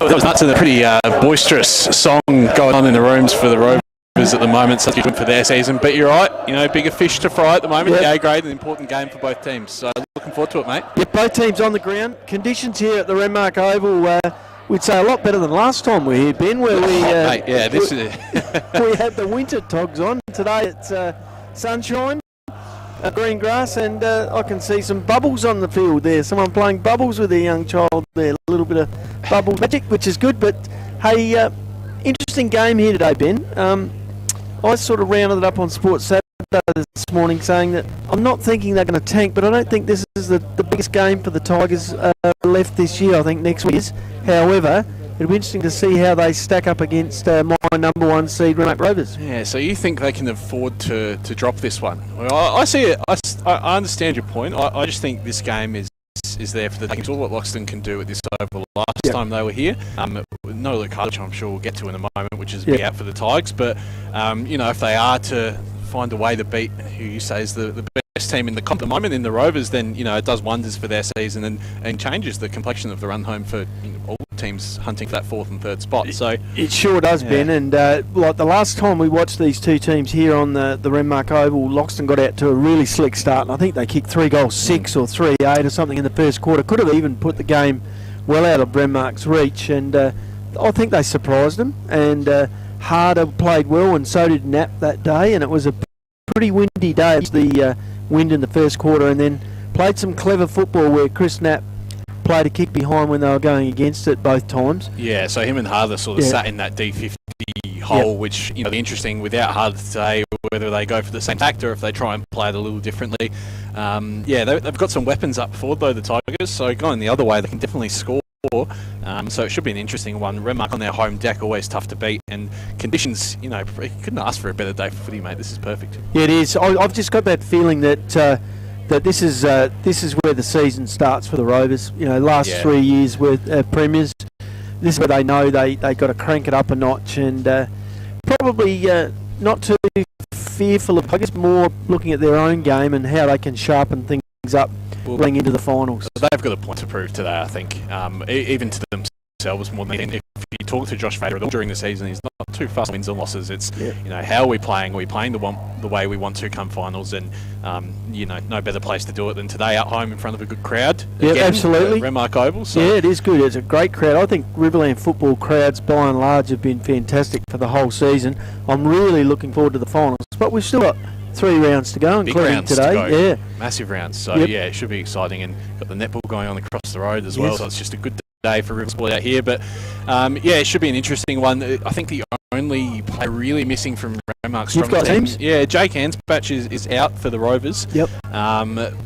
That was nuts, and a pretty boisterous song going on in the rooms for the Rovers at the moment, so good for their season. But you're right, bigger fish to fry at the moment. Yep. Grade, an important game for both teams. So looking forward to it, mate. Yeah, both teams on the ground. Conditions here at the Renmark Oval, we'd say a lot better than last time we were here, Ben, where we we had the winter togs on. Today it's sunshine, green grass, and I can see some bubbles on the field there. Someone playing bubbles with a young child there. A little bit of bubble magic, which is good. But hey, interesting game here today, Ben. I sort of rounded it up on Sports Saturday this morning saying that I'm not thinking they're going to tank, but I don't think this is the biggest game for the Tigers left this year. I think next week is. However, it'll be interesting to see how they stack up against my number one seed, Renmark Rovers. Yeah, so you think they can afford to drop this one? Well, I see it. I understand your point. I just think this game is there for the taking. It's all what Loxton can do at this oval. Last time they were here, no Luke Hart, which I'm sure we'll get to in a moment, which is out for the Tigers. But if they are to find a way to beat who you say is the best team in the comp at the moment in the Rovers, then it does wonders for their season and changes the complexion of the run home for all teams hunting for that fourth and third spot. So it sure does, Ben. And like the last time we watched these two teams here on the Renmark Oval, Loxton got out to a really slick start, and I think they kicked 3 goals 6 or 3-8 or something in the first quarter. Could have even put the game well out of Renmark's reach, and I think they surprised them. And Harder played well, and so did Knapp that day, and it was a pretty windy day. The wind in the first quarter, and then played some clever football where Chris Knapp played a kick behind when they were going against it both times. Yeah, so him and Harder sort of sat in that D50 hole, which interesting without Harder today, whether they go for the same tact or if they try and play it a little differently. They've got some weapons up forward though, the Tigers, so going the other way they can definitely score. So it should be an interesting one. Renmark on their home deck, always tough to beat, and conditions, couldn't ask for a better day for footy, mate. This is perfect. Yeah, it is. I've just got that feeling that this is where the season starts for the Rovers. Last 3 years with premiers. This is where they know they got to crank it up a notch, and probably not too fearful of, I guess, more looking at their own game and how they can sharpen things up going into the finals. They've got a point to prove today, I think, even to themselves more than anything. If you talk to Josh Fader during the season, he's not too fast on wins and losses. It's how are we playing? Are we playing the way we want to come finals? And no better place to do it than today at home in front of a good crowd. Yeah, again, absolutely. Renmark Oval. So. Yeah, it is good. It's a great crowd. I think Riverland football crowds, by and large, have been fantastic for the whole season. I'm really looking forward to the finals, but we've still got 3 rounds to go, including today. Yeah, massive rounds. So it should be exciting, and got the netball going on across the road as well. So it's just a good day for River Sport out here. But it should be an interesting one. I think the only player really missing from Renmark's strong teams. Yeah, Jake Anspatch is out for the Rovers. Yep.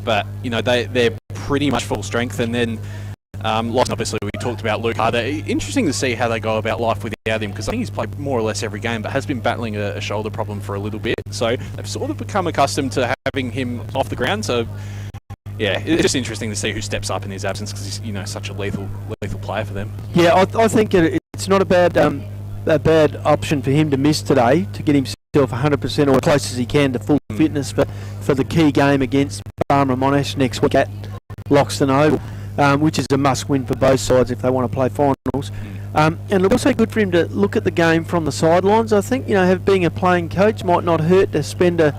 But they're pretty much full strength, and then. Loxton, obviously, we talked about Luke Harder. Interesting to see how they go about life without him, because I think he's played more or less every game, but has been battling a shoulder problem for a little bit. So they've sort of become accustomed to having him off the ground. So it's just interesting to see who steps up in his absence, because he's such a lethal player for them. Yeah, I think it's not a bad option for him to miss today, to get himself 100% or as close as he can to full fitness for the key game against Barmah Monash next week at Loxton Oval. Which is a must-win for both sides if they want to play finals. And it's also good for him to look at the game from the sidelines. I think, being a playing coach might not hurt to spend a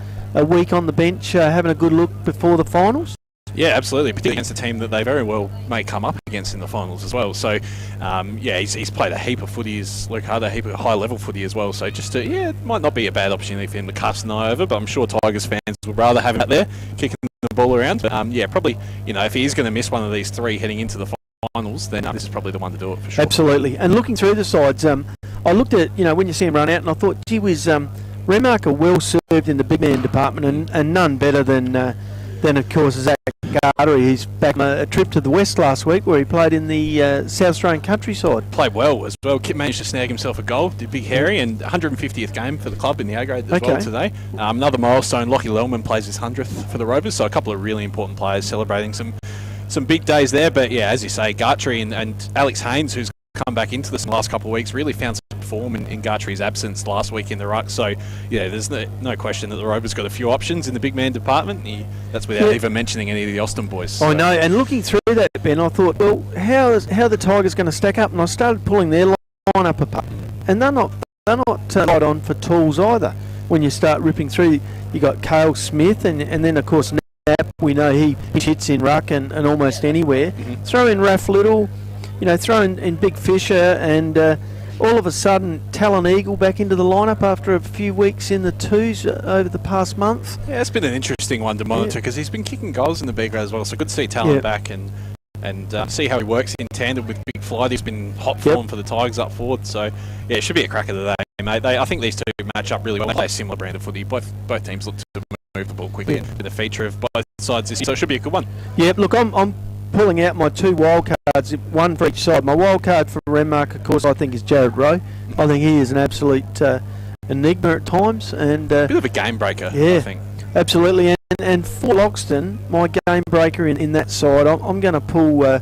week on the bench having a good look before the finals. Yeah, absolutely, particularly against a team that they very well may come up against in the finals as well. So, he's played a heap of footy, Luke Harder, a heap of high-level footy as well. So just it might not be a bad opportunity for him to cast an eye over, but I'm sure Tigers fans would rather have him out there kicking the ball around. But probably, if he is going to miss one of these 3 heading into the finals, then this is probably the one to do it for sure. Absolutely. And looking through the sides, I looked at, when you see him run out, and I thought, gee whiz, Renmark are well served in the big man department, and none better than of course, Zach Gartery. He's back on a trip to the west last week where he played in the South Australian countryside. Played well as well. Kip managed to snag himself a goal, did Big Harry, and 150th game for the club in the A grade as well today. Another milestone, Lockie Lellman plays his 100th for the Rovers, so a couple of really important players celebrating some big days there. But as you say, Gartery and Alex Haynes, who's come back into this in the last couple of weeks, really found some form in Gartry's absence last week in the ruck. So, yeah, there's no question that the Rovers got a few options in the big man department. That's without even mentioning any of the Austin boys. So. I know, and looking through that, Ben, I thought, well, how are the Tigers going to stack up? And I started pulling their line-up apart. And they're not light on for tools either. When you start ripping through, you got Cale Smith, and then, of course, Knapp, we know he hits in ruck and almost anywhere. Mm-hmm. Throw in Raph Little, throw in Big Fisher, and all of a sudden, Talon Eagle back into the lineup after a few weeks in the twos over the past month. Yeah, it's been an interesting one to monitor because he's been kicking goals in the B grade as well. So good to see Talon back and see how he works in tandem with Big Fly. He's been hot form for the Tigers up forward. So yeah, it should be a crack of the day, mate. I think these two match up really well. They play a similar brand of footy. Both teams look to move the ball quickly. Been a feature of both sides this year, so it should be a good one. Yeah, look, I'm pulling out my two wild cards, one for each side. My wild card for Renmark, of course, I think is Jared Rowe. I think he is an absolute enigma at times, and bit of a game breaker. I think absolutely. And for Loxton, my game breaker in that side, I'm going to pull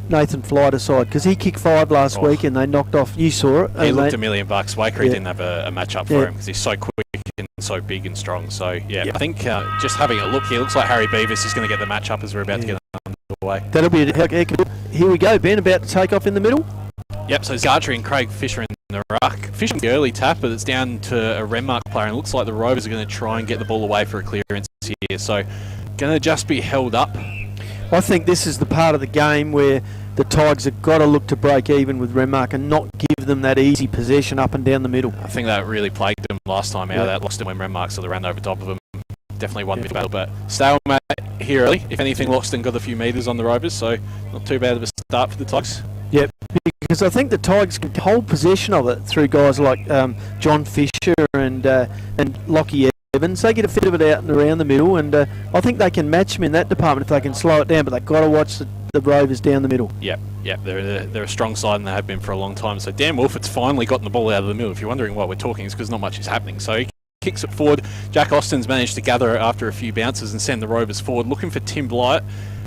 Nathan Flight aside because he kicked 5 last week and they knocked off. You saw it. He looked $1 million. Waker didn't have a match up for him because he's so quick and so big and strong. So I think just having a look here, looks like Harry Beavis is going to get the match up as we're about to get underway. That'll be here we go, Ben, about to take off in the middle. Yep, so it's Gartry and Craig Fisher in the ruck. Fisher's the early tap, but it's down to a Renmark player, and it looks like the Rovers are going to try and get the ball away for a clearance here. So going to just be held up. I think this is the part of the game where the Tigers have got to look to break even with Renmark and not give them that easy possession up and down the middle. I think that really plagued them last time out. That Loxton when Renmark sort of ran over top of them. Definitely won the battle, but stalemate here early. If anything, Loxton got a few metres on the Rovers, so not too bad of a start for the Tigers. Yep, because I think the Tigers can hold possession of it through guys like John Fisher and Lockie Evans. They get a fit of it out and around the middle, and I think they can match them in that department if they can slow it down, but they've got to watch the Rovers down the middle. Yep, they're a strong side and they have been for a long time. So Dan Wolford's finally gotten the ball out of the middle. If you're wondering why we're talking, it's because not much is happening. So he kicks it forward. Jack Austin's managed to gather it after a few bounces and send the Rovers forward, looking for Tim Blight.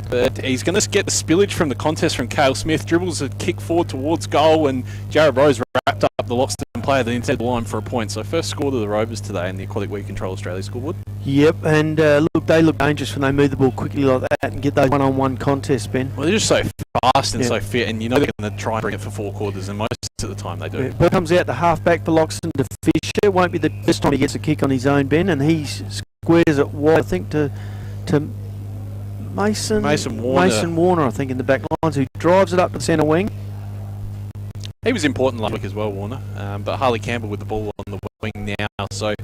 But he's going to get the spillage from the contest from Cale Smith, dribbles a kick forward towards goal, and Jared Rose wrapped up the Loxton player that inside the line for a point. So first score to the Rovers today in the Aquatic Weed Control Australia scoreboard. Yep, and look, they look dangerous when they move the ball quickly like that and get those one-on-one contests, Ben. Well, they're just so fast and so fit, and you know they're going to try and bring it for 4 quarters, and most of the time they do. But comes out the half-back for Loxton to Fisher. Won't be the first time he gets a kick on his own, Ben, and he squares it wide, I think, to Mason Warner, I think, in the back lines, who drives it up to the centre wing. He was important last week as well, Warner. But Harley Campbell with the ball on the wing now. So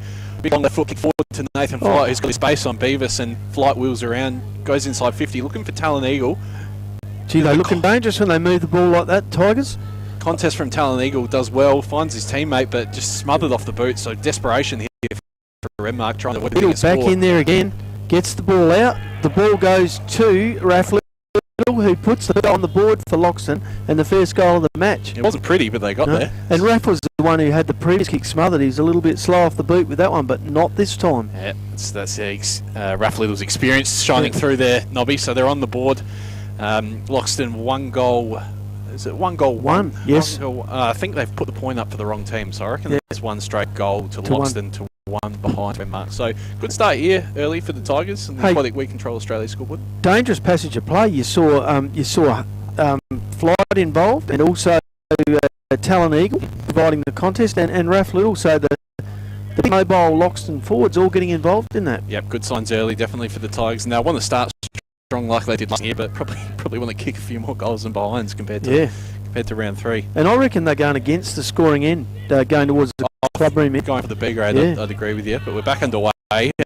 big long left foot kick forward to Nathan Flight, who's got his space on Beavis, and Flight wheels around, goes inside 50, looking for Talon Eagle. Gee, they're looking dangerous when they move the ball like that, Tigers. Contest from Talon Eagle does well, finds his teammate, but just smothered off the boot. So desperation here for Renmark, trying to win the biggest back score. In there again. Gets the ball out. The ball goes to Raph Little, who puts it on the board for Loxton, and the first goal of the match. It wasn't pretty, but they got there. And Raph was the one who had the previous kick smothered. He was a little bit slow off the boot with that one, but not this time. Yeah, that's Raph Little's experience shining through there, Nobby. So they're on the board. Loxton 1 goal. Is it 1 goal? One, yes. I think they've put the point up for the wrong team, so I reckon there's 1 straight goal to Loxton to 1 behind Renmark. So good start here early for the Tigers and the Aquatic Weed Control Australia scoreboard. Dangerous passage of play. You saw Flight involved, and also Talon Eagle providing the contest, and Raph Little. So the big mobile Loxton forwards all getting involved in that. Yep, good signs early, definitely for the Tigers. Now, I want to start strong like they did last year, but probably want to kick a few more goals and behinds compared to round 3. And I reckon they're going against the scoring end, going towards the club room. Going for the B grade, I'd agree with you, but we're back underway,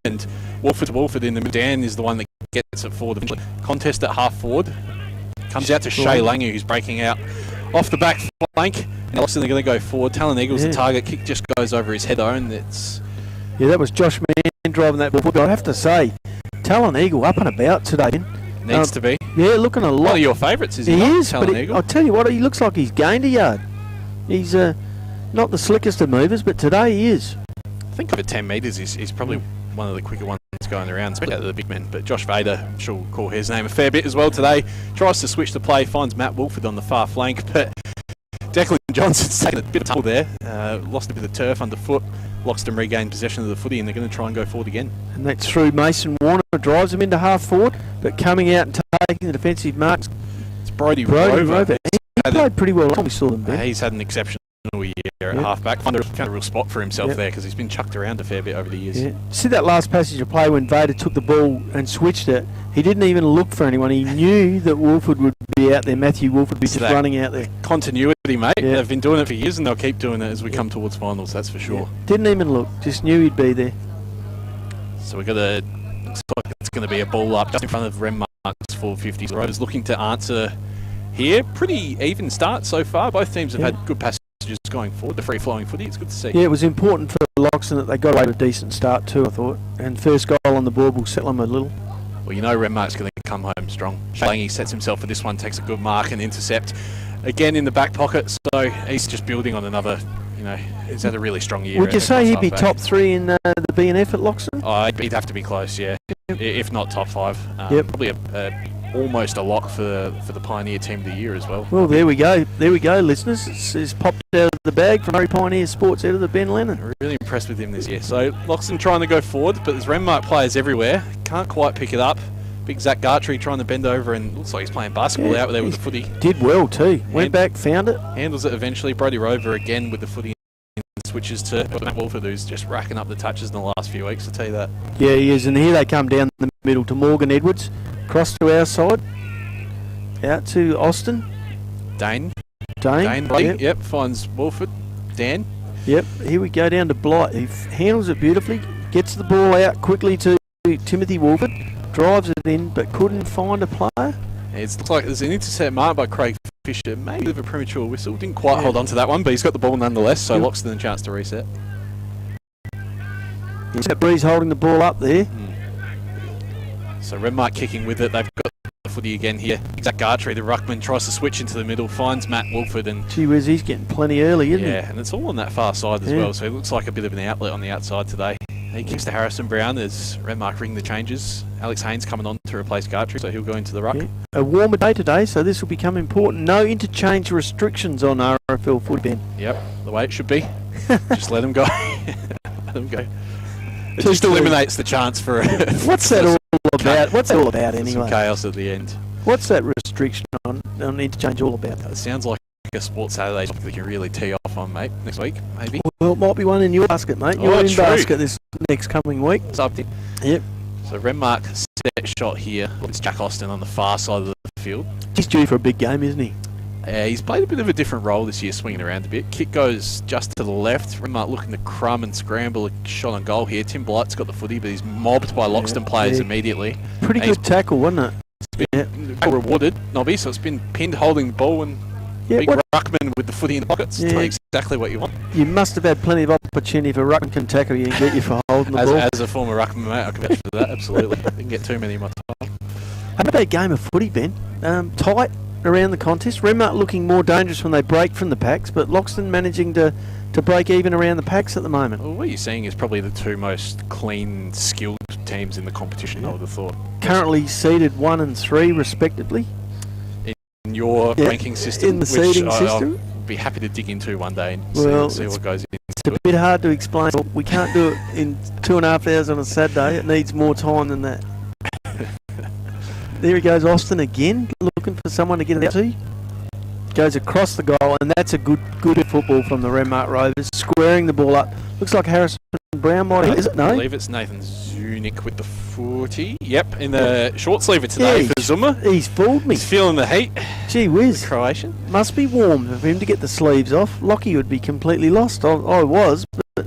and Wolford in the middle. Dan is the one that gets it forward. Contest at half forward. Comes out to Shay Lange, who's breaking out off the back flank, and Loxton are going to go forward. Talon Eagle's the target. Kick just goes over his head, and it's... Yeah, that was Josh Mann driving that ball. I have to say, Talon Eagle up and about today. Needs to be. Yeah, looking a lot. One of your favourites, is he? He is, Talon but Eagle? I'll tell you what, he looks like he's gained a yard. He's not the slickest of movers, but today he is. I think over 10 metres, he's probably one of the quicker ones going around, especially out of the big men. But Josh Vader, I'm sure we'll call his name a fair bit as well today. Tries to switch the play, finds Matt Wolford on the far flank, but Declan Johnson's taken a bit of tumble there, lost a bit of turf underfoot. Loxton regained possession of the footy, and they're going to try and go forward again. And that's through Mason Warner, drives him into half forward, but coming out and taking the defensive marks. It's Brody Rover. He played pretty well when we saw them. He's had an exceptional year at half-back. Found a real spot for himself there because he's been chucked around a fair bit over the years. Yeah. See that last passage of play when Vader took the ball and switched it? He didn't even look for anyone. He knew that Wolford would be out there. Matthew Wolford would be just running out there. Continuity, mate. Yeah. They've been doing it for years and they'll keep doing it as we come towards finals, that's for sure. Yeah. Didn't even look. Just knew he'd be there. So we've got looks like it's going to be a ball up just in front of Renmark's 450. So Rovers looking to answer here. Pretty even start so far. Both teams have had good passages going forward. The free-flowing footy, it's good to see. Yeah, it was important for Loxton that they got away with a decent start too, I thought. And first goal on the board will settle them a little. Well, you know Renmark's going to come home strong. Langy sets himself for this one, takes a good mark and intercept. Again in the back pocket, so he's just building on another, he's had a really strong year. Would you say he'd be top 3 in the BNF at Loxton? Oh, he'd have to be close, yeah. If not top 5. Probably almost a lock for the Pioneer Team of the Year as well. Well, there we go. There we go, listeners. It's popped out of the bag from Murray Pioneer Sports editor Ben Lennon. Really impressed with him this year. So Loxton trying to go forward, but there's Renmark players everywhere. Can't quite pick it up. Big Zach Gartrey trying to bend over and looks like he's playing basketball out there with the footy. Did well too. Went back, found it. Handles it eventually. Brody Rover again with the footy and switches to Matt Wolford, who's just racking up the touches in the last few weeks, I'll tell you that. Yeah, he is. And here they come down the middle to Morgan Edwards. Cross to our side. Out to Austin. Dane, yep. Finds Wolford. Dan. Yep, here we go down to Blight. He handles it beautifully. Gets the ball out quickly to Timothy Wolford. Drives it in, but couldn't find a player. It looks like there's an intercept marked by Craig Fisher. Maybe a bit of a premature whistle. Didn't quite hold on to that one, but he's got the ball nonetheless, so Loxton a chance to reset. Breeze holding the ball up there. So Renmark kicking with it. They've got the footy again here. Zach Gartrey, the ruckman, tries to switch into the middle, finds Matt Wolford. And gee whiz, he's getting plenty early, isn't he? Yeah, and it's all on that far side as well, so it looks like a bit of an outlet on the outside today. He kicks to Harrison Brown as Renmark ring the changes. Alex Haynes coming on to replace Gartrey, so he'll go into the ruck. Yeah. A warmer day today, so this will become important. No interchange restrictions on RFL footy, Ben. Yep, the way it should be. Just let them go. Let them go. It just eliminates the chance for what's that all about? What's that all about anyway? Some chaos at the end. What's that restriction on interchange all about? It sounds like a Sports Saturday topic that you can really tee off on, mate, next week, maybe. Well, it might be one in your basket, mate. You're in basket this next coming week. It's up to you. Yep. So Renmark set shot here. It's Jack Austin on the far side of the field. He's due for a big game, isn't he? He's played a bit of a different role this year, swinging around a bit. Kick goes just to the left. Renmark looking to crumb and scramble a shot on goal here. Tim Blight's got the footy, but he's mobbed by Loxton players immediately. Pretty good tackle, wasn't it? It's been rewarded, Nobby, so it's been pinned holding the ball and big ruckman with the footy in the pockets. Yeah. Exactly what you want. You must have had plenty of opportunity if a ruckman can tackle you and get you for holding the ball. As a former ruckman, mate, I can vouch for that, absolutely. Didn't get too many in my time. How about that game of footy, Ben? Tight around the contest. Renmark looking more dangerous when they break from the packs, but Loxton managing to break even around the packs at the moment. Well, what you're seeing is probably the two most clean, skilled teams in the competition, I would have thought. Currently seeded 1 and 3 respectively. In your ranking system, in the seeding system, I'll be happy to dig into one day and see what goes into it. It's a bit hard to explain. We can't do it in 2.5 hours on a Saturday. It needs more time than that. There he goes, Austin again, looking for someone to get it out to. Goes across the goal, and that's a good football from the Renmark Rovers, squaring the ball up. Looks like Harrison Brown might have, is it? No? I believe it's Nathan Zunic with the footy. Yep, in the short sleever today for Zuma. He's fooled me. He's feeling the heat. Gee whiz. The Croatian. Must be warm for him to get the sleeves off. Lockie would be completely lost. I was. But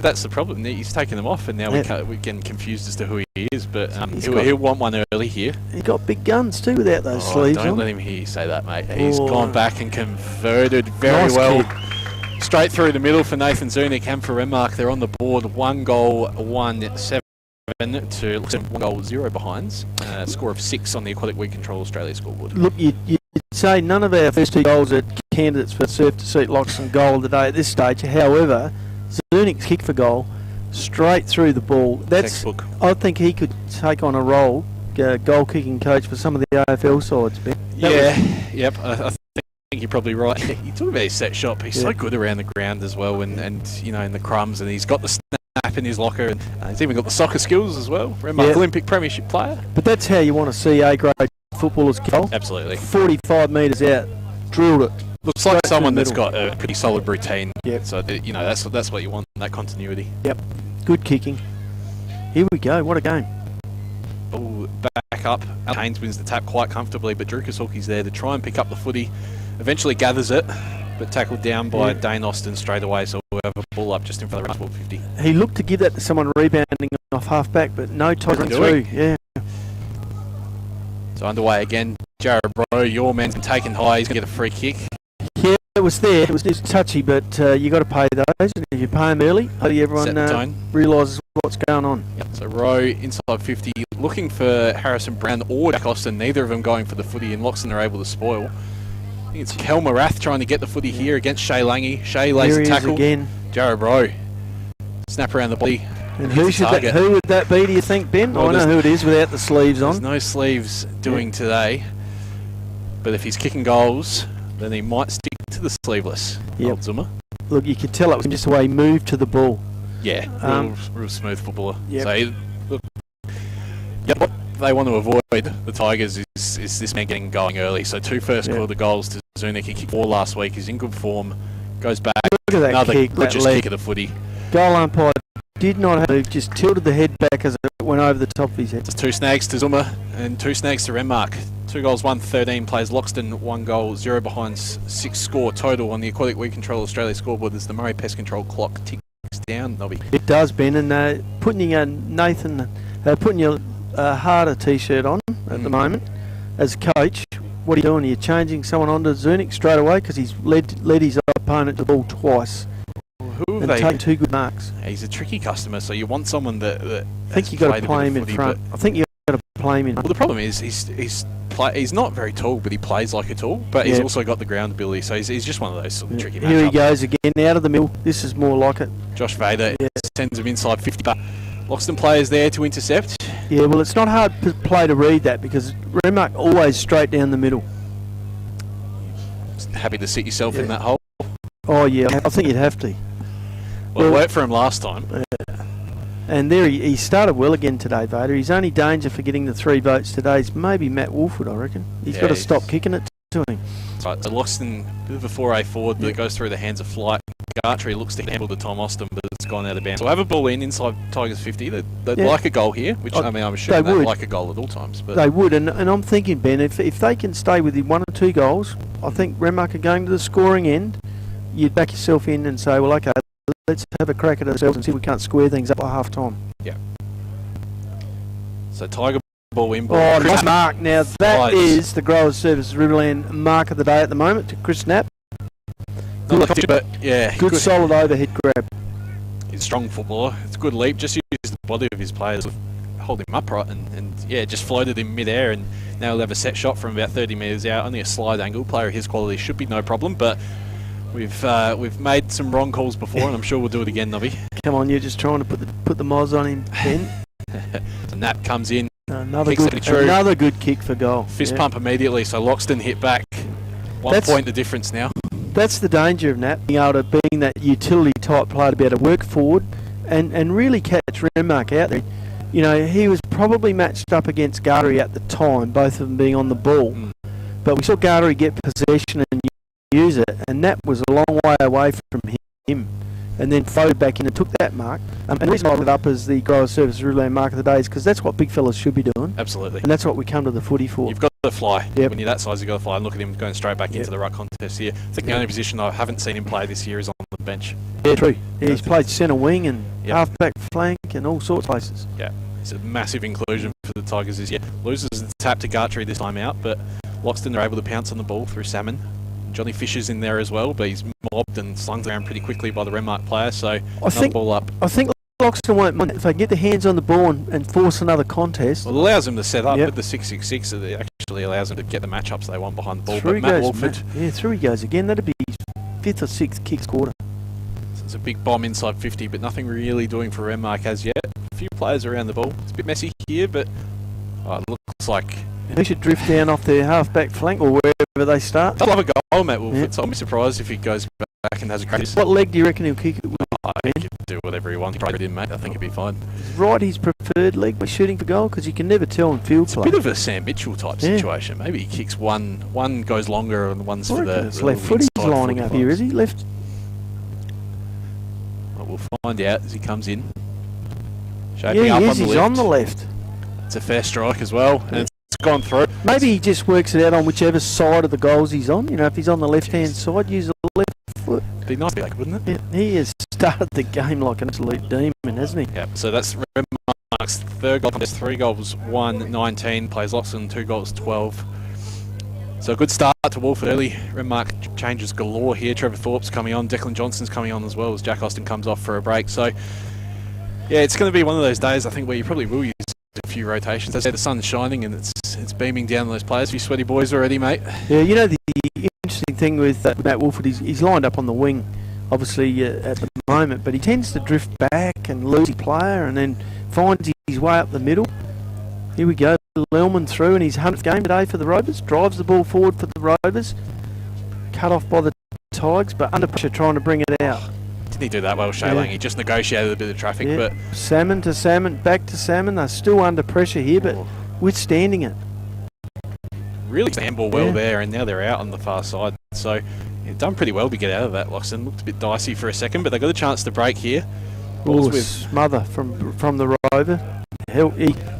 that's the problem. He's taken them off, and now we're getting confused as to who he is. But he'll want one early here. He's got big guns too without those sleeves on. Don't let him hear you say that, mate. He's gone back and converted very well. Kick. Straight through the middle for Nathan Zunic and for Renmark. They're on the board. 1 goal, 1-7 to 1 goal, 0 behinds. Score of 6 on the Aquatic Weed Control Australia scoreboard. Look, you'd say none of our first 2 goals are candidates for Surf to Seat Loxton goal today at this stage. However, Zunic's kick for goal, straight through the ball. That's textbook. I think he could take on a role, goal kicking coach for some of the AFL sides. Ben. Yep. I think you're probably right. You talk about his set shot, but he's so good around the ground as well, and you know, in the crumbs, and he's got the snap in his locker, and he's even got the soccer skills as well. Renmark Olympic Premiership player. But that's how you want to see A-grade footballers go. Absolutely. 45 metres out, drilled it. Looks like someone that's got a pretty solid routine. Yep. So you know, that's what you want, that continuity. Yep. Good kicking. Here we go. What a game. Ball back up. Haynes wins the tap quite comfortably, but Drukas Hawkey's there to try and pick up the footy. Eventually gathers it, but tackled down by Dane Austin straight away, so we'll have a ball up just in front of the 50. He looked to give that to someone rebounding off half-back, but no time through. Yeah. So underway again. Jared Bro, your man's been taken high. He's going to get a free kick. Yeah, it was there. It was just touchy, but you got to pay those. And if you pay them early, hopefully everyone realises what's going on. Yep. So Rowe inside 50, looking for Harrison Brown or Jack Austin. Neither of them going for the footy, and Loxton are able to spoil. I think it's Kel Marath trying to get the footy here against Shay Lange. Shay lays a tackle. Again. Jared Rowe. Snap around the body. And who would that be, do you think, Ben? Well, I know who it is without the sleeves on. There's no sleeves doing today. But if he's kicking goals, then he might stick to the sleeveless. Old Zuma. Look, you could tell it was just the way he moved to the ball. Yeah, real smooth footballer. Yep. So, look, what they want to avoid, the Tigers, is this man getting going early. So 2 first quarter goals to Zunic. He kicked 4 last week. He's in good form. Goes back. Look at that another kick, gorgeous kick of the footy. Goal umpire did not have moved, just tilted the head back as it went over the top of his head. Just 2 snags to Zuma and 2 snags to Renmark. 2 goals, 1-13 plays Loxton, 1 goal, 0 behinds, 6 score total on the Aquatic Weed Control Australia scoreboard as the Murray Pest Control clock ticks down, Nobby. It does, Ben, and putting your harder t-shirt on at the moment as coach. What are you doing? Are you changing someone onto Zunic straight away because he's led his opponent to the ball twice? Who and taken 2 good marks. He's a tricky customer, so you want someone that I think you got to play him in front. I think you got to play him in. Well, the problem is he's not very tall, but he plays like a tall. But he's also got the ground ability, so he's just one of those sort of tricky matchups. Here he goes again, out of the middle. This is more like it. Josh Vader sends him inside 50. But Loxton players there to intercept. Yeah, well, it's not hard to play to read that because Renmark always straight down the middle. Happy to sit yourself in that hole. Oh yeah, I think you'd have to. Well, it worked for him last time. Yeah. And there he started well again today, Vader. His only danger for getting the 3 votes today is maybe Matt Wolford, I reckon. He's got to stop kicking it to him. Right, so Loxton, bit of a 4A forward, but it goes through the hands of Flight. Gartree looks to handle to Tom Austin, but it's gone out of bounds. So I have a ball inside Tigers 50. They'd like a goal here, which I mean, I'm sure they'd like a goal at all times. But they would, and I'm thinking, Ben, if they can stay within 1 or 2 goals, I think Renmark are going to the scoring end. You'd back yourself in and say, well, okay, let's have a crack at ourselves and see if we can't square things up by half time. Yeah. So Tiger ball in. Oh, nice mark. Now that is the Growers Services Riverland mark of the day at the moment to Chris Knapp. Good solid overhead grab. He's a strong footballer. It's a good leap. Just used the body of his players to hold him upright and just floated in mid-air, and now he'll have a set shot from about 30 metres out. Only a slide angle. Player of his quality should be no problem, but we've made some wrong calls before, and I'm sure we'll do it again, Nobby. Come on, you're just trying to put the moz on him, Ben. So Knapp comes in. Another good kick for goal. Fist pump immediately, so Loxton hit back. 1 point the difference now. That's the danger of Knapp, being able to being that utility type player to be able to work forward and really catch Renmark out there. You know, he was probably matched up against Gardery at the time, both of them being on the ball. But we saw Gardery get possession and use it, and Knapp was a long way away from him. And then folded back in and took that mark. And the reason I lit up as the Growers Service Riverland mark of the day is because that's what big fellas should be doing. Absolutely. And that's what we come to the footy for. You've got to fly. When you're that size, you've got to fly. And look at him going straight back into the ruck contest here. I think the only position I haven't seen him play this year is on the bench. Yeah, true. Yeah, he's played centre wing and half-back flank and all sorts of places. Yeah, it's a massive inclusion for the Tigers this year. Loses the tap to Gartree this time out, but Loxton are able to pounce on the ball through Salmon. Johnny Fisher's in there as well, but he's mobbed and slung around pretty quickly by the Renmark player, so ball up. I think Loxton won't mind if they get their hands on the ball and force another contest. Well, it allows them to set up with the 6-6-6, so it actually allows them to get the matchups they want behind the ball. But Matt Wolford... through he goes again. That'd be his 5th or 6th kick quarter. So it's a big bomb inside 50, but nothing really doing for Renmark as yet. A few players around the ball. It's a bit messy here, but it looks like He should drift down off their half-back flank or wherever they start. I love a goal, Matt Wolford, so I'll be surprised if he goes back and has a crack. What leg do you reckon he'll kick it with? He can do whatever he wants. He probably did, mate. I think he'll be fine. Is right his preferred leg by shooting for goal? Because you can never tell in field play. It's a bit of a Sam Mitchell type situation. Maybe he kicks one goes longer and one's for the left foot. He's lining up here, is he? Left. Well, we'll find out as he comes in. Shaping up on the he's left. on the left. It's a fair strike as well, and it's gone through. Maybe he just works it out on whichever side of the goals he's on. You know, if he's on the left-hand side, use the left foot. Be nice to be like, wouldn't it? Yeah, he has started the game like an absolute demon, hasn't he? Yeah. So that's Renmark's third goal. There's 3 goals, 1, 19. Plays Loxton, 2 goals, 12. So a good start to Wolford early. Renmark changes galore here. Trevor Thorpe's coming on. Declan Johnson's coming on as well as Jack Austin comes off for a break. So yeah, it's going to be one of those days, I think, where you probably will use a few rotations. As I said, the sun's shining and it's beaming down on those players. A few sweaty boys already, mate. Yeah, you know, the interesting thing with Matt Wolford is he's lined up on the wing, obviously, at the moment, but he tends to drift back and lose his player and then finds his way up the middle. Here we go, Lelman through in his 100th game today for the Rovers. Drives the ball forward for the Rovers. Cut off by the Tigers, but under pressure trying to bring it out. Didn't he do that well, Shay Lang? He just negotiated a bit of traffic. But Salmon to Salmon, back to Salmon. They're still under pressure here, but withstanding it. Really handball well there, and now they're out on the far side. So yeah, done pretty well to get out of that, Loxton. Looked a bit dicey for a second, but they got a chance to break here. Smother from the Rover.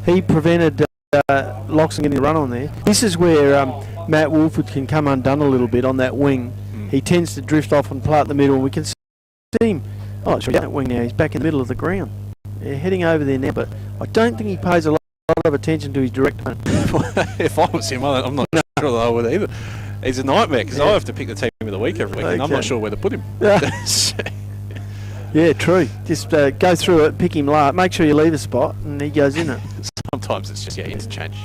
He prevented Loxton getting a run on there. This is where Matt Wolford can come undone a little bit on that wing. He tends to drift off and play up the middle. We can see him. Oh, it's that wing now. He's back in the middle of the ground. Yeah, heading over there now, but I don't think he pays a lot of attention to his direct opponent. If I was him, I'm not sure that I would either. He's a nightmare because I have to pick the team of the week every week, and I'm not sure where to put him. Yeah, true. Just go through it, pick him last, make sure you leave a spot, and he goes in it. Sometimes it's just interchange.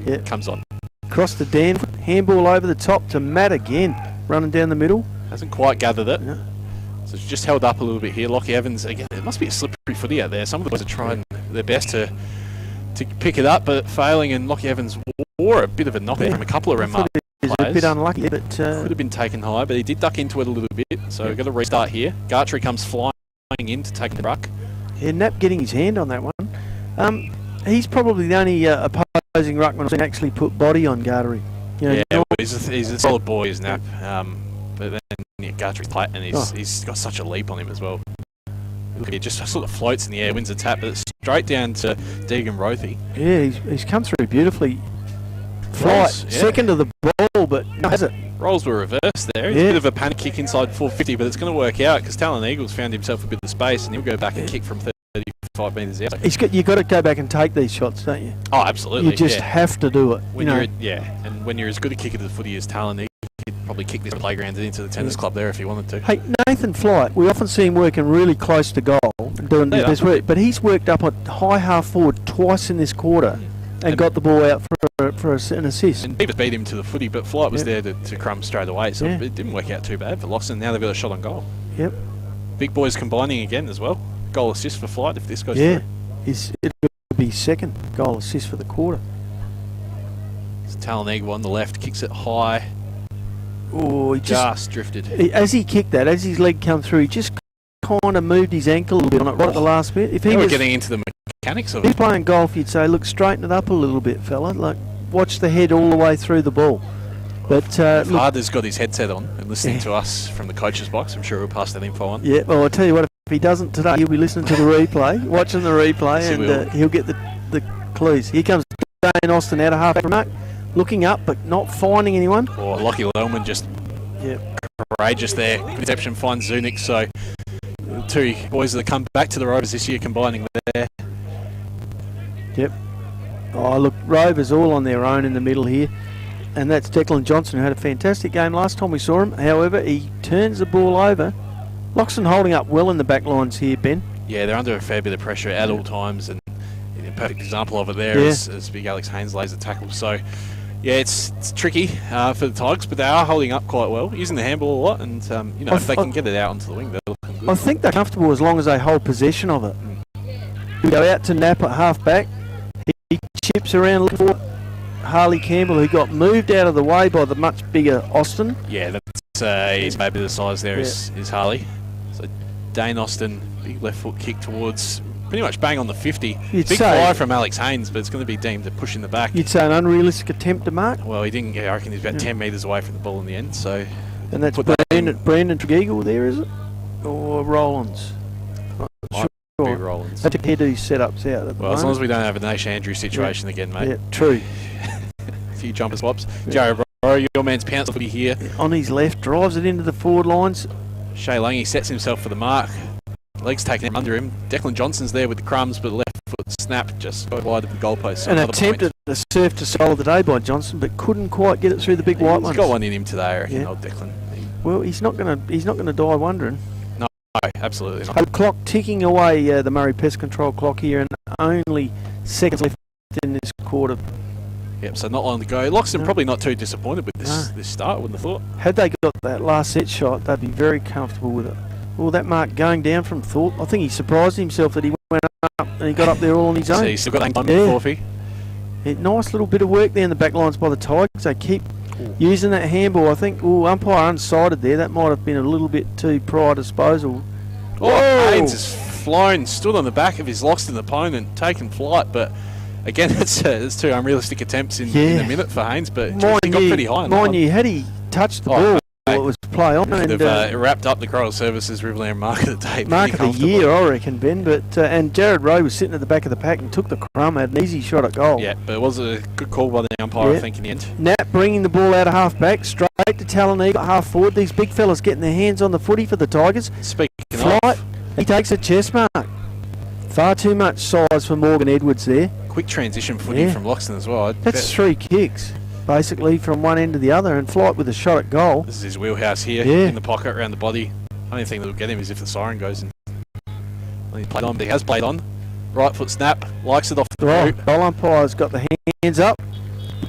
It comes on. Across the Dan, handball over the top to Matt again, running down the middle. Hasn't quite gathered it. No. So it's just held up a little bit here. Lockie Evans, again, it must be a slippery footy out there. Some of the boys are trying their best to pick it up, but failing, and Lockie Evans wore a bit of a knockout from a couple of Renmark players. A bit unlucky, but could have been taken high, but he did duck into it a little bit, so we've got to restart here. Gartrey comes flying in to take the ruck. Yeah, Knapp getting his hand on that one. He's probably the only opposing ruckman who actually put body on Gartrey. You know, he's a solid boy, is Knapp. But then Gartrey's flat, and he's got such a leap on him as well. Look, he just sort of floats in the air, wins a tap, but it's straight down to Deegan Rothy. Yeah, he's come through beautifully. Flight, second to the ball, but no, has it? Roles were reversed there. It's a bit of a panic kick inside 450, but it's going to work out because Talon Eagles found himself a bit of space, and he'll go back and kick from 35 metres out. You've got to go back and take these shots, don't you? Oh, absolutely. You just have to do it. And when you're as good a kicker to the footy as Talon Eagles, he'd probably kick this playground into the tennis club there if he wanted to. Hey, Nathan Flight, we often see him working really close to goal and doing his best work, but he's worked up a high half forward twice in this quarter and got the ball out for an assist. And Beavers beat him to the footy, but Flight was there to crumb straight away, so it didn't work out too bad for Loxton. Now they've got a shot on goal. Yep. Big boys combining again as well. Goal assist for Flight if this goes through. It'll be second goal assist for the quarter. It's Talon Eagle on the left, kicks it high. Oh, he just drifted. As he kicked that, as his leg come through, he just kind of moved his ankle a little bit on it right at the last bit. If he was getting into the mechanics of it. If he's playing golf, you'd say, look, straighten it up a little bit, fella. Like, watch the head all the way through the ball. But Harder's got his headset on and listening to us from the coach's box. I'm sure he'll pass that info on. Yeah, well, I'll tell you what, if he doesn't today, he'll be listening to the replay, watching the replay, and he'll get the clues. Here comes Dane Austin out of half mark, looking up but not finding anyone. Oh, Lockie Lellman just courageous there. Interception finds Zunic, so the two boys that come back to the Rovers this year combining there. Yep. Oh, look, Rovers all on their own in the middle here. And that's Declan Johnson, who had a fantastic game last time we saw him. However, he turns the ball over. Loxton holding up well in the back lines here, Ben. Yeah, they're under a fair bit of pressure at all times, and a perfect example of it there is Big Alex Haynes lays the tackle. So, yeah, it's tricky for the Tigers, but they are holding up quite well, using the handball a lot, and if they can get it out onto the wing, they're looking good. I think they're comfortable as long as they hold possession of it. We go out to Knapp at half back. He chips around looking for it. Harley Campbell, who got moved out of the way by the much bigger Austin. Yeah, that's he's maybe the size there is Harley. So Dane Austin, big left foot kick towards pretty much bang on the 50. Big fly from Alex Haynes, but it's going to be deemed a push in the back. You'd say an unrealistic attempt to mark? Well, he didn't get, I reckon he's about 10 metres away from the ball in the end. So, and that's Brandon Tregeagle there, is it? Or Rollins? Sure. Rollins. They took head-to setups out at the moment. As long as we don't have a Nash Andrews situation again, mate. Yeah, true. A few jumper swaps. Jared Rowe, your man's pounced footy here. On his left, drives it into the forward lines. Shea Lange sets himself for the mark. Legs taken under him. Declan Johnson's there with the crumbs, but left foot snap just wide of the goalpost. So an attempt at the surf to sole of the day by Johnson, but couldn't quite get it through the big white ones. He's got one in him today, I reckon, old Declan. Well, he's not gonna die wondering. No, absolutely not. A clock ticking away, the Murray Pest Control clock here, and only seconds left in this quarter. Yep, so not long to go. Loxton probably not too disappointed with this start, wouldn't have thought. Had they got that last set shot, they'd be very comfortable with it. Well, that mark going down from Thorpe, I think he surprised himself that he went up and he got up there all on his own. So he's still got that Forfey. Nice little bit of work there in the back lines by the Tigers. They keep using that handball. I think, umpire unsighted there. That might have been a little bit too prior disposal. Haynes has flown, stood on the back of his Loxton opponent, taken flight, but again, it's two unrealistic attempts in a minute for Haynes, but he got pretty high. Mind you, had he touched the ball, it was play on. Could have wrapped up the Coral Services Riverland Mark of the Day. Mark of the year, I reckon, Ben. But and Jared Rowe was sitting at the back of the pack and took the crumb, had an easy shot at goal. Yeah, but it was a good call by the umpire, I think, in the end. Nat bringing the ball out of half back, straight to Talonega, half forward. These big fellas getting their hands on the footy for the Tigers. Speaking Flight, he takes a chest mark. Far too much size for Morgan Edwards there. Quick transition footy from Loxton as well. That's 3 kicks, basically, from one end to the other, and Flight with a shot at goal. This is his wheelhouse here, in the pocket, around the body. Only thing that will get him is if the siren goes. And he played on, but he has played on. Right foot snap, likes it off the boot. Goal umpire's got the hands up,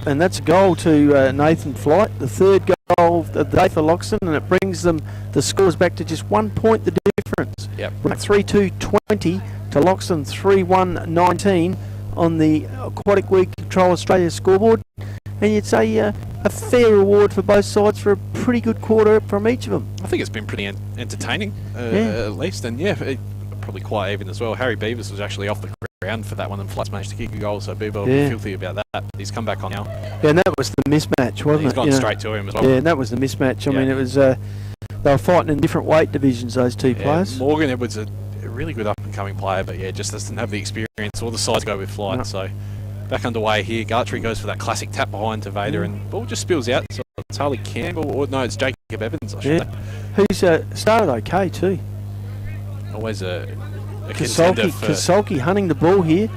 and that's a goal to Nathan Flight, the third goal of the day for Loxton, and it brings them the scores back to just 1 point the difference. Yep. 3-2-20 to Loxton 3-1-19 on the Aquatic Week Control Australia scoreboard, and you'd say a fair reward for both sides for a pretty good quarter from each of them. I think it's been pretty entertaining, at least, and probably quite even as well. Harry Beavers was actually off the ground for that one, and Flight's managed to kick a goal, so Beaver will be filthy about that. He's come back on now. Yeah, and that was the mismatch, wasn't it? He's gone straight to him as well. Yeah, and that was the mismatch. I mean, it was they were fighting in different weight divisions, those two players. Morgan Edwards a really good up-and-coming player, but just doesn't have the experience or the size to go with Flight. No. So back underway here. Gartree goes for that classic tap behind to Vader, and ball just spills out. So it's Harley Campbell, or no, it's Jacob Evans, I should say. Who's started okay too. Always a contender for... Kasolki hunting the ball here.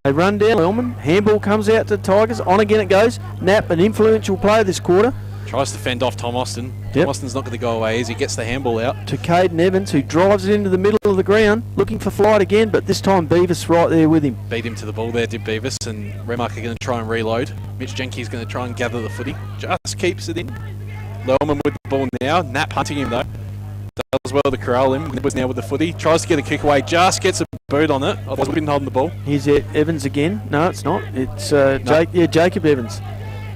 They run down Lellman. Handball comes out to the Tigers. On again it goes. Knapp, an influential player this quarter. Tries to fend off Tom Austin. Tom Austin's not going to go away as he gets the handball out. To Caden Evans, who drives it into the middle of the ground, looking for Flight again, but this time Beavis right there with him. Beat him to the ball there, did Beavis, and Renmark are going to try and reload. Mitch Jenkins going to try and gather the footy. Just keeps it in. Lellman with the ball now. Knapp hunting him though. Does well to corral him. Was now with the footy. Tries to get a kick away. Just gets a boot on it. Otherwise we didn't hold the ball. Here's Evans again. No, it's not. It's Jacob Evans.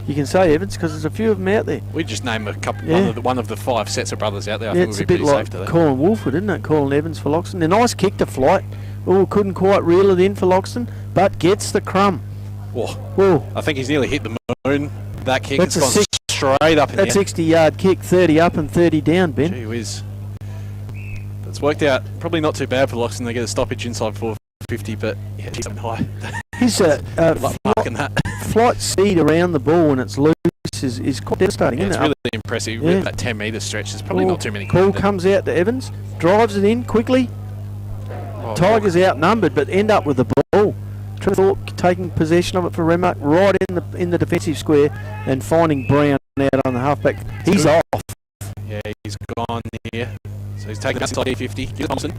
You can say Evans because there's a few of them out there. We just name a couple. One of the 5 sets of brothers out there. I think it's we'll a be bit pretty like safe to that. Colin Wolford, isn't it? Colin Evans for Loxton. A nice kick to Flight. Oh, couldn't quite reel it in for Loxton, but gets the crumb. Whoa. I think he's nearly hit the moon. That kick has gone straight up in the air. That's 60-yard kick, 30 up and 30 down, Ben. Gee whiz. It's worked out probably not too bad for Loxton. They get a stoppage inside 450, but he's high. His Flight speed around the ball when it's loose is quite devastating, isn't it? It's really impressive. With that 10-metre stretch, there's probably not too many. Ball comes out to Evans, drives it in quickly. Tigers outnumbered, but end up with the ball. Trevor Thorpe taking possession of it for Renmark right in the defensive square and finding Brown out on the halfback. He's off. Yeah, he's gone here. So he's taken outside E50. Thompson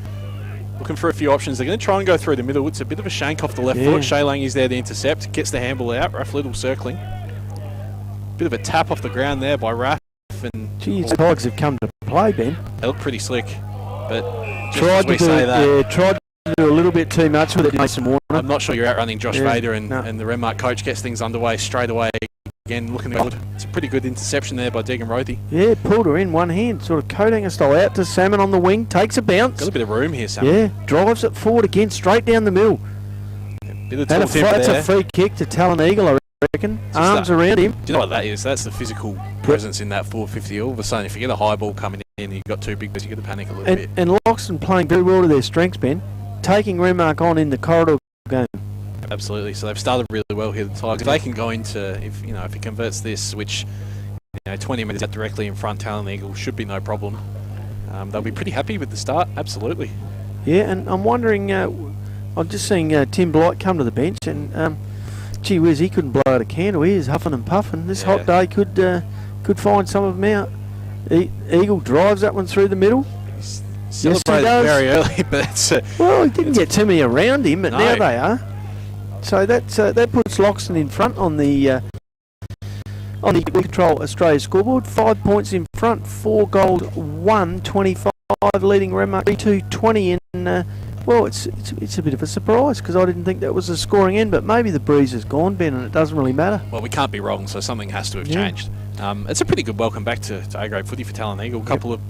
looking for a few options. They're going to try and go through the middle. It's a bit of a shank off the left foot. Shea Lang is there to intercept. Gets the handball out. Raff Little circling. Bit of a tap off the ground there by Raff. Geez, the Tigers have come to play, Ben. They look pretty slick. But just as we say that... tried do a little bit too much with it, Mason Warner. I'm not sure you're outrunning Josh Vader, and the Renmark coach gets things underway straight away. Again, looking good. It's a pretty good interception there by Deegan Rothy. Yeah, pulled her in one hand, sort of coat hanger style out to Salmon on the wing, takes a bounce. Got a bit of room here, Salmon. Yeah, drives it forward again, straight down the middle. Bit of tall timber that's there. a free kick to Talon Eagle, I reckon. Arms around him. Do you know what that is? That's the physical presence in that 450. All of a sudden, if you get a high ball coming in, you've got two big boys, you've got to panic a little bit. And Loxton playing very well to their strengths, Ben. Taking Renmark on in the corridor game. Absolutely. So they've started really well here, the Tigers. If they can go into, if it converts this, which 20 minutes out directly in front, Talon Eagle should be no problem. They'll be pretty happy with the start. Absolutely. Yeah, and I'm wondering. I'm just seeing Tim Blight come to the bench, and gee whiz, he couldn't blow out a candle. He is huffing and puffing. This hot day could find some of them out. Eagle drives that one through the middle. Celebrated very early, but it's well, he didn't get too many around him, but now they are. So that puts Loxton in front on the We Control Australia scoreboard. 5 points in front, 4 goals, 1-25, leading Renmark 3-2-20 in. Well, it's a bit of a surprise because I didn't think that was the scoring end, but maybe the breeze has gone, Ben, and it doesn't really matter. Well, we can't be wrong, so something has to have changed. It's a pretty good welcome back to A-grade footy for Talon Eagle. A couple of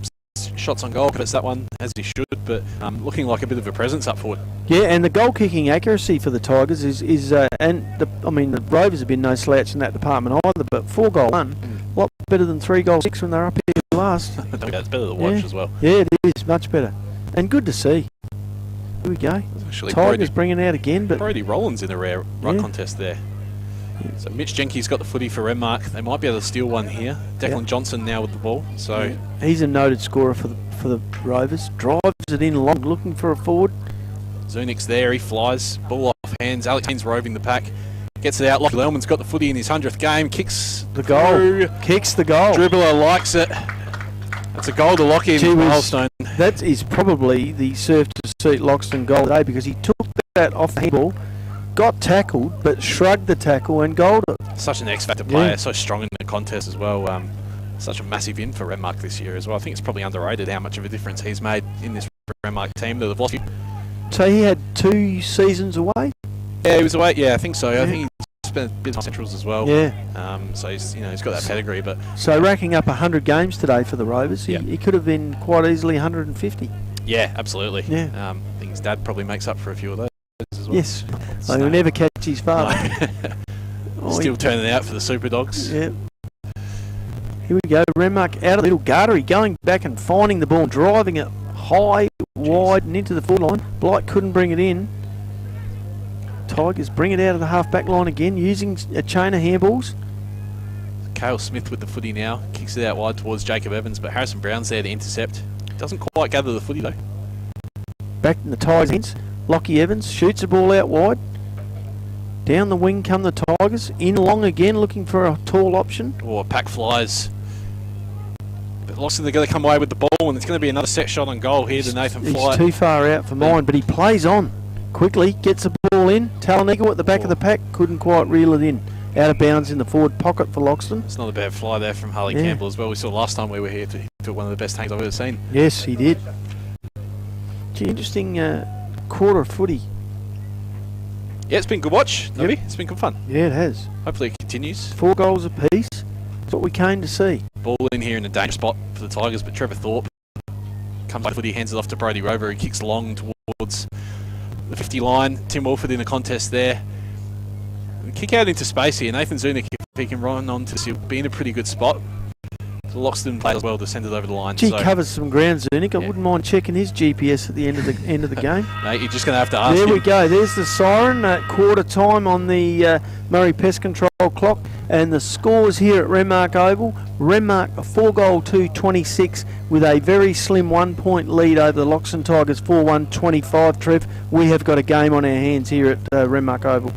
shots on goal, it's that one as he should, but looking like a bit of a presence up forward. Yeah, and the goal kicking accuracy for the Tigers is the Rovers have been no slouch in that department either, but 4 goal 1, a lot better than 3 goal 6 when they're up here last. It's better to watch as well. Yeah, it is much better, and good to see. Here we go. Tigers bringing out again, but Brody Rollins in a rare ruck contest there. So Mitch Jenkins got the footy for Renmark. They might be able to steal one here. Declan Johnson now with the ball. So he's a noted scorer for the Rovers. Drives it in long, looking for a forward. Zunik's there. He flies. Ball off hands. Alex Haynes roving the pack. Gets it out. Lockie Lellman's got the footy in his 100th game. Kicks the goal. Through. Kicks the goal. Dribbler likes it. That's a goal to Lockie in his milestone. That is probably the surf to seat Loxton goal today because he took that off the handball, got tackled, but shrugged the tackle and goaled it. Such an X-factor player, so strong in the contest as well. Such a massive in for Renmark this year as well. I think it's probably underrated how much of a difference he's made in this Renmark team that they've lost. So he had 2 seasons away? Yeah, he was away. Yeah, I think so. I think he spent a bit of Centrals as well. Yeah. So he's he's got that pedigree. But so racking up 100 games today for the Rovers, he could have been quite easily 150. Yeah, absolutely. Yeah. I think his dad probably makes up for a few of those as well. Yes. He'll never catch his father. No. Still turning out for the Super Dogs. Yeah. Here we go. Renmark out of the little gutter. Going back and finding the ball, driving it high, wide, and into the forward line. Blight couldn't bring it in. Tigers bring it out of the half-back line again, using a chain of handballs. Cale Smith with the footy now. Kicks it out wide towards Jacob Evans, but Harrison Brown's there to intercept. Doesn't quite gather the footy though. Back in the Tigers' hands. Lockie Evans shoots the ball out wide. Down the wing come the Tigers. In long again, looking for a tall option. Or pack flies. But Loxton, they're going to come away with the ball, and it's going to be another set shot on goal here to Nathan Fly. He's too far out for mine, but he plays on. Quickly gets the ball in. Talon Eagle at the back of the pack. Couldn't quite reel it in. Out of bounds in the forward pocket for Loxton. It's not a bad fly there from Harley Campbell as well. We saw last time we were here. He took one of the best tanks I've ever seen. Yes, he did. Gee, interesting quarter of footy. Yeah, it's been good watch, Nobby. It's been good fun. Yeah, it has. Hopefully it continues. 4 goals apiece. That's what we came to see. Ball in here in a dangerous spot for the Tigers, but Trevor Thorpe comes by footy, hands it off to Brody Rover, who kicks long towards the 50 line. Tim Wolford in the contest there. Kick out into space here. Nathan Zunik, if he can run on to this, he'll be in a pretty good spot. So Loxton plays well to send it over the line. He covers some ground, Zunik. I wouldn't mind checking his GPS at the end of the game. No, you're just going to have to ask There him. we go. There's the siren at quarter time on the Murray Pest Control clock. And the scores here at Renmark Oval. Renmark 4-2-26 with a very slim 1 point lead over the Loxton Tigers 4-1-25. Trev, we have got a game on our hands here at Renmark Oval.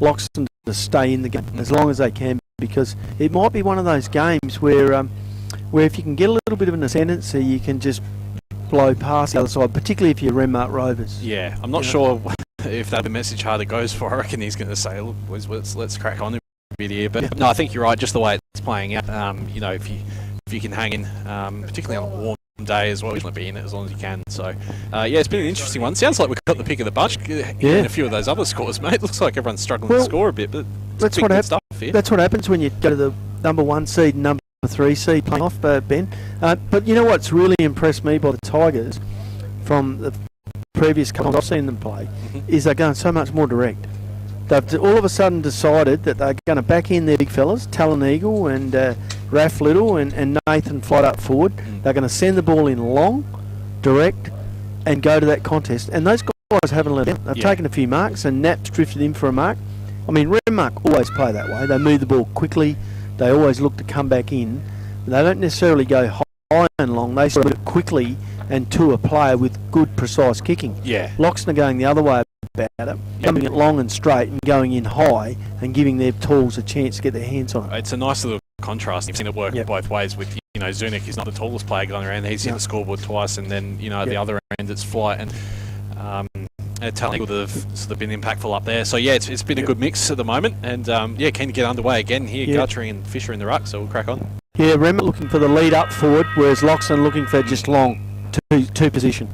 Loxton to stay in the game as long as they can, because it might be one of those games where if you can get a little bit of an ascendancy, you can just blow past the other side, particularly if you're Renmark Rovers. Yeah, I'm not sure if that message Harder goes for. I reckon he's going to say, look, let's crack on a bit here. But no, I think you're right, just the way it's playing out. If you can hang in, particularly on a warm day as well, you want to be in it as long as you can. So, it's been an interesting one. Sounds like we've got the pick of the bunch in a few of those other scores, mate. Looks like everyone's struggling to score a bit, but that's what stuff here. That's what happens when you go to the number 1 seed and number 3 seed playing off, Ben. But you know what's really impressed me by the Tigers from the previous couple I've seen them play is they're going so much more direct. They've all of a sudden decided that they're going to back in their big fellas, Talon Eagle and Raph Little and Nathan Flood up forward. They're going to send the ball in long, direct, and go to that contest. And those guys haven't let down. They've taken a few marks, and Nap's drifted in for a mark. I mean, Renmark always play that way. They move the ball quickly. They always look to come back in. They don't necessarily go high and long. They sort of quickly and to a player with good, precise kicking. Yeah. Loxton are going the other way about it, coming it long and straight and going in high and giving their tools a chance to get their hands on it. It's a nice little contrast. You've seen it work both ways with, Zunic is not the tallest player going around. He's hit the scoreboard twice, and then, at the other end it's Flight and Talent Eagle that have sort of been impactful up there. So, it's been a good mix at the moment, and, keen to get underway again here. Guthrie and Fisher in the ruck, so we'll crack on. Yeah, Renmark looking for the lead up forward, whereas Loxton looking for just long two position.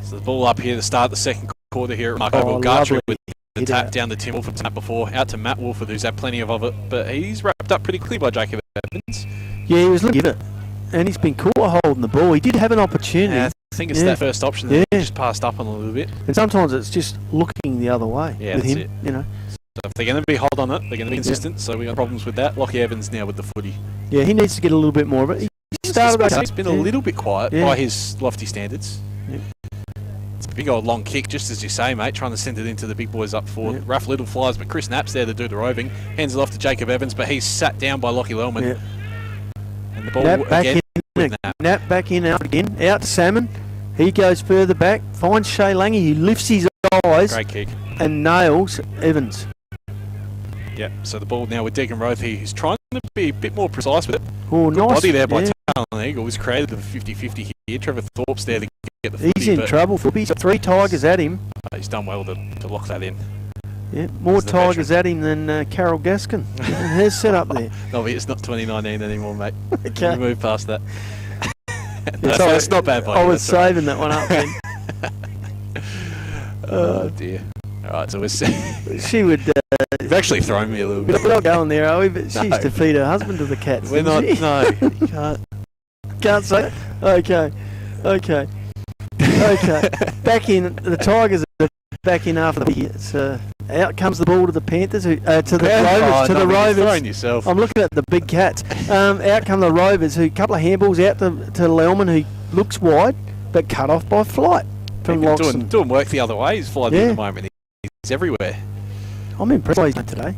So the ball up here to start the second quarter here at Renmark Oval. Guthrie with the tap down to Tim Wolford tap before, out to Matt Wolford, who's had plenty of it, but he's wrapped up pretty quickly by Jacob Evans. Yeah, he was looking at it, and he's been caught holding the ball. He did have an opportunity. I think it's that first option that he just passed up on a little bit. And sometimes it's just looking the other way with him, So if they're going to be hold on it, they're going to be consistent, so we got problems with that. Lockie Evans now with the footy. Yeah, he needs to get a little bit more of it. He's been a little bit quiet by his lofty standards. Yeah. It's a big old long kick, just as you say, mate, trying to send it into the big boys up forward. Rough Little flies, but Chris Knapp's there to do the roving. Hands it off to Jacob Evans, but he's sat down by Lockie Lellman. Yeah. And the ball again with Knapp. Knapp back in, out again, out to Salmon. He goes further back, finds Shay Lange, he lifts his eyes. Great kick. And nails Evans. Yeah, so the ball now with Deacon Roth, he's trying to be a bit more precise with it. Oh, nice. Body there by Talon Eagle. He's created the 50-50 here. Trevor Thorpe's there to get the footy. He's in trouble. He's 3 Tigers at him. He's done well to lock that in. Yeah, more Tigers at him than Carol Gaskin. He's set up there. No, it's not 2019 anymore, mate. Okay. We move past that. That's not bad. I was saving that one up then. Oh, dear. All right, so she would... You've actually thrown me a little bit. We're not going there, are we? But she used to feed her husband to the cats. We're not. No. Can't say. Okay. Back in. The Tigers are back in after the... out comes the ball to the Panthers, to the Rovers. Throwing yourself. I'm looking at the big cats. Out come the Rovers, who a couple of handballs out to Lellman, who looks wide, but cut off by Flight from Loxton. Doing work the other way. He's flying at the moment. He's everywhere. I'm impressed by his today.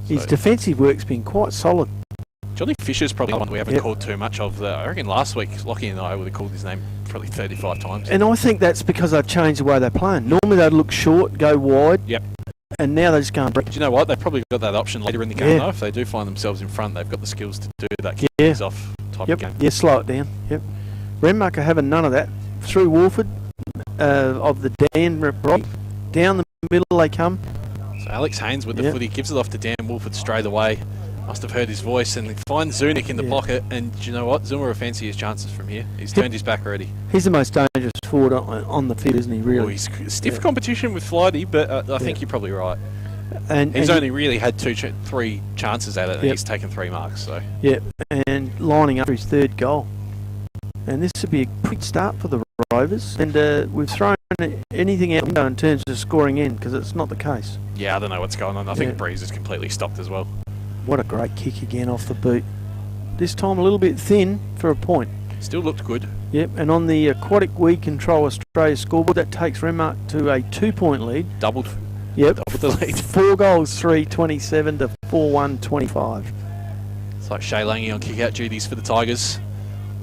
His defensive work's been quite solid. Johnny Fisher's probably one we haven't called too much of. I reckon last week Lockie and I would have called his name probably 35 times. And I think that's because they've changed the way they're playing. Normally they'd look short, go wide. Yep. And now they're just going break. Do you know what? They've probably got that option later in the game though. If they do find themselves in front, they've got the skills to do that kick off type of game. Yeah, slow it down. Yep. Renmark are having none of that. Through Wolford of the Dan right, down the middle they come. So Alex Haynes with the footy gives it off to Dan Wolford straight away. Must have heard his voice and finds Zunic in the pocket. And do you know what? Zuma will fancy his chances from here. He's turned his back already. He's the most dangerous forward on the field, isn't he? Really? Well, he's stiff competition with Flighty, but I think you're probably right. And he's only really had 3 chances at it, and he's taken 3 marks. So and lining up for his 3rd goal. And this would be a quick start for the Rovers. And we've thrown anything out in terms of scoring in, because it's not the case. Yeah, I don't know what's going on. I think the breeze is completely stopped as well. What a great kick again off the boot. This time a little bit thin for a point. Still looked good. Yep, and on the Aquatic Weed Control Australia scoreboard, that takes Renmark to a 2-point lead. Doubled. Yep. Doubled the lead. 4 goals, 3-27 to 4-1-25. It's like Shay Lange on kick-out duties for the Tigers.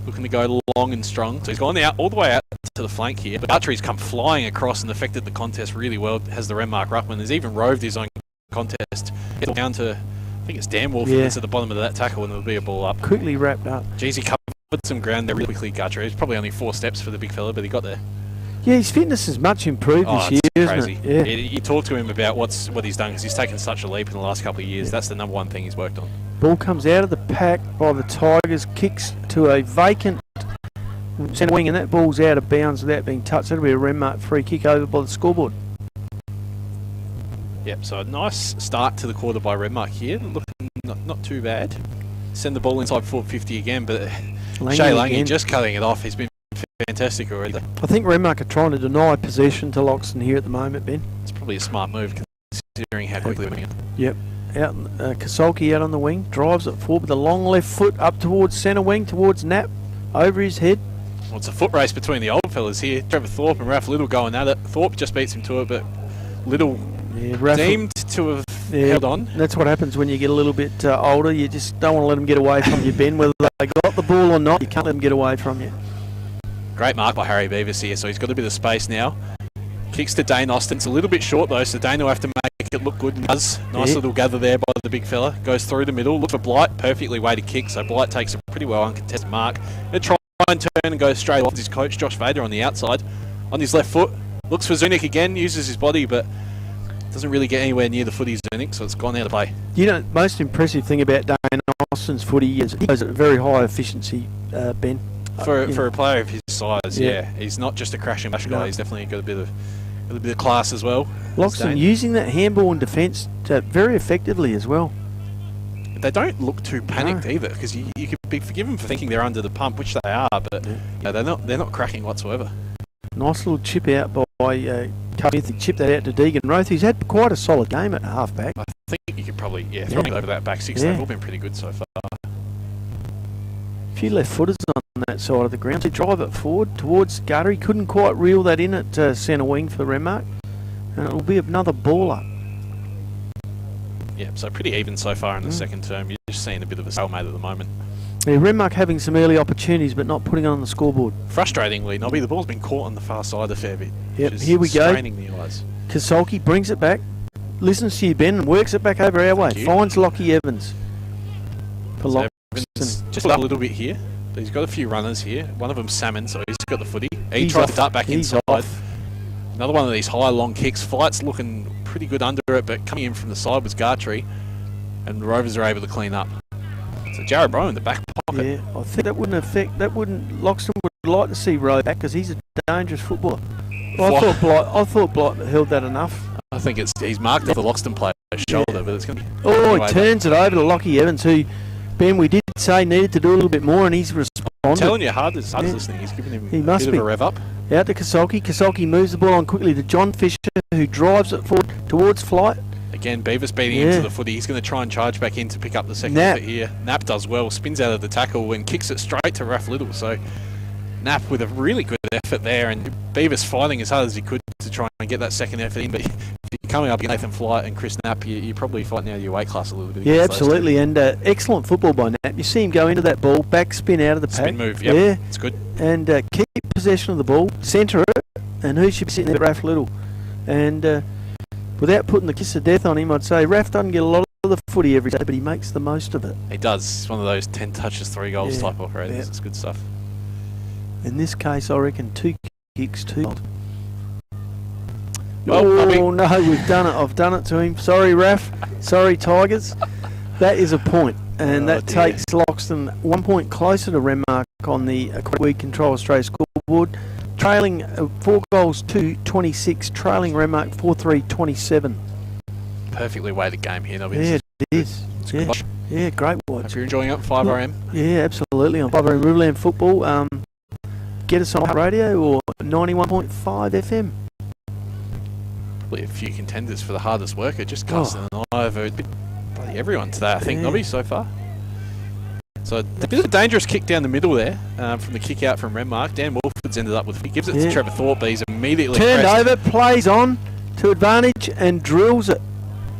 looking to go long and strong. So he's gone out all the way out to the flank here. But Archery's come flying across and affected the contest really well. Has the Renmark ruckman. There's even roved his own contest. Gets down to, I think it's Dan Wolf gets at the bottom of that tackle and there'll be a ball up. Quickly wrapped up. Geez, he covered some ground there really quickly, Gutcher. It's probably only 4 steps for the big fella, but he got there. Yeah, his fitness is much improved this year, crazy. Isn't it? Yeah. You talk to him about what he's done because he's taken such a leap in the last couple of years. That's the number one thing he's worked on. Ball comes out of the pack by the Tigers, kicks to a vacant centre wing, and that ball's out of bounds without being touched. That'll be a Renmark free kick over by the scoreboard. Yep, so a nice start to the quarter by Renmark here. Looking not too bad. Send the ball inside forward 50 again, but Shay Lange just cutting it off. He's been fantastic already. I think Renmark are trying to deny possession to Loxton here at the moment, Ben. It's probably a smart move considering how quickly they're moving. Yep. Out, Kasolki out on the wing, drives it forward with a long left foot up towards centre wing, towards Knapp, over his head. Well, it's a foot race between the old fellas here. Trevor Thorpe and Raph Little going at it. Thorpe just beats him to it, but Little seemed to have held on. That's what happens when you get a little bit older. You just don't want to let them get away from you, Ben. Whether they got the ball or not, you can't let them get away from you. Great mark by Harry Beavis here, so he's got a bit of space now. Kicks to Dane Austin. It's a little bit short though, so Dane will have to make it look good. And does. Nice little gather there by the big fella. Goes through the middle. Look for Blight. Perfectly weighted kick, so Blight takes a pretty well uncontested mark. Going to try and turn and go straight off his coach, Josh Vader, on the outside. On his left foot. Looks for Zunic again. Uses his body, but doesn't really get anywhere near the footy Zunic, so it's gone out of play. You know, most impressive thing about Dane Austin's footy is he goes at very high efficiency, Ben. For a player of his size, he's not just a crash and bash guy. He's definitely got a bit of class as well. Loxton using that handball in defence very effectively as well. They don't look too panicked either, because you could be forgiven for thinking they're under the pump, which they are, but they're not cracking whatsoever. Nice little chip out by Smith. He chipped that out to Deegan Roth, who's had quite a solid game at half-back. I think you could probably throw him over that back six. They've all been pretty good so far. A few left footers on that side of the ground. So drive it forward towards Gutter. He couldn't quite reel that in at centre wing for Renmark. And it'll be another baller. Yeah, so pretty even so far in the second term. You're just seeing a bit of a stalemate at the moment. Yeah, Renmark having some early opportunities but not putting it on the scoreboard. Frustratingly, Nobby, the ball's been caught on the far side a fair bit. Yep, here we go. Straining the eyes. Kasolki brings it back, listens to you, Ben, and works it back over our way. Finds Lockie Evans. For so Evans just a little bit here. But he's got a few runners here. One of them's Salmon, so he's got the footy. He tried to dart back inside. Another one of these high, long kicks. Flight's looking pretty good under it, but coming in from the side was Gartree. And the Rovers are able to clean up. So Jared Rowe in the back pocket. Yeah, I think Loxton would like to see Rowe back because he's a dangerous footballer. I thought Blight held that enough. I think he's marked off the Loxton player's shoulder, but it's going to be... he turns it over to Lockie Evans, who, Ben, we did say needed to do a little bit more, and he's responded. I'm telling you, hard is listening. He's giving him a bit of a rev up. Out to Kasolki. Kasolki moves the ball on quickly to John Fisher, who drives it forward towards Flight. Again, Beavis beating into the footy. He's going to try and charge back in to pick up the second bit here. Knapp does well, spins out of the tackle and kicks it straight to Raph Little. So Knapp with a really good effort there, and Beavis fighting as hard as he could to try and get that second effort in. But if you're coming up against Nathan Flight and Chris Knapp, you're probably fighting out of your weight class a little bit. Yeah, absolutely, and excellent football by Knapp. You see him go into that ball, back spin out of the pack. Spin move, yeah, it's good. And keep possession of the ball, centre it, and who should be sitting there? Raph Little. And without putting the kiss of death on him, I'd say Raph doesn't get a lot of the footy every day, but he makes the most of it. He does. He's one of those 10 touches, 3 goals type operators. Yeah. It's good stuff. In this case, I reckon 2 kicks, 2 goals. Well, no, we've done it. I've done it to him. Sorry, Raph. Sorry, Tigers. That is a point, and that takes Loxton 1 point closer to Renmark on the Weed Control Australia scoreboard. Trailing 4 goals to 26, trailing Renmark 4-3-27. Perfectly weighted game here, Nobby. Yeah, it is. Yeah, great watch. Hope you're enjoying it, 5RM. Yeah, absolutely. On 5RM Riverland football. Get us on radio or 91.5 FM. Probably a few contenders for the hardest worker, just casting an eye over bloody everyone today, I think, Nobby, so far. So a bit of a dangerous kick down the middle there from the kick out from Renmark. Dan Wolford's ended up with it. He gives it to Trevor Thorpe, but he's immediately turned pressed. Over, plays on to advantage and drills it.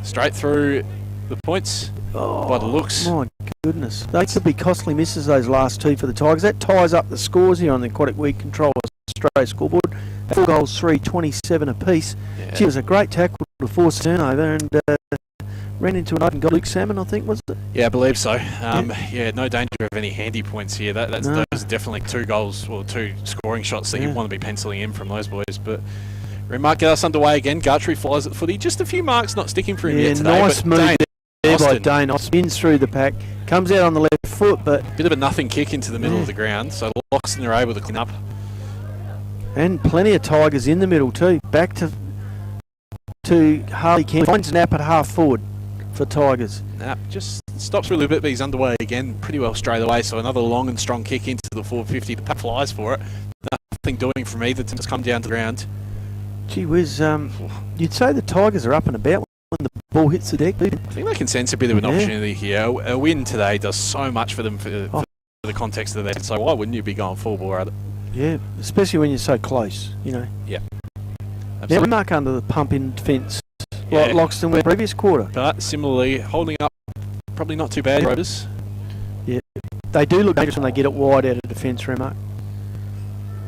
Straight through the points by the looks. My goodness. They could be costly misses, those last two for the Tigers. That ties up the scores here on the Aquatic Weed Control Australia scoreboard. 4 goals, 3, 27 apiece. Yeah. Gee, it was a great tackle to force a turnover and ran into an open goal. Luke Salmon, I think, was it? Yeah, I believe so. No danger of any handy points here. Those are definitely 2 goals or 2 scoring shots that you want to be penciling in from those boys. But Renmark get us underway again. Gartree flies at the footy. Just a few marks not sticking for him yet today. Nice move there by Dane. Spins through the pack. Comes out on the left foot, but... Bit of a nothing kick into the middle of the ground. So Loxton are able to clean up. And plenty of Tigers in the middle too. Back to Harley King. Finds Knapp at half forward for Tigers. Knapp just stops for a little bit, but he's underway again pretty well straight away. So another long and strong kick into the 450. The pack flies for it. Nothing doing from either to just come down to the ground. Gee whiz, you'd say the Tigers are up and about when the ball hits the deck. I think they can sense a bit of an opportunity here. A win today does so much for them for the context of that. So why wouldn't you be going full ball at it? Yeah, especially when you're so close, you know. Yeah. Now Renmark under the pump in defence, like Loxton went previous quarter. But similarly, holding up, probably not too bad, Rovers. Yeah, they do look dangerous when they get it wide out of defence, Renmark.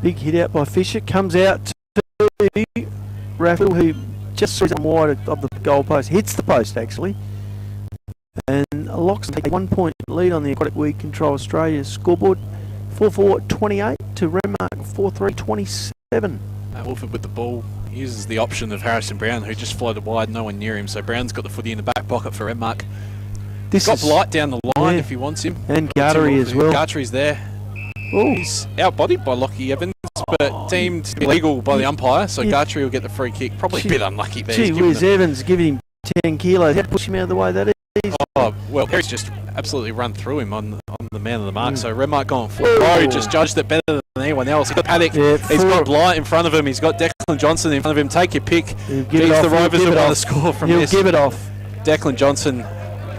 Big hit out by Fisher, comes out to Raffle, who just sees it wide of the goal post, hits the post actually. And Loxton take a 1 point lead on the Aquatic Weed Control Australia scoreboard. 4-4-28 to Renmark 4-3-27. Wolford with the ball uses the option of Harrison Brown, who just floated wide, no one near him. So Brown's got the footy in the back pocket for Renmark. He's got Blight down the line if he wants him. And Gartery as well. Gartery's there. Ooh. He's outbodied by Lockie Evans, but deemed illegal by the umpire. So Gartery will get the free kick. Probably a bit unlucky there. Gee whiz, Evans giving him 10 kilos. How to push him out of the way that is. Oh, well, Perry's just absolutely run through him on the man of the mark. So Renmark going forward. Oh, just judged it better than anyone else. He's got Paddock. He's got Blight in front of him. He's got Declan Johnson in front of him. Take your pick. The Rovers will want to score from this. He'll give it off. Declan Johnson,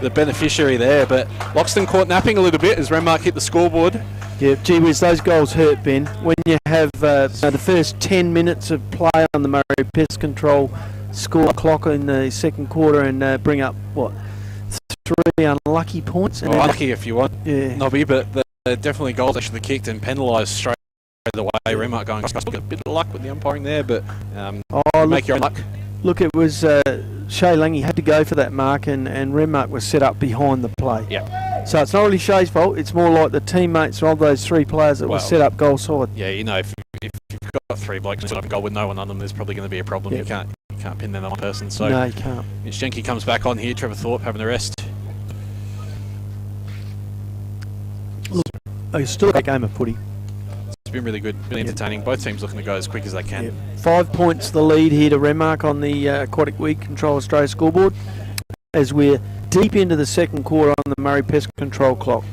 the beneficiary there. But Loxton caught napping a little bit as Renmark hit the scoreboard. Yeah, gee whiz, those goals hurt, Ben. When you have the first 10 minutes of play on the Murray Pest Control score clock in the second quarter and bring up, 3 unlucky points. Unlucky if you want, Nobby, but they're definitely goals they should have kicked and penalised straight away. Renmark going, a bit of luck with the umpiring there, but make your own luck. Look, it was Shay Lange had to go for that mark, and Renmark was set up behind the play. Yeah. So it's not really Shay's fault. It's more like the teammates of those 3 players that were set up goal side. Yeah, you know, if you've got 3 blokes set up goal with no one on them, there's probably going to be a problem. Yep. You can't pin them on one person. So no, you can't. Mitch Jenke comes back on here. Trevor Thorpe having a rest. Look, it's still a great game of footy. It's been really good, really entertaining. Both teams looking to go as quick as they can. Yep. 5 points the lead here to Renmark on the Aquatic Weed Control Australia scoreboard as we're deep into the second quarter on the Murray Pest Control clock.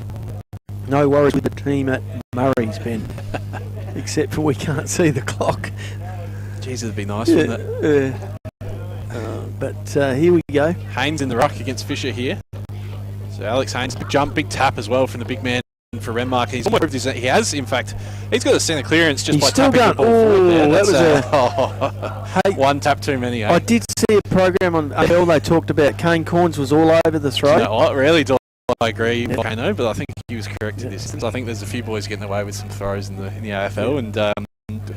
No worries with the team at Murray's, Ben. Except for we can't see the clock. Jeez, it'd be nice, wouldn't it? But here we go. Haynes in the ruck against Fisher here. So Alex Haynes, big jump, big tap as well from the big man for Renmark. He's almost proved he has, in fact, he's got a centre clearance just by tapping the ball forward there. That was one tap too many. I did see a program on AFL. They talked about Kane Corns was all over the throw. No, I really do. I agree, Kano, but I think he was correct in this instance. I think there's a few boys getting away with some throws in the AFL, and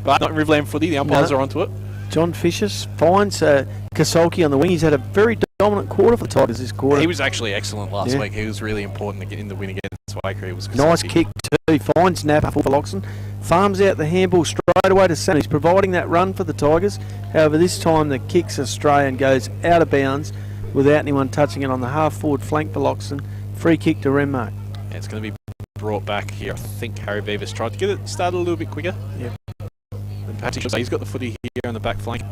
but not in Riverland footy. The umpires are onto it. John Fisher finds Kasolki on the wing. He's had a very dominant quarter for the Tigers this quarter. He was actually excellent last week. He was really important to get in the win against Waker. It was nice kick too. Finds Napa for Loxton. Farms out the handball straight away to Sam. He's providing that run for the Tigers. However, this time the kick's astray and goes out of bounds without anyone touching it on the half-forward flank for Loxton. Free kick to Renmark. Yeah, it's going to be brought back here. I think Harry Beavis tried to get it started a little bit quicker. Yeah. He's got the footy here on the back flank.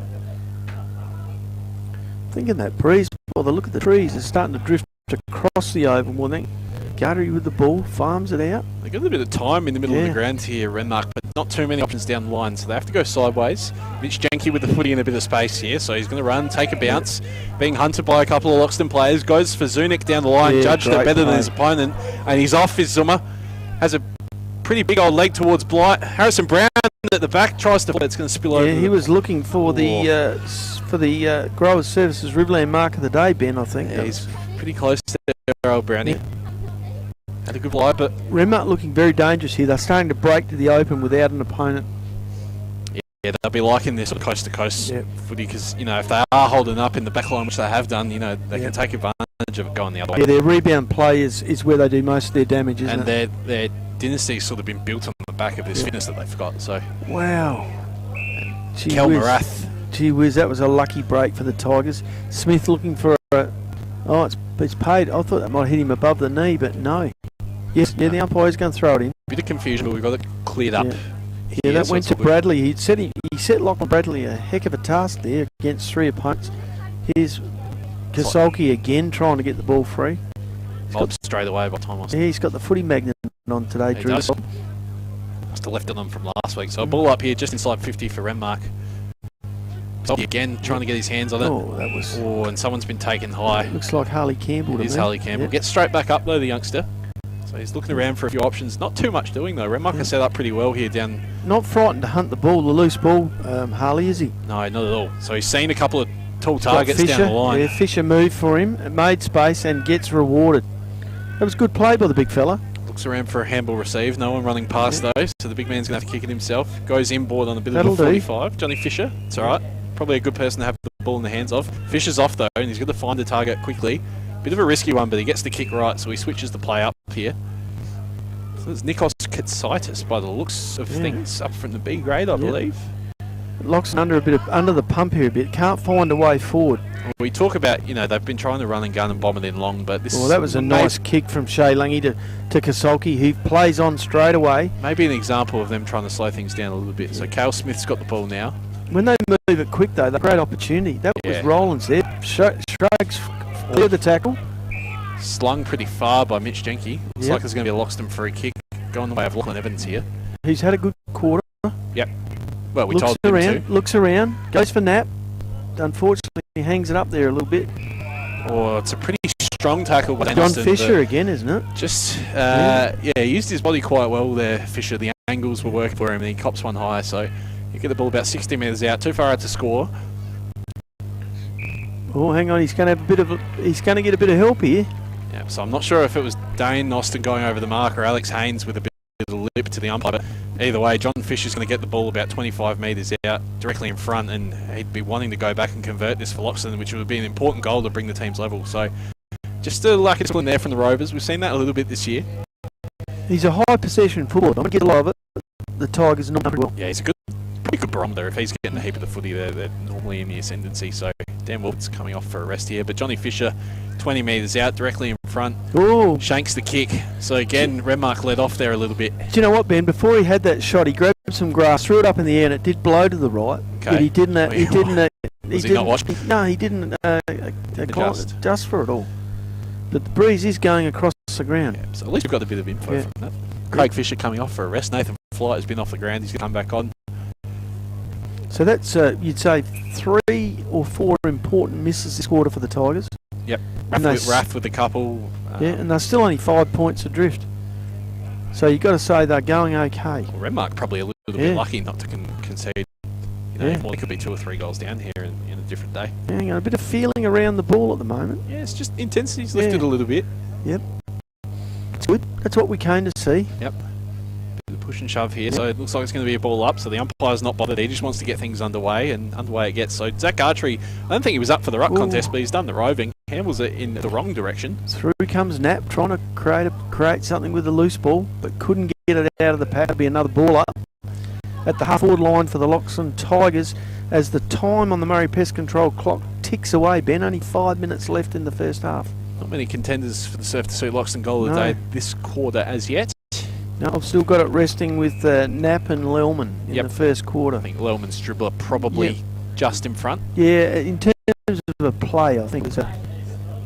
Thinking that breeze, look at the trees, it's starting to drift across the oval. Well, then Guttery with the ball, farms it out. They got a bit of time in the middle of the ground here, Renmark, but not too many options down the line, so they have to go sideways. Mitch Jenke with the footy in a bit of space here, so he's going to run, take a bounce, being hunted by a couple of Loxton players, goes for Zunic down the line, judged it better than his opponent, and he's off his Zuma. Has a pretty big old leg towards Blight. Harrison Brown at the back tries to, it's going to spill over. Yeah, he was looking for the Growers Services Riverland mark of the day, Ben, I think. Yeah, he's pretty close to their old Brownie. Yeah. Had a good fly, but Renmark looking very dangerous here. They're starting to break to the open without an opponent. yeah, they'll be liking this sort of coast-to-coast footy because, you know, if they are holding up in the back line, which they have done, you know, they can take advantage of it going the other way. Yeah, their rebound play is where they do most of their damage, isn't and it? their dynasty's sort of been built on the back of this fitness that they've got. So wow. Kel Marath. Gee whiz, that was a lucky break for the Tigers. Smith looking for a... Oh, it's paid. I thought that might hit him above the knee, but no. Yes, yeah, the umpire's going to throw it in. Bit of confusion, but we've got it cleared up. Yeah, that went to Bradley. He set Lachlan Bradley a heck of a task there against 3 opponents. Here's Kasolki again trying to get the ball free. Mob straight away by the time Yeah, he's got the footy magnet on today, he Drew. does. Must have left it on from last week. So a ball up here just inside 50 for Renmark. Kasolki again trying to get his hands on it. Oh, that was... Oh, and someone's been taken high. Looks like Harley Campbell. It is Harley Campbell. Gets straight back up though, the youngster. So he's looking around for a few options. Not too much doing though. Renmark has set up pretty well here down. Not frightened to hunt the ball, the loose ball, Harley, is he? No, not at all. So he's seen a couple of tall targets down the line. Yeah, Fisher moved for him, made space and gets rewarded. That was good play by the big fella. Looks around for a handball receive. No one running past those. So the big man's going to have to kick it himself. Goes inboard on a bit of a 45. Johnny Fisher. It's all right. Probably a good person to have the ball in the hands of. Fisher's off though, and he's got to find the target quickly. Bit of a risky one, but he gets the kick right, so he switches the play up here. So it's Nikos Katsitis by the looks of things, up from the B grade, I believe. Loxton under the pump here a bit. Can't find a way forward. We talk about, you know, they've been trying to run and gun and bomb it in long, but this. Well, that was a nice kick from Shea Lange to Kasolki, who plays on straight away. Maybe an example of them trying to slow things down a little bit. So Cale Smith's got the ball now. When they move it quick though, that's a great opportunity. That was Rollins there. Shrugs cleared the tackle. Slung pretty far by Mitch Jenke. Looks like there's going to be a Loxton free kick going the way of Lachlan Evans here. He's had a good quarter. Yep. Well, we told him to. Looks around, goes for nap. Unfortunately, he hangs it up there a little bit. Oh, it's a pretty strong tackle by John Fisher again, isn't it? Just, he used his body quite well there, Fisher. The angles were working for him, and he cops one high. So you get the ball about 60 metres out, too far out to score. Oh, hang on, he's going to get a bit of help here. Yeah, so I'm not sure if it was Dane Austin going over the mark or Alex Haynes with a bit of lip to the umpire, but either way, John Fisher's going to get the ball about 25 metres out, directly in front, and he'd be wanting to go back and convert this for Loxton, which would be an important goal to bring the team's level. So just a lack of discipline there from the Rovers. We've seen that a little bit this year. He's a high possession footballer. I'm going to get a lot of it. The Tigers are not pretty well. Yeah, he's a pretty good barometer. If he's getting a heap of the footy, they're normally in the ascendancy. So Dan Wolf's coming off for a rest here, but Johnny Fisher, 20 metres out, directly in front. Ooh. Shanks the kick. So again, Renmark led off there a little bit. Do you know what, Ben? Before he had that shot, he grabbed some grass, threw it up in the air, and it did blow to the right. Okay. But he didn't. He didn't not watch? No, he didn't adjust for it all. But the breeze is going across the ground. Yeah, so at least we've got a bit of info from that. Craig Fisher coming off for a rest. Nathan Flight has been off the ground. He's going to come back on. So that's, you'd say, 3 or 4 important misses this quarter for the Tigers. Yep. Raff with a couple. And they're still only 5 points adrift. So you've got to say they're going okay. Well, Renmark probably a little bit lucky not to concede. You know, it could be 2 or 3 goals down here in a different day. Hang on, a bit of feeling around the ball at the moment. Yeah, it's just intensity's lifted a little bit. Yep. It's good. That's what we came to see. Yep. Bit of push and shove here, so it looks like it's going to be a ball up, so the umpire's not bothered. He just wants to get things underway, and underway it gets. So Zach Archery, I don't think he was up for the ruck contest, but he's done the roving. Handles it in the wrong direction. Through comes Knapp, trying to create something with the loose ball, but couldn't get it out of the pack. It'll be another ball up at the half-forward line for the Loxton Tigers as the time on the Murray Pest Control clock ticks away. Ben, only 5 minutes left in the first half. Not many contenders for the Surf to Suit Loxton goal of the day this quarter as yet. No, I've still got it resting with Knapp and Lellman in the first quarter. I think Lellman's dribbler probably just in front. Yeah, in terms of a play, I think it's a...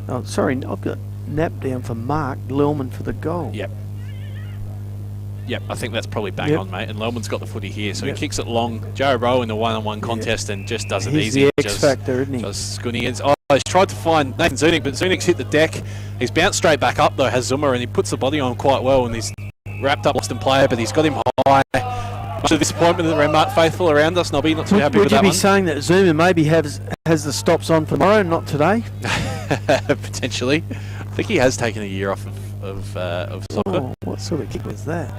Oh, sorry, I've got Knapp down for Mark, Lellman for the goal. Yep. Yep, I think that's probably bang on, mate. And Lellman's got the footy here, so he kicks it long. Joe Rowe in the one-on-one contest and just does it easy. He's the X-factor, isn't he? Just Scoonians. Oh, he's tried to find Nathan Zunic, but Zunic's hit the deck. He's bounced straight back up, though, has Zuma, and he puts the body on quite well, and he's wrapped up Loxton player, but he's got him high. Much of disappointment that Renmark faithful around us, Nobby. Not too happy with that one. Would you be saying that Zuma maybe has the stops on for tomorrow, not today? Potentially. I think he has taken a year off of soccer. Oh, what sort of kick was that?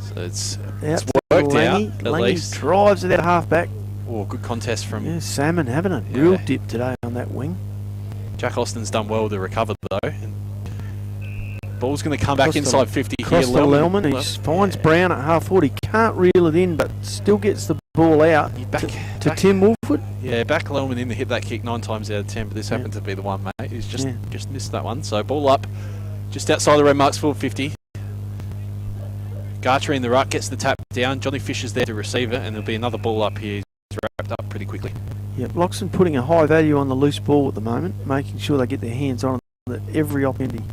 So it's out worked at least. Drives it out half-back. Oh, good contest from... Yeah, Salmon having a real dip today on that wing. Jack Austin's done well to recover, though. And ball's going to come back inside 50 here. Lelman, he finds Brown at half-forward. He can't reel it in, but still gets the ball out to Tim Wolford. Yeah, back Lelman in to hit that kick 9 times out of 10, but this happened to be the one, mate. He's just missed that one. So ball up, just outside the Renmark's full 50. Gartry in the ruck gets the tap down. Johnny Fisher's there to receive it, and there'll be another ball up here. He's wrapped up pretty quickly. Yeah, Loxton putting a high value on the loose ball at the moment, making sure they get their hands on it at every opportunity.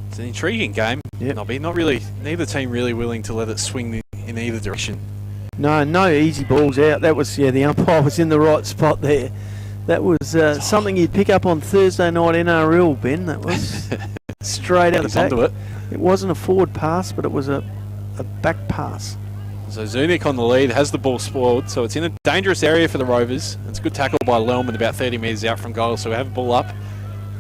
It's an intriguing game. Yep. Not really. Neither team really willing to let it swing in either direction. No easy balls out. That was the umpire was in the right spot there. That was something you'd pick up on Thursday night NRL, Ben. That was straight out of the back. Onto it. It wasn't a forward pass, but it was a back pass. So Zunic on the lead, has the ball spoiled, so it's in a dangerous area for the Rovers. It's a good tackle by Lelman about 30 metres out from goal, so we have the ball up.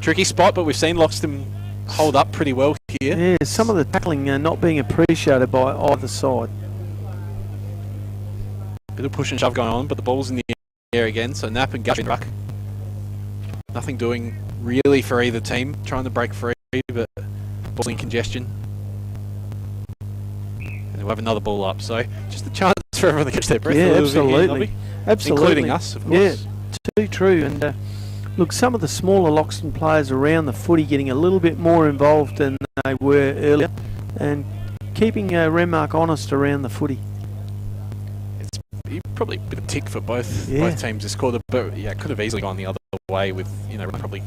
Tricky spot, but we've seen Loxton hold up pretty well here. Yeah, some of the tackling not being appreciated by either side. Bit of push and shove going on, but the ball's in the air again, so Knapp and Gush in the ruck. Nothing doing really for either team, trying to break free, but ball's in congestion. We'll have another ball up, so just a chance for everyone to catch their breath. Yeah, a absolutely. Bit here, Absolutely. Including us, of course. Yeah, too true. And look, some of the smaller Loxton players around the footy getting a little bit more involved than they were earlier, and keeping Renmark honest around the footy. It's probably a bit of tick for both teams this quarter, but yeah, it could have easily gone the other way with, probably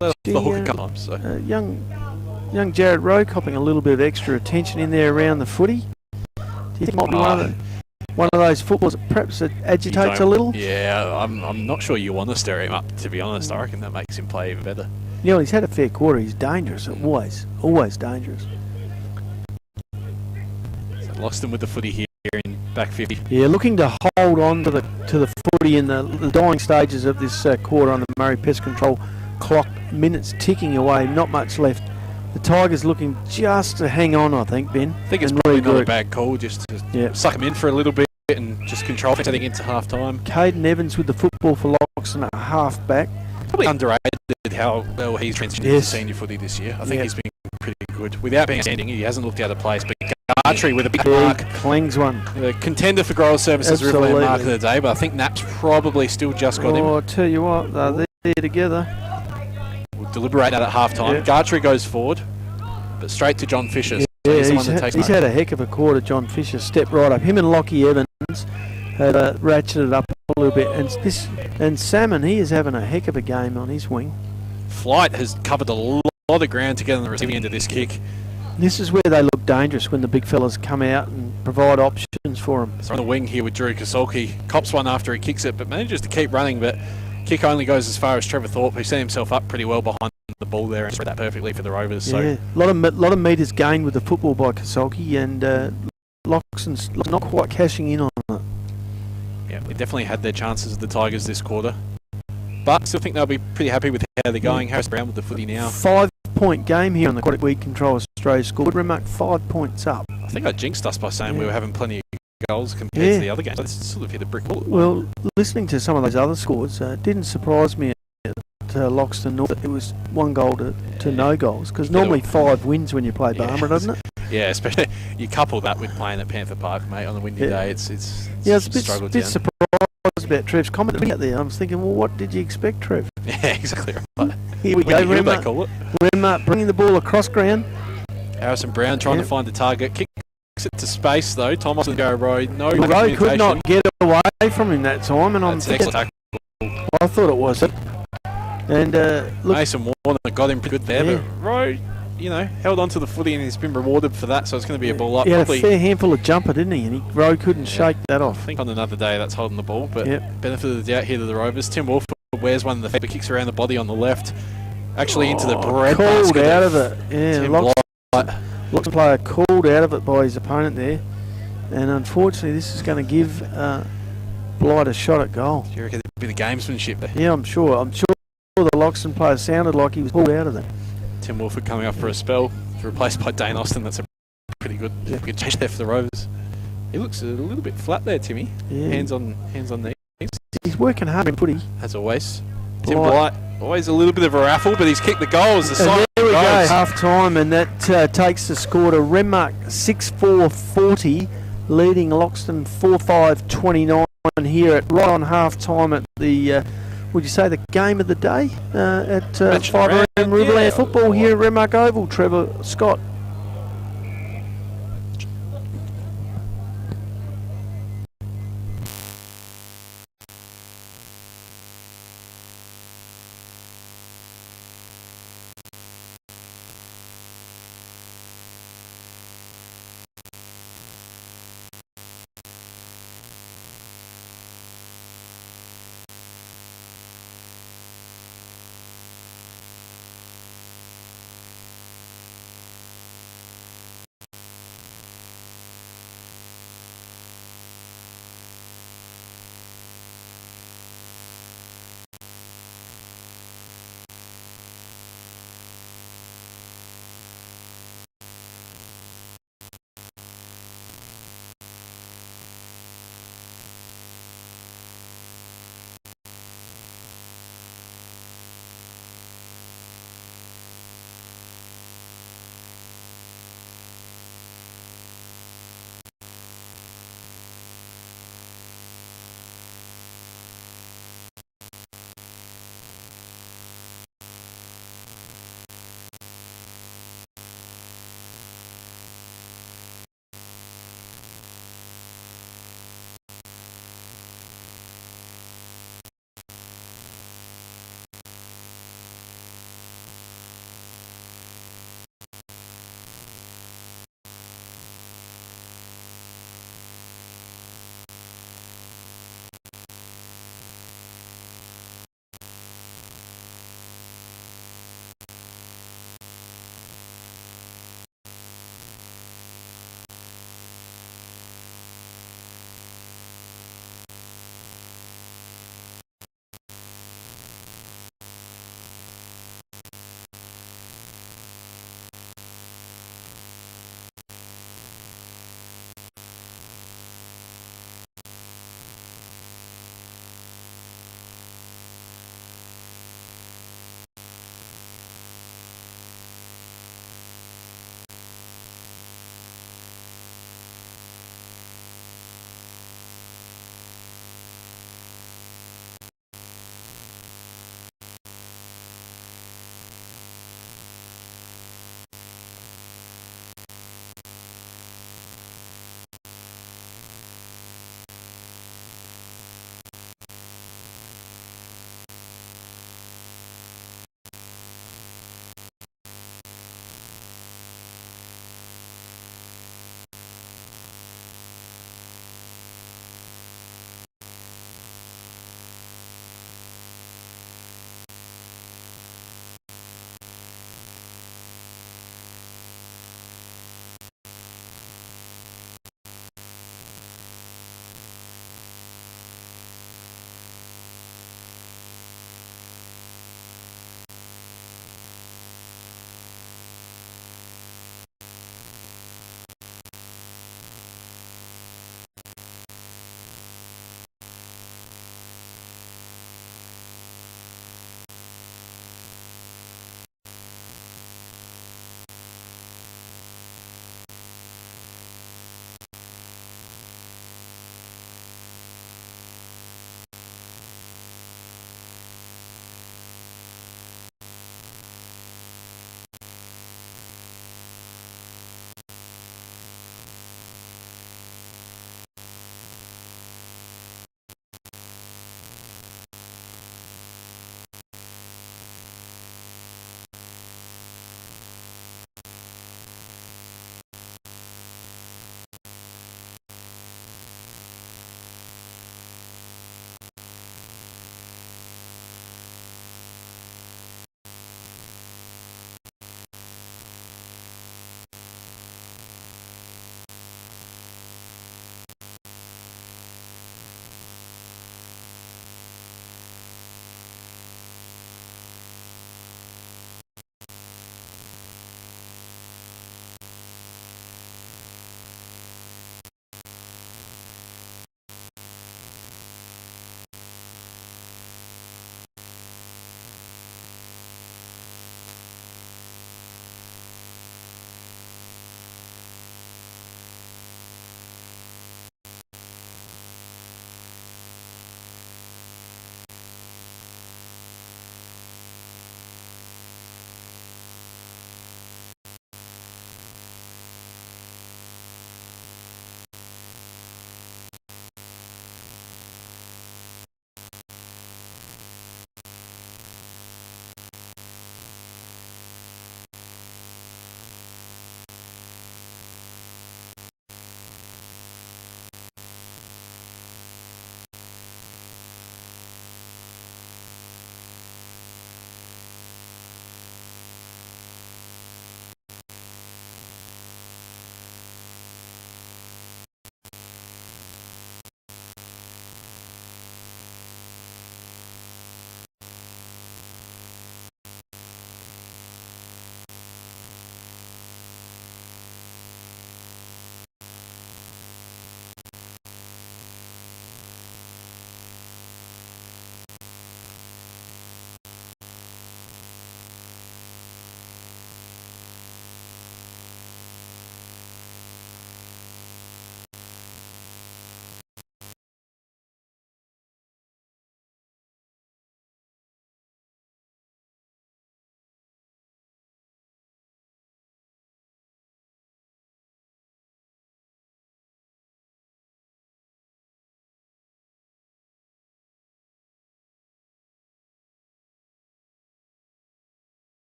the hook a couple times. So. Young Jared Rowe copping a little bit of extra attention in there around the footy. Do you think it might be one of those footballers that perhaps agitates a little? Yeah, I'm not sure you want to stir him up, to be honest. I reckon that makes him play even better. Yeah, well, he's had a fair quarter. He's dangerous, always dangerous. So Loxton with the footy here in back 50. Yeah, looking to hold on to the footy in the dying stages of this quarter on the Murray Pest Control clock. Minutes ticking away, not much left. The Tigers looking just to hang on, I think, Ben. I think it's probably not a bad call, just to suck them in for a little bit and just control things heading into half-time. Caden Evans with the football for Loxton at half-back. Probably underrated how well he's transitioned into senior footy this year. I think he's been pretty good. Without being standing, he hasn't looked out of place. But Gartry with a big mark. Clings one. The contender for Grower Services Riverland mark of the day, but I think Knapp's probably still just got him. Oh, I tell you what, they're there together. We'll deliberate that at half-time. Yep. Gartry goes forward, but straight to John Fisher. Yeah, so he's the one that takes he's had a heck of a quarter, John Fisher. Stepped right up. Him and Lockie Evans had ratcheted it up a little bit. And Salmon, he is having a heck of a game on his wing. Flight has covered a lot of ground to get on the receiving end of this kick. This is where they look dangerous, when the big fellas come out and provide options for them. So on the wing here with Drew Kasolki. Cops one after he kicks it, but manages to keep running. But kick only goes as far as Trevor Thorpe, who set himself up pretty well behind the ball there and spread that perfectly for the Rovers. Yeah, so a lot of metres gained with the football by Kasolki, and Loxton's not quite cashing in on it. Yeah, they definitely had their chances, the Tigers, this quarter. But I still think they'll be pretty happy with how they're going. Harris Brown with the footy now. 5-point game here on the Aquatic Weed Control Australia score. Renmark 5 points up. I think I jinxed us by saying we were having plenty of goals compared to the other games. So this sort of hit a brick wall. Well, listening to some of those other scores, didn't surprise me at Loxton. It was 1 goal to no goals, because normally 5 wins when you play Barmera, doesn't it? Yeah, especially you couple that with playing at Panther Park, mate, on a windy day. It's a bit surprised about Trev's comment out there. I was thinking, well, what did you expect, Trev? Yeah, exactly right. Here we go, Renmark bringing the ball across ground. Harrison Brown trying to find the target. Kicks it to space, though. Thomas and go Rowe. Rowe could not get away from him that time, and that's an excellent tackle. I thought it was. And look, Mason Warner got him pretty good there, but Rowe, held on to the footy and he's been rewarded for that, so it's going to be a ball up. He had a fair handful of jumper, didn't he? And Rowe couldn't shake that off. I think on another day that's holding the ball, but benefit of the doubt here to the Rovers. Tim Wolf wears one in the feet, but kicks around the body on the left, actually into the bread basket. Called out of it. Yeah, Loxton player called out of it by his opponent there, and unfortunately this is going to give Blight a shot at goal. Do you reckon it'll be the gamesmanship there? Yeah, I'm sure the Loxton player sounded like he was pulled out of them. Tim Wilford coming up for a spell, replaced by Dane Austin. That's a pretty good change there for the Rovers. He looks a little bit flat there, Timmy. Yeah. Hands on knees. He's working hard in footy. As always. Tim Blight, always a little bit of a raffle, but he's kicked the goals. The and there we go, half time, and that takes the score to Renmark 6-4-40, leading Loxton 4-5-29 here at right on half time at the, would you say the game of the day at 5 a.m. Riverland football here at Renmark Oval. Trevor Scott.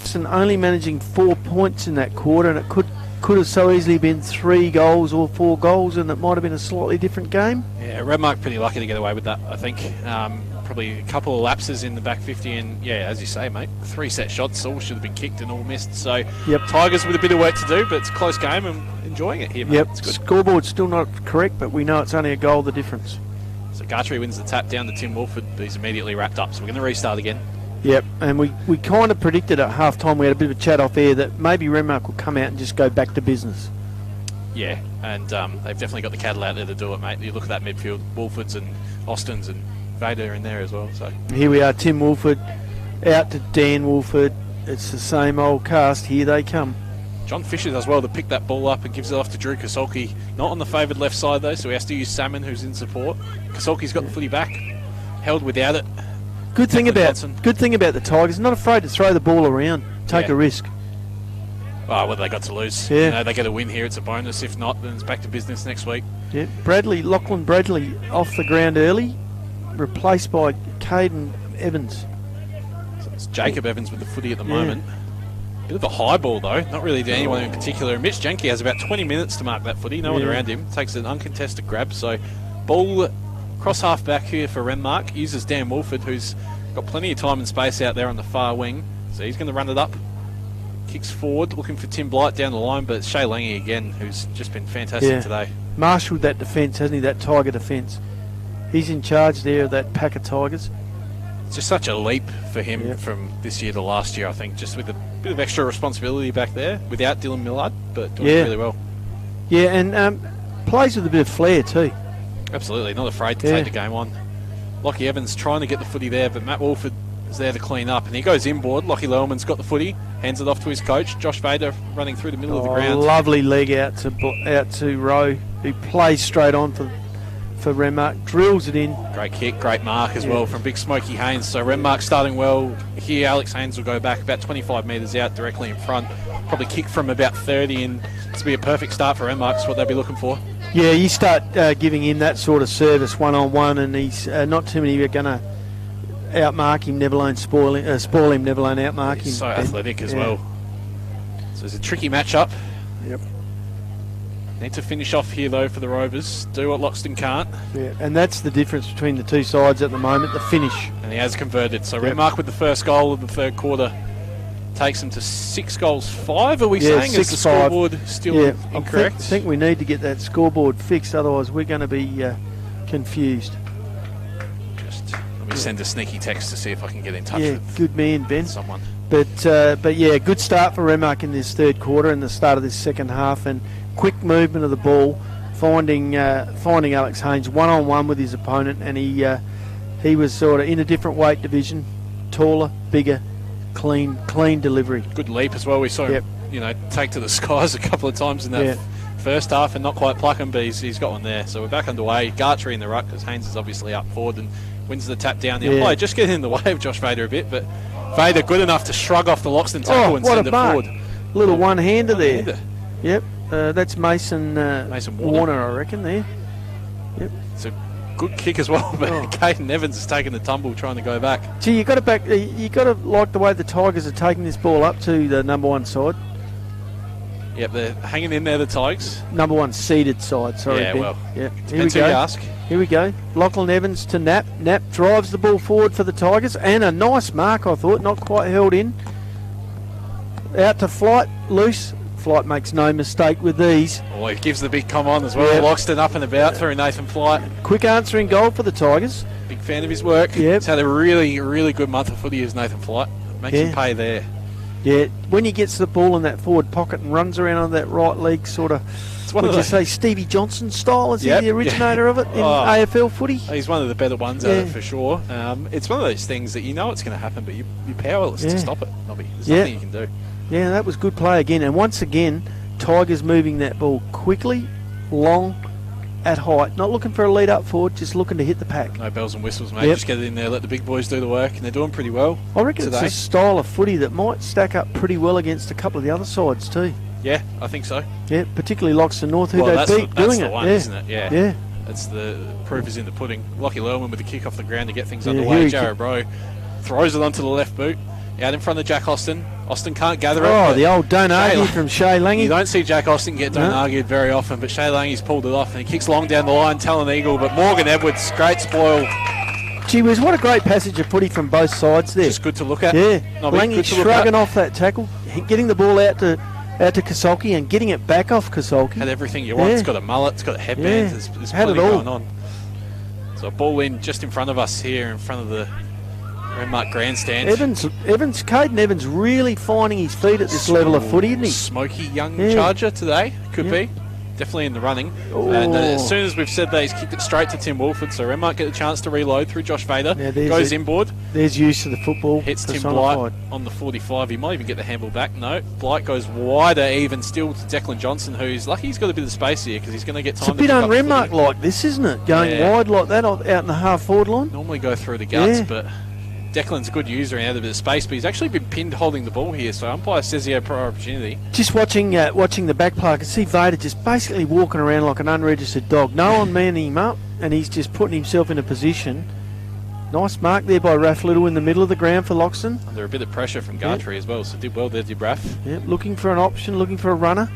Loxton only managing 4 points in that quarter, and it could have so easily been 3 goals or 4 goals, and it might have been a slightly different game. Yeah, Renmark pretty lucky to get away with that, I think. Probably a couple of lapses in the back 50, and yeah, as you say, mate, 3 set shots, all should have been kicked and all missed. So Tigers with a bit of work to do, but it's a close game and enjoying it here, mate. It's good. Scoreboard's still not correct, but we know it's only a goal the difference. So Gartree wins the tap down to Tim Wolford, but he's immediately wrapped up, so we're going to restart again. Yep, and we kind of predicted at half-time, we had a bit of a chat off air, that maybe Renmark will come out and just go back to business. Yeah, and they've definitely got the cattle out there to do it, mate. You look at that midfield, Wolfords and Austins and Vader in there as well. So here we are, Tim Wolford out to Dan Wolford. It's the same old cast. Here they come. John Fisher does well to pick that ball up and gives it off to Drew Kosolki. Not on the favoured left side though, so he has to use Salmon, who's in support. Kosolki's got the footy back, held without it. Good thing about the Tigers, not afraid to throw the ball around, take a risk. Oh, what they got to lose? Yeah. You know, they get a win here, it's a bonus. If not, then it's back to business next week. Yeah, Lachlan Bradley off the ground early, replaced by Caden Evans. So it's Jacob Evans with the footy at the moment. Bit of a high ball though, not really to anyone in particular. Mitch Jenke has about 20 minutes to mark that footy, no one around him. Takes an uncontested grab, so ball cross half back here for Renmark. Uses Dan Wolford, who's got plenty of time and space out there on the far wing. So he's going to run it up. Kicks forward, looking for Tim Blight down the line, but it's Shea Lange again, who's just been fantastic today. Marshalled that defence, hasn't he, that Tiger defence. He's in charge there of that pack of Tigers. It's just such a leap for him from this year to last year, I think, just with a bit of extra responsibility back there, without Dylan Millard, but doing really well. Yeah, and plays with a bit of flair too. Absolutely, not afraid to take the game on. Lockie Evans trying to get the footy there, but Matt Wolford is there to clean up, and he goes inboard. Lockie Lowman's got the footy, hands it off to his coach. Josh Vader running through the middle of the ground. Lovely leg out to Rowe, who plays straight on for Renmark, drills it in. Great kick, great mark as well from Big Smokey Haynes. So Renmark starting well here. Alex Haynes will go back about 25 metres out directly in front. Probably kick from about 30, and this will be a perfect start for Renmark. That's what they'll be looking for. Yeah, you start giving him that sort of service one-on-one, and he's not too many are going to outmark him, never alone spoil him, never alone outmark him. He's so athletic as well. So it's a tricky matchup. Yep. Need to finish off here though for the Rovers. Do what Loxton can't. Yeah, and that's the difference between the two sides at the moment, the finish. And he has converted. So Renmark with the first goal of the third quarter takes them to 6 goals 5. Are we saying? Is the scoreboard still incorrect? I think we need to get that scoreboard fixed, otherwise we're going to be confused. Just let me send a sneaky text to see if I can get in touch with good man, Ben. Someone. But yeah, good start for Renmark in this third quarter and the start of this second half, and quick movement of the ball, finding Alex Haynes one-on-one with his opponent, and he was sort of in a different weight division, taller, bigger, clean delivery. Good leap as well. We saw him, take to the skies a couple of times in that first half and not quite pluck him, but he's got one there. So we're back underway. Gartree in the ruck because Haynes is obviously up forward and wins the tap down there. Oh, just getting in the way of Josh Vader a bit, but Vader good enough to shrug off the Loxton tackle and send it forward. Little one-hander there. Yep, that's Mason Warner, I reckon, there. Yep. It's a good kick as well, but Caden Evans has taken the tumble trying to go back. Gee, you got to like the way the Tigers are taking this ball up to the number one side. Yep, they're hanging in there, the Tigers. Number one seeded side, sorry. Yeah, Ben. well, yep. Depends who you ask. Here we go. Lachlan Evans to Knapp. Knapp drives the ball forward for the Tigers, and a nice mark, I thought, not quite held in. Out to Flight, loose. Flight makes no mistake with these. Oh, he gives the big come on as well. Loxton up and about through Nathan Flight. Quick answering goal for the Tigers. Big fan of his work. Yep. He's had a really, really good month of footy as Nathan Flight. Makes him pay there. Yeah, when he gets the ball in that forward pocket and runs around on that right leg, sort of, would you say, Stevie Johnson style? Is he the originator of it in AFL footy? He's one of the better ones at it for sure. It's one of those things that you know it's going to happen, but you're powerless to stop it, Nobby. There's nothing you can do. Yeah, that was good play again. And once again, Tigers moving that ball quickly, long, at height. Not looking for a lead up forward, just looking to hit the pack. No bells and whistles, mate. Just get it in there, let the big boys do the work, and they're doing pretty well. I reckon it's a style of footy that might stack up pretty well against a couple of the other sides too. Yeah, I think so. Yeah, particularly Loxton North, who they beat doing it. That's the one, isn't it? Yeah. That's the proof is in the pudding. Lockie Lerman with the kick off the ground to get things underway. Jared Bro throws it onto the left boot. Out in front of Jack Austin. Austin can't gather it. Oh, the old don't argue from Shea Lange. You don't see Jack Austin get don't argued very often, but Shea Lange's pulled it off and he kicks long down the line, Talon Eagle, but Morgan Edwards, great spoil. Gee whiz, what a great passage of footy from both sides there. Just good to look at. Yeah, Nobby, Lange shrugging off that tackle, getting the ball out to Kosolki and getting it back off Kosolki. Had everything you want. It's got a mullet, it's got a headband, there's plenty going on. So a ball in just in front of us here, in front of the Renmark grandstand. Caden Evans really finding his feet at this level of footy, isn't he? Smoky young charger today, could be. Definitely in the running. And as soon as we've said that, he's kicked it straight to Tim Wolford, so Renmark get a chance to reload through Josh Vader. Goes inboard. There's use of the football. Hits Tim Blight on the 45. He might even get the handball back. No. Blight goes wider even still to Declan Johnson, who's lucky he's got a bit of space here because he's going to get time to pick up. It's a bit un-Renmark like this, isn't it? Going wide like that out in the half-forward line. Normally go through the guts, but Declan's a good user and had a bit of space, but he's actually been pinned holding the ball here, so umpire says he had prior opportunity. Just watching the back play, I can see Vader just basically walking around like an unregistered dog. No one manning him up, and he's just putting himself in a position. Nice mark there by Raph Little in the middle of the ground for Loxton. Under a bit of pressure from Gartree as well, so did well there, did Raph. Yeah, looking for an option, looking for a runner.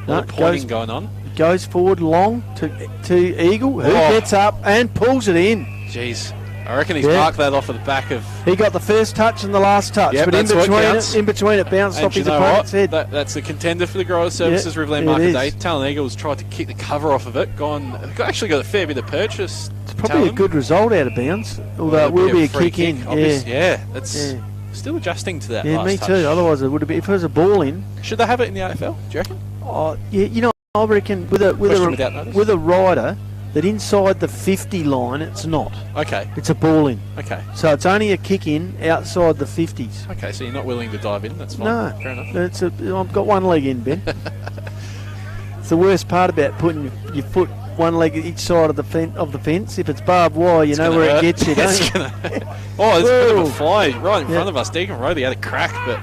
A lot of pointing going on. Goes forward long to Eagle, who gets up and pulls it in. Jeez. I reckon he's marked that off of the back of... He got the first touch and the last touch, but in between it bounced off his opponent's head. That's a contender for the Growers Services Riverland Market Day. Talon Eagles tried to kick the cover off of it. Actually got a fair bit of purchase. It's probably a good result out of bounds, although it will be a kick in. That's still adjusting to that last touch. Me too. Otherwise, it would have been, if it was a ball in... Should they have it in the AFL, do you reckon? Oh, yeah, you know, I reckon with a rider... that inside the 50 line, it's not. Okay. It's a ball in. Okay. So it's only a kick in outside the 50s. Okay, so you're not willing to dive in. That's fine. No. Fair enough. I've got one leg in, Ben. It's the worst part about putting your foot one leg each side of the fence. If it's barbed wire, you know where it gets you, don't you? There's a bit of a fly right in front of us. Deacon Roby had a crack, but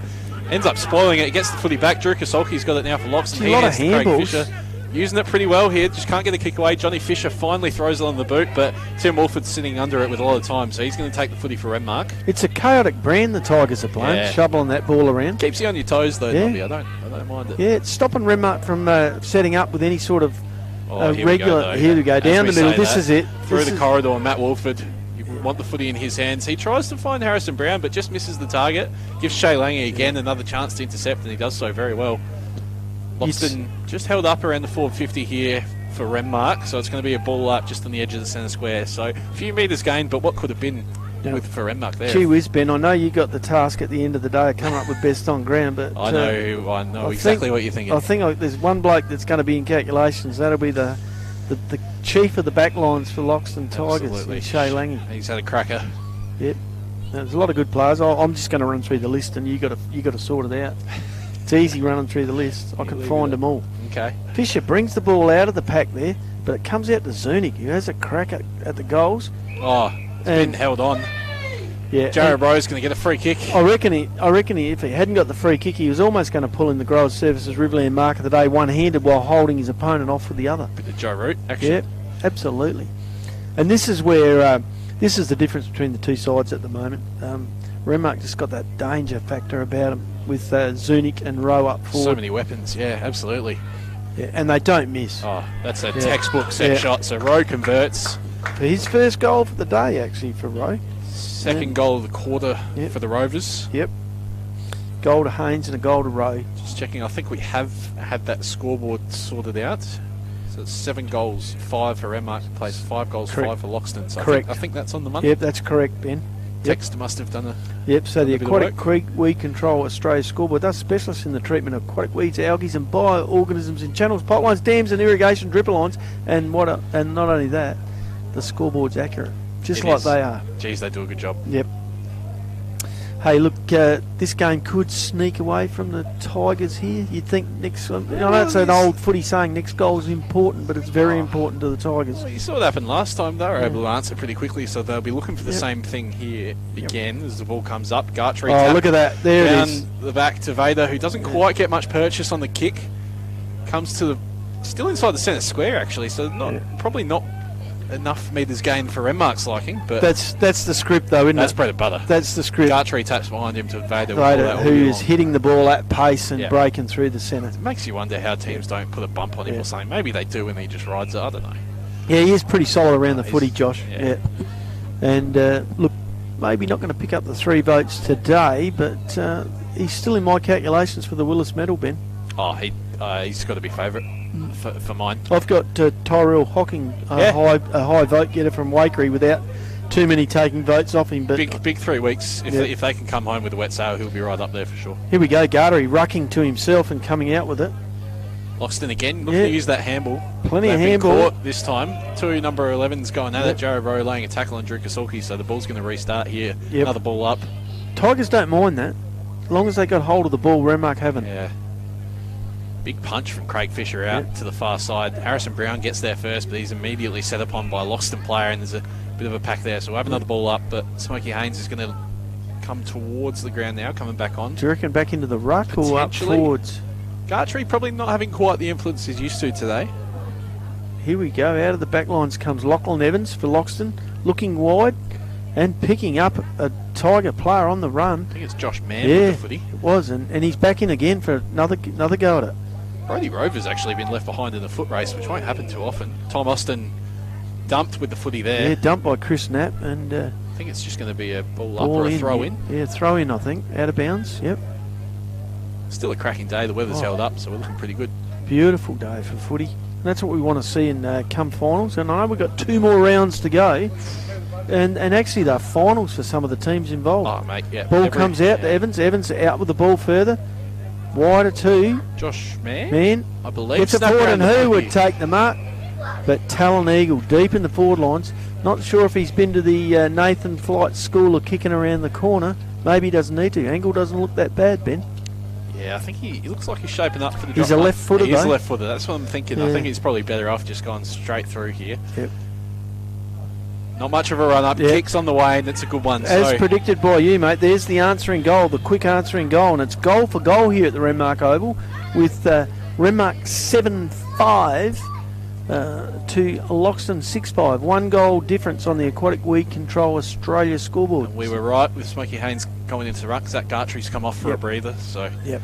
ends up spoiling it. He gets the footy back. Drew Kosolki's got it now for Loxton. A lot of handballs. Using it pretty well here, just can't get the kick away. Johnny Fisher finally throws it on the boot, but Tim Wolford's sitting under it with a lot of time, so he's going to take the footy for Renmark. It's a chaotic brand the Tigers are playing, shoveling that ball around. Keeps you on your toes though, Nobby. I don't mind it. Yeah, it's stopping Renmark from setting up with any sort of regular... Here we go, down the middle, this is it. Through the corridor, Matt Wolford. You want the footy in his hands. He tries to find Harrison Brown, but just misses the target. Gives Shea Lange again another chance to intercept, and he does so very well. Loxton just held up around the 450 here for Renmark, so it's going to be a ball up just on the edge of the centre square. So a few metres gained, but what could have been for Renmark there? Gee whiz, Ben, I know you got the task at the end of the day of coming up with best on ground, but I know exactly what you're thinking. I think there's one bloke that's going to be in calculations. That'll be the chief of the backlines for Loxton Tigers, Shea Lange. He's had a cracker. Yep. There's a lot of good players. I'm just going to run through the list, and you got to sort it out. It's easy running through the list. I can find them all. Okay. Fisher brings the ball out of the pack there, but it comes out to Zunic, who has a crack at the goals. Oh, it's been held on. Yeah. Jared Rowe's going to get a free kick. I reckon if he hadn't got the free kick, he was almost going to pull in the Growers Services Riverland Mark of the Day one-handed while holding his opponent off with the other. Bit of Joe Root, actually. Yeah, absolutely. And this is where this is the difference between the two sides at the moment. Renmark just got that danger factor about him with Zunic and Rowe up forward. So many weapons, yeah, absolutely. Yeah, and they don't miss. Oh, that's a textbook set shot. So Rowe converts. For his first goal for the day, actually, for Rowe. Second goal of the quarter for the Rovers. Yep. Goal to Haynes and a goal to Rowe. Just checking, I think we have had that scoreboard sorted out. So it's 7 goals, 5 for Renmark, plays 5 goals, 5 for Loxton. So I think that's on the money. Yep, that's correct, Ben. Text must have done so the Aquatic Creek Weed Control Australia scoreboard does specialists in the treatment of aquatic weeds, algae and bioorganisms in channels, pipelines, dams and irrigation dripper lines, and not only that, the scoreboard's accurate, just like they are. Geez, they do a good job. Yep. Hey, look, this game could sneak away from the Tigers here. You'd think next... I know it's an old footy saying next goal is important, but it's very important to the Tigers. Well, you saw what happened last time. They were able to answer pretty quickly, so they'll be looking for the same thing here again as the ball comes up. Gartree look at that. There it is. Down the back to Vader, who doesn't quite get much purchase on the kick. Comes to still inside the centre square, actually, so probably not enough metres gained for Renmark's liking, but that's the script though, isn't it? That's bread and butter. That's the script. Gartree taps behind him to Vader who is hitting the ball at pace and breaking through the centre. It makes you wonder how teams don't put a bump on him or something. Maybe they do and he just rides it. I don't know. Yeah, he is pretty solid around the footy, Josh. Yeah. And look, maybe not going to pick up the 3 votes today, but he's still in my calculations for the Willis medal, Ben. Oh, he's got to be favourite for mine. I've got Tyrell Hocking, a high vote getter from Wakery, without too many taking votes off him. But big 3 weeks. If they can come home with a wet sail, he'll be right up there for sure. Here we go, Gartery rucking to himself and coming out with it. Loxton again, looking to use that handball. Plenty of handball. This time. 2 number 11s going at it. Jared Rowe laying a tackle on Drew Kasuki, so the ball's going to restart here. Another ball up. Tigers don't mind that. As long as they got hold of the ball, Renmark haven't. Yeah. Big punch from Craig Fisher out to the far side. Harrison Brown gets there first, but he's immediately set upon by a Loxton player, and there's a bit of a pack there. So we'll have another ball up, but Smokey Haynes is going to come towards the ground now, coming back on. Do you reckon back into the ruck or up forwards? Gartree probably not having quite the influence he's used to today. Here we go. Out of the back lines comes Lachlan Evans for Loxton, looking wide and picking up a Tiger player on the run. I think it's Josh Mann with the footy. It was, and he's back in again for another go at it. Brody Rovers actually been left behind in the foot race, which won't happen too often. Tom Austin dumped with the footy there. Yeah, dumped by Chris Knapp, and I think it's just going to be a ball up or a throw in. Yeah, throw in, I think, out of bounds. Yep. Still a cracking day. The weather's held up, so we're looking pretty good. Beautiful day for footy. And that's what we want to see in come finals. And I know we've got 2 more rounds to go. And actually, they're finals for some of the teams involved. Oh, mate, yeah. Ball comes out to Evans. Evans out with the ball further. Wider to Josh Mann. I believe. It's a forward, and who would take the mark? But Talon Eagle deep in the forward lines. Not sure if he's been to the Nathan Flight School of kicking around the corner. Maybe he doesn't need to. Angle doesn't look that bad, Ben. Yeah, I think he looks like he's shaping up for the drop. He's a left footer, He's a left footer. That's what I'm thinking. Yeah. I think he's probably better off just going straight through here. Yep. Not much of a run up. Kicks on the way, and it's a good one. As predicted by you, mate, there's the answering goal, the quick answering goal, and it's goal for goal here at the Renmark Oval with Renmark 7-5 to Loxton 6-5. 1 goal difference on the Aquatic Weed Control Australia scoreboard. And we were right with Smokey Haynes going into the ruck. Zach Gartree's come off for a breather. So yeah,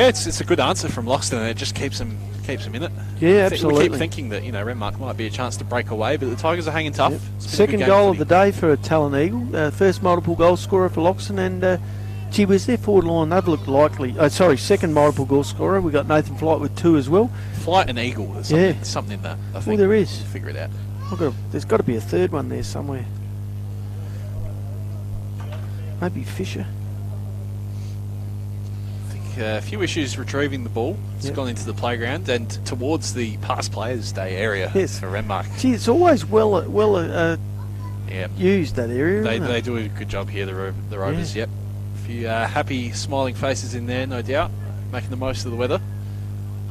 it's a good answer from Loxton, and it just keeps him in it. Yeah, absolutely. We keep thinking that Renmark might be a chance to break away, but the Tigers are hanging tough. Second goal of the day for Talon Eagle. First multiple goal scorer for Loxton, and gee whiz, their forward line, they've looked likely. Second multiple goal scorer. We got Nathan Flight with 2 as well. Flight and Eagle. There's something in that. I think. Well, there is. We'll figure it out. There's got to be a third one there somewhere. Maybe Fisher. A few issues retrieving the ball. It's gone into the playground and towards the past players' day area for Renmark. Gee, it's always well used, that area. They do a good job here, the Rovers. Yep. A few happy, smiling faces in there, no doubt, making the most of the weather.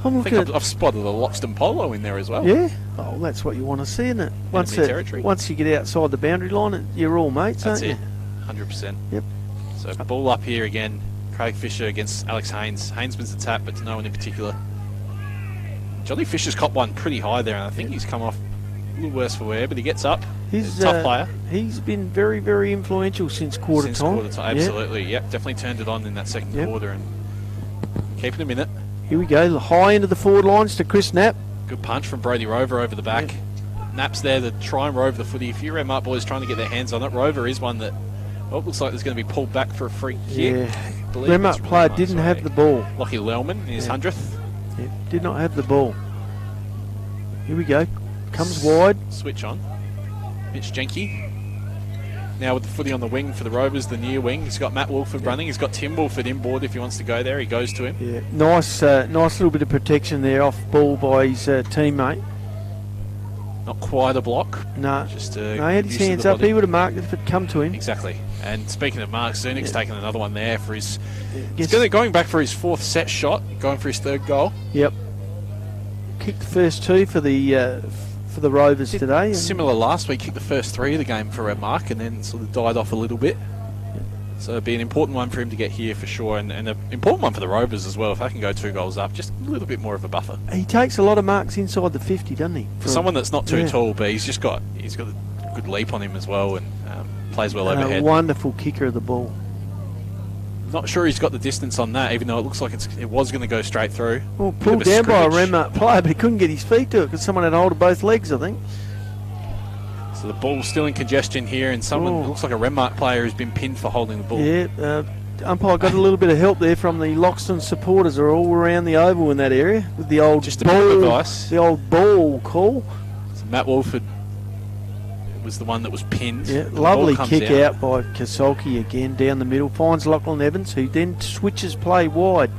I've spotted a Loxton polo in there as well. Yeah. Oh, that's what you want to see, isn't it? Once you get outside the boundary line, you're all mates, aren't you? 100%. Yep. So ball up here again. Craig Fisher against Alex Haynes. Haynesman's a tap, but to no one in particular. Johnny Fisher's caught one pretty high there, and I think he's come off a little worse for wear, but he gets up. He's a tough player. He's been very, very influential since quarter time. Absolutely. Yep, definitely turned it on in that second quarter and keeping him in it. Here we go, the high end of the forward lines to Chris Knapp. Good punch from Brody Rover over the back. Knapp's there to try and rove the footy. A few Renmark boys trying to get their hands on it. Rover is one that looks like there's going to be pulled back for a free kick. Yeah. Renmark player didn't have the ball. Lockie Lellman in his 100th. Yeah, did not have the ball. Here we go. Comes wide. Switch on. Mitch Jenke. Now with the footy on the wing for the Rovers, the near wing. He's got Matt Wolford running. He's got Tim Wolford inboard if he wants to go there. He goes to him. Yeah, nice little bit of protection there off ball by his teammate. Not quite a block. No. Just he had his hands up. He would have marked it if it come to him. Exactly. And speaking of Mark, Zernick's taken another one there for his... He's going back for his 4th set shot, going for his 3rd goal. Yep. Kicked the first 2 for the Rovers today. Similar last week, kicked the first 3 of the game for Renmark and then sort of died off a little bit. So it'd be an important one for him to get here for sure, and an important one for the Rovers as well. If they can go 2 goals up, just a little bit more of a buffer. He takes a lot of marks inside the 50, doesn't he? For someone that's not too tall, but he's got a good leap on him as well, and plays well overhead. A wonderful kicker of the ball. Not sure he's got the distance on that, even though it looks like it was going to go straight through. Well, pulled down by a Renmark player, but he couldn't get his feet to it because someone had hold of both legs, I think. So the ball's still in congestion here, and someone looks like a Renmark player who's been pinned for holding the ball. Yeah, umpire got a little bit of help there from the Loxton supporters are all around the oval in that area with the old just a bit of advice. The old ball call. So Matt Wolford was the one that was pinned. Yeah, lovely kick out by Kasolki again down the middle. Finds Lachlan Evans, who then switches play wide.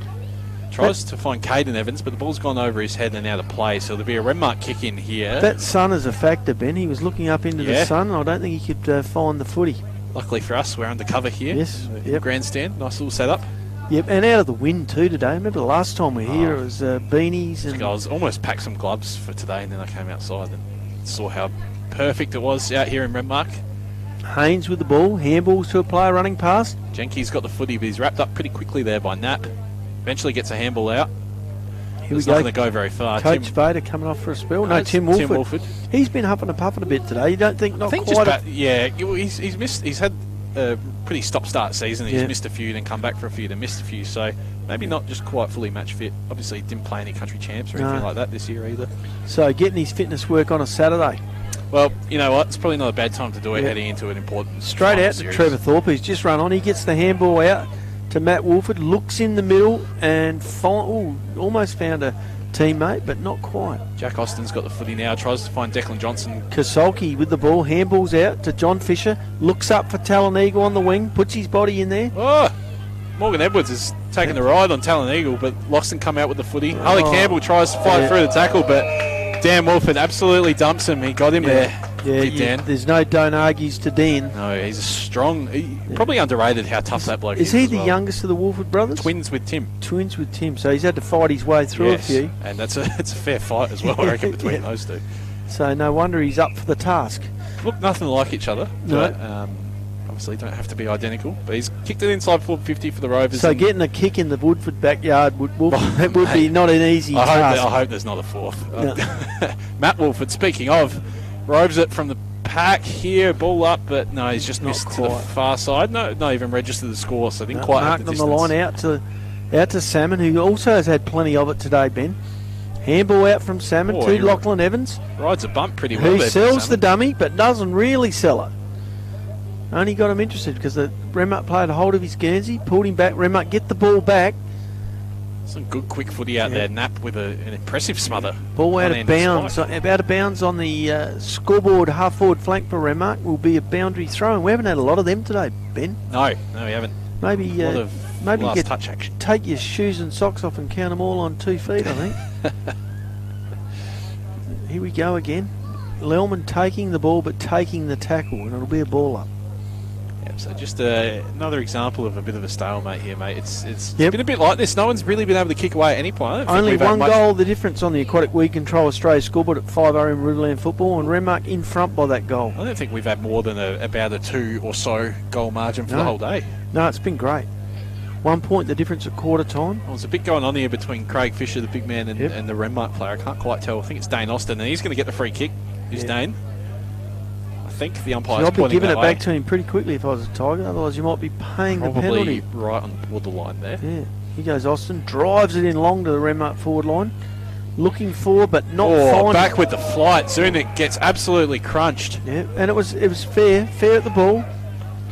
Tries to find Caden Evans, but the ball's gone over his head and out of play, so there'll be a Renmark kick in here. That sun is a factor, Ben. He was looking up into the sun. I don't think he could find the footy. Luckily for us, we're undercover here. Yes. Grandstand, nice little setup. Yep, and out of the wind too today. Remember the last time we were here, it was beanies. And I was almost packed some gloves for today, and then I came outside and saw how perfect it was out here in Renmark. Haynes with the ball, handballs to a player running past. Jenky's got the footy, but he's wrapped up pretty quickly there by Knapp. Eventually gets a handball out. Here It's we go. not going to go very far. Coach Vader coming off for a spell. No, Tim Wolford. He's been huffing and puffing a bit today. You don't think? He's missed. He's had a pretty stop-start season. He's missed a few, then come back for a few, then missed a few. So maybe not just quite fully match fit. Obviously, he didn't play any country champs or anything like that this year either. So getting his fitness work on a Saturday. Well, you know what? It's probably not a bad time to do it heading into an important straight out to Trevor Thorpe. He's just run on. He gets the handball out to Matt Wolford. Looks in the middle and almost found a teammate, but not quite. Jack Austin's got the footy now. Tries to find Declan Johnson. Kasolki with the ball. Handballs out to John Fisher. Looks up for Talon Eagle on the wing. Puts his body in there. Oh! Morgan Edwards is taking the ride on Talon Eagle, but Loxton come out with the footy. Harley Campbell tries to fight through the tackle, but Dan Wolford absolutely dumps him. He got him there. Yeah, there's no don't argues to Dan. No, he's a strong... Probably underrated how tough that bloke is. Is he the youngest of the Wolford brothers? Twins with Tim. So he's had to fight his way through a few. And it's a fair fight as well, I reckon, between those two. So no wonder he's up for the task. Look nothing like each other. No. But, obviously don't have to be identical, but he's kicked it inside 450 for the Rovers. So getting a kick in the Woodford backyard would be not an easy task. I hope there's not a fourth. No. Matt Wolford, speaking of, robes it from the pack here, ball up, but no, he's just missed to the far side. No, not even registered the score, so didn't quite have the distance. On the line out to Salmon, who also has had plenty of it today, Ben. Handball out from Salmon to Lachlan Evans. Rides a bump pretty well. Who sells the dummy, but doesn't really sell it. Only got him interested because the Renmark player had hold of his Guernsey, pulled him back. Renmark get the ball back. Some good quick footy out there. Knapp with an impressive smother. Ball out of bounds. Out of bounds on the scoreboard half forward flank for Renmark will be a boundary throw. And we haven't had a lot of them today, Ben. No, we haven't. Maybe you touch action. Take your shoes and socks off and count them all on 2 feet, I think. Here we go again. Lelman taking the ball but taking the tackle, and it'll be a ball up. So just another example of a bit of a stalemate here, mate. It's been a bit like this. No one's really been able to kick away at any point. Only one goal the difference on the Aquatic Weed Control Australia scoreboard at 5-0 in Riverland football, and Renmark in front by that goal. I don't think we've had more than about a 2 or so goal margin for the whole day. No, it's been great. 1 point the difference at quarter time. Well, there's a bit going on here between Craig Fisher, the big man, and the Renmark player. I can't quite tell. I think it's Dane Austin, and he's going to get the free kick. Who's Dane? I think the umpire's pointing that way. I'd be giving it back to him pretty quickly if I was a Tiger, otherwise you might be paying the penalty. Right on the borderline there. Yeah. Here goes Austin, drives it in long to the Renmark forward line. Looking for, but not finding. Back with the flight. Soon it gets absolutely crunched. Yeah, and it was fair at the ball.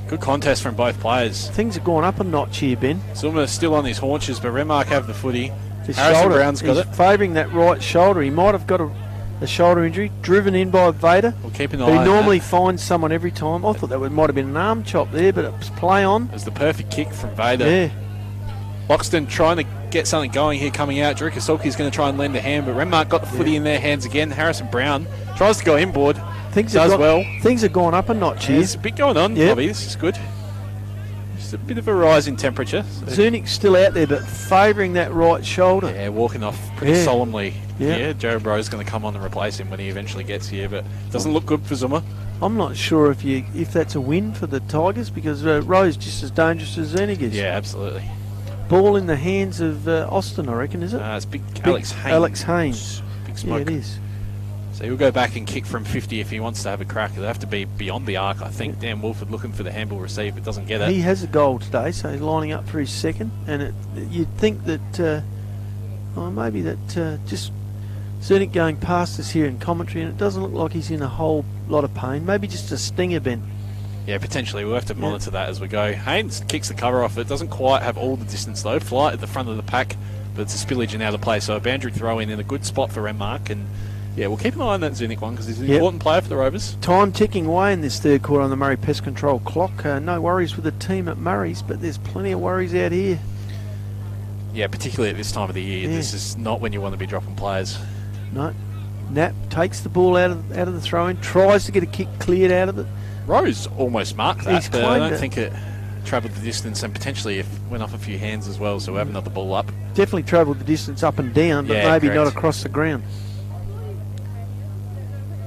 Good contest from both players. Things have gone up a notch here, Ben. Zuma still on his haunches, but Renmark have the footy. His Harrison shoulder, Brown's got it. He's favouring that right shoulder. He might have got a shoulder injury, driven in by Vader. We'll keep an eye on He normally finds someone every time. I thought that might have been an arm chop there, but it was play on. It was the perfect kick from Vader. Yeah. Loxton trying to get something going here coming out. Drew Kasolki's going to try and lend a hand, but Renmark got the footy in their hands again. Harrison Brown tries to go inboard. Things have gone up a notch here. There's a bit going on, Bobby. This is good. Just a bit of a rise in temperature. Zernick's still out there, but favouring that right shoulder. Yeah, walking off pretty solemnly. Yeah. Joe Bro's going to come on and replace him when he eventually gets here, but doesn't look good for Zuma. I'm not sure if that's a win for the Tigers, because Rowe's just as dangerous as Zernick is. Yeah, absolutely. Ball in the hands of Austin, I reckon, is it? It's big Alex Haynes. Alex Haynes. Big smoke. Yeah, it is. So he'll go back and kick from 50 if he wants to have a crack. It'll have to be beyond the arc, I think. Dan Wolford looking for the handball receive, but doesn't get it. He has a goal today, so he's lining up for his second. And you'd think that, maybe that just Zernick going past us here in commentary, and it doesn't look like he's in a whole lot of pain. Maybe just a stinger, Ben. Yeah, potentially. We'll have to monitor that as we go. Haynes kicks the cover off. It doesn't quite have all the distance, though. Flight at the front of the pack, but it's a spillage and out of play. So a boundary throw in a good spot for Renmark. And yeah, we'll keep an eye on that Zernick one because he's an important player for the Rovers. Time ticking away in this third quarter on the Murray Pest Control clock. No worries with the team at Murray's, but there's plenty of worries out here. Yeah, particularly at this time of the year. This is not when you want to be dropping players. No. Nap takes the ball out of the throw-in, tries to get a kick cleared out of it. Rose almost marked that, but I don't it. think it travelled the distance, and potentially it went off a few hands as well, so we'll have another ball up. Definitely travelled the distance up and down, but maybe not across the ground.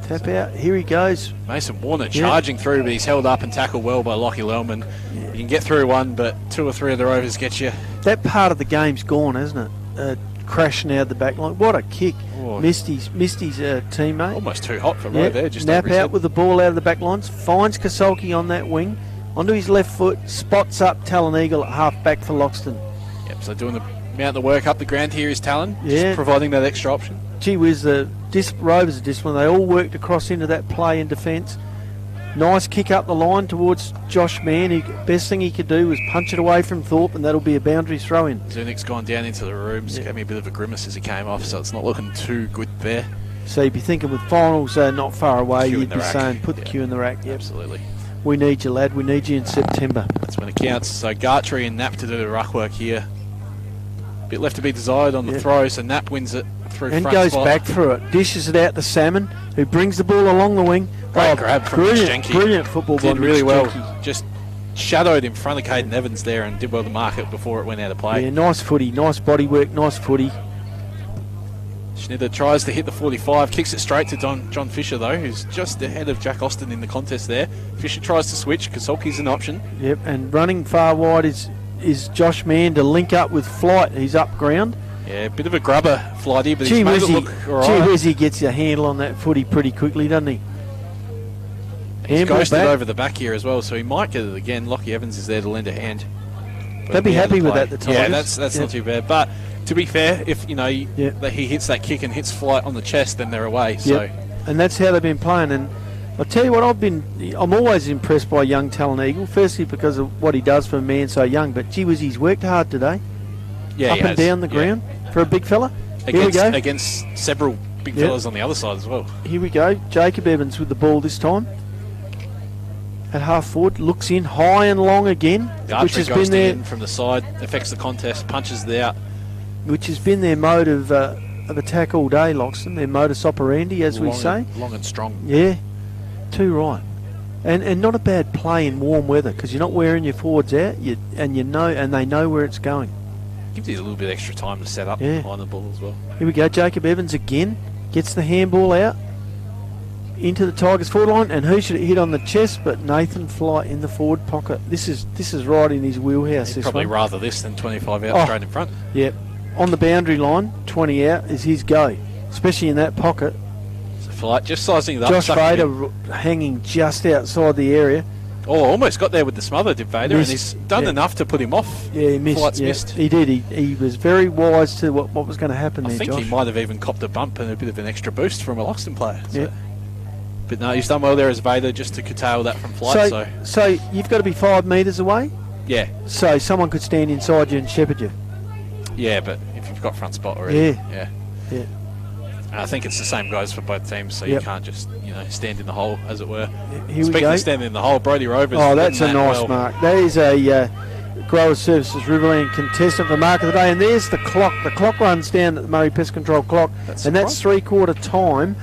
Tap out, here he goes. Mason Warner charging through, but he's held up and tackled well by Lockie Lellman. You can get through one, but two or three of the Rovers get you. That part of the game's gone, hasn't it? Crashing out the back line. What a kick. Oh. Missed his teammate. Almost too hot for Rowe there. Just Nap out with the ball out of the back lines. Finds Kasolki on that wing. Onto his left foot. Spots up Talon Eagle at half back for Loxton. Yep, so doing the amount of the work up the ground here is Talon. Yeah. Just providing that extra option. Gee whiz, the Rovers are disciplined. They all worked across into that play in defence. Nice kick up the line towards Josh Mann. Best thing he could do was punch it away from Thorpe, and that'll be a boundary throw-in. Zernick's gone down into the rooms. Gave me a bit of a grimace as he came off, so it's not looking too good there. So you'd be thinking with finals not far away, you'd be saying put the cue in the rack. Yep. Absolutely. We need you, lad. We need you in September. That's when it counts. So Gartree and Knapp to do the ruck work here. Bit left to be desired on the throw, so Knapp wins it through and front goes spot. back for it. Dishes it out to Salmon, who brings the ball along the wing. Great grab from Mitch brilliant football. Did really well. Just shadowed in front of Caden Evans there and did well to mark it before it went out of play. Yeah, nice footy, nice body work, nice footy. Schneider tries to hit the 45, kicks it straight to John Fisher though, who's just ahead of Jack Austin in the contest there. Fisher tries to switch, Kasolki's an option. Yep, and running far wide is Josh Mann to link up with Flight. He's up ground. Yeah, a bit of a grubber, Flighty, but he's made it look alright. Gee whiz, he gets a handle on that footy pretty quickly, doesn't he? He's ghosted over the back here as well, so he might get it again. Lockie Evans is there to lend a hand. They'd be happy with that, the Tigers. Yeah, that's not too bad. But to be fair, if that he hits that kick and hits Flight on the chest, then they're away. So, and that's how they've been playing. And I'll tell you what, I'm always impressed by young Talon Eagle. Firstly, because of what he does for a man so young. But gee whiz, he's worked hard today. Yeah, up and down the ground for a big fella. Here we go against several big fellas on the other side as well. Here we go. Jacob Evans with the ball this time. At half forward, looks in high and long again, which has been their from the side, affects the contest, punches it out, which has been their mode of attack all day. Loxton, their modus operandi, as we say, long and strong. Yeah, too right, and not a bad play in warm weather because you're not wearing your forwards out, and they know where it's going. Gives you a little bit extra time to set up behind the ball as well. Here we go, Jacob Evans again gets the handball out. Into the Tigers forward line, and who should it hit on the chest but Nathan Flight in the forward pocket. This is right in his wheelhouse. He'd probably rather this than 25 out straight in front. Yep. On the boundary line, 20 out is his go, especially in that pocket. So Flight just sizing it up. Josh Vader hanging just outside the area. Oh, almost got there with the smother, did Vader, and he's done enough to put him off. Yeah, he missed. Flight's missed. He did. He was very wise to what was going to happen there, I think Josh. he might have even copped a bump and a bit of an extra boost from a Loxton player. So. Yeah. But no, he's done well there as Vader just to curtail that from Flight. So you've got to be 5 metres away? Yeah. So someone could stand inside you and shepherd you? Yeah, but if you've got front spot already. Yeah. And I think it's the same guys for both teams, so you can't just stand in the hole, as it were. Here Speaking of standing in the hole, Brody Rovers. Oh, that's a nice mark. That is a Growers Services Riverland contestant for mark of the day. And there's the clock. The clock runs down at the Murray Pest Control clock. That's 3/4 time.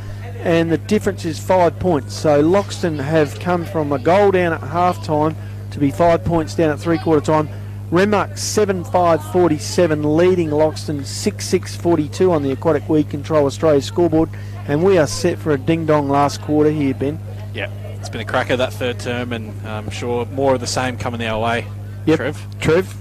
And the difference is 5 points. So Loxton have come from a goal down at half time to be 5 points down at three-quarter time. Renmark 7-5-47, leading Loxton 6-6-42 on the Aquatic Weed Control Australia scoreboard. And we are set for a ding-dong last quarter here, Ben. Yeah, it's been a cracker that third term, and I'm sure more of the same coming our way. Yep. Trev.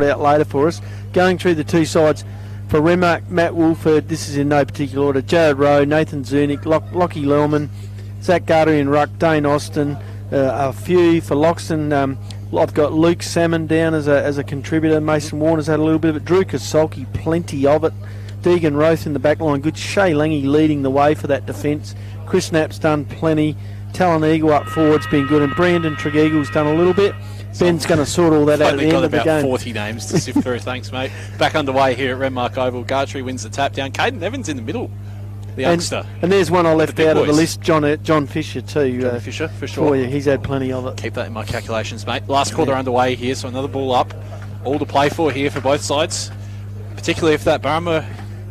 Out later for us. Going through the two sides for Renmark, Matt Woolford, this is in no particular order, Jared Rowe, Nathan Zunick, Lockie Lellman, Zach Garter in ruck, Dane Austin, a few for Loxton. I've got Luke Salmon down as a contributor. Mason Warner's had a little bit of it. Drew Kasolki, plenty of it. Deegan Roth in the back line, good. Shay Lange leading the way for that defence. Chris Knapp's done plenty. Talon Eagle up forward's been good, and Brandon Tregeagle's done a little bit. Ben's going to sort all that out at the end of the game. Got about 40 names to sift through. Thanks, mate. Back underway here at Renmark Oval. Gartree wins the tap down. Caden Evans in the middle, the youngster. And there's one I left out of the list, John Fisher too. John Fisher, for sure. For you. He's had plenty of it. Keep that in my calculations, mate. Last quarter underway here, so another ball up. All to play for here for both sides, particularly if that Barama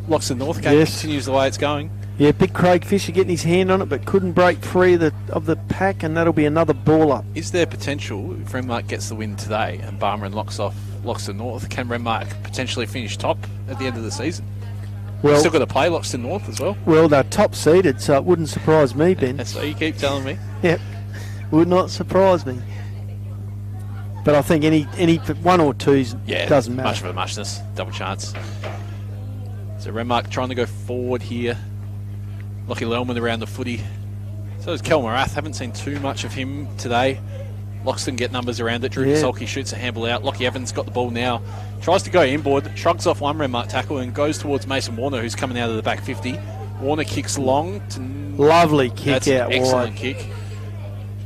Loxton North game continues the way it's going. Yeah, big Craig Fisher getting his hand on it, but couldn't break free of the pack, and that'll be another ball up. Is there potential, if Renmark gets the win today and Barama locks off Loxton North, can Renmark potentially finish top at the end of the season? Well, still got to play Loxton North as well. Well, they're top seeded, so it wouldn't surprise me, Ben. That's what you keep telling me. Yep. Would not surprise me. But I think any 1 or 2's doesn't matter. Much of a muchness. Double chance. So Renmark trying to go forward here. Lockie Lellman around the footy. So is Kel Morath. Haven't seen too much of him today. Loxton get numbers around it. Drew Kasolki shoots a handball out. Lockie Evans got the ball now. Tries to go inboard. Shrugs off one Renmark tackle and goes towards Mason Warner, who's coming out of the back 50. Warner kicks long. Lovely kick out excellent wide. Kick.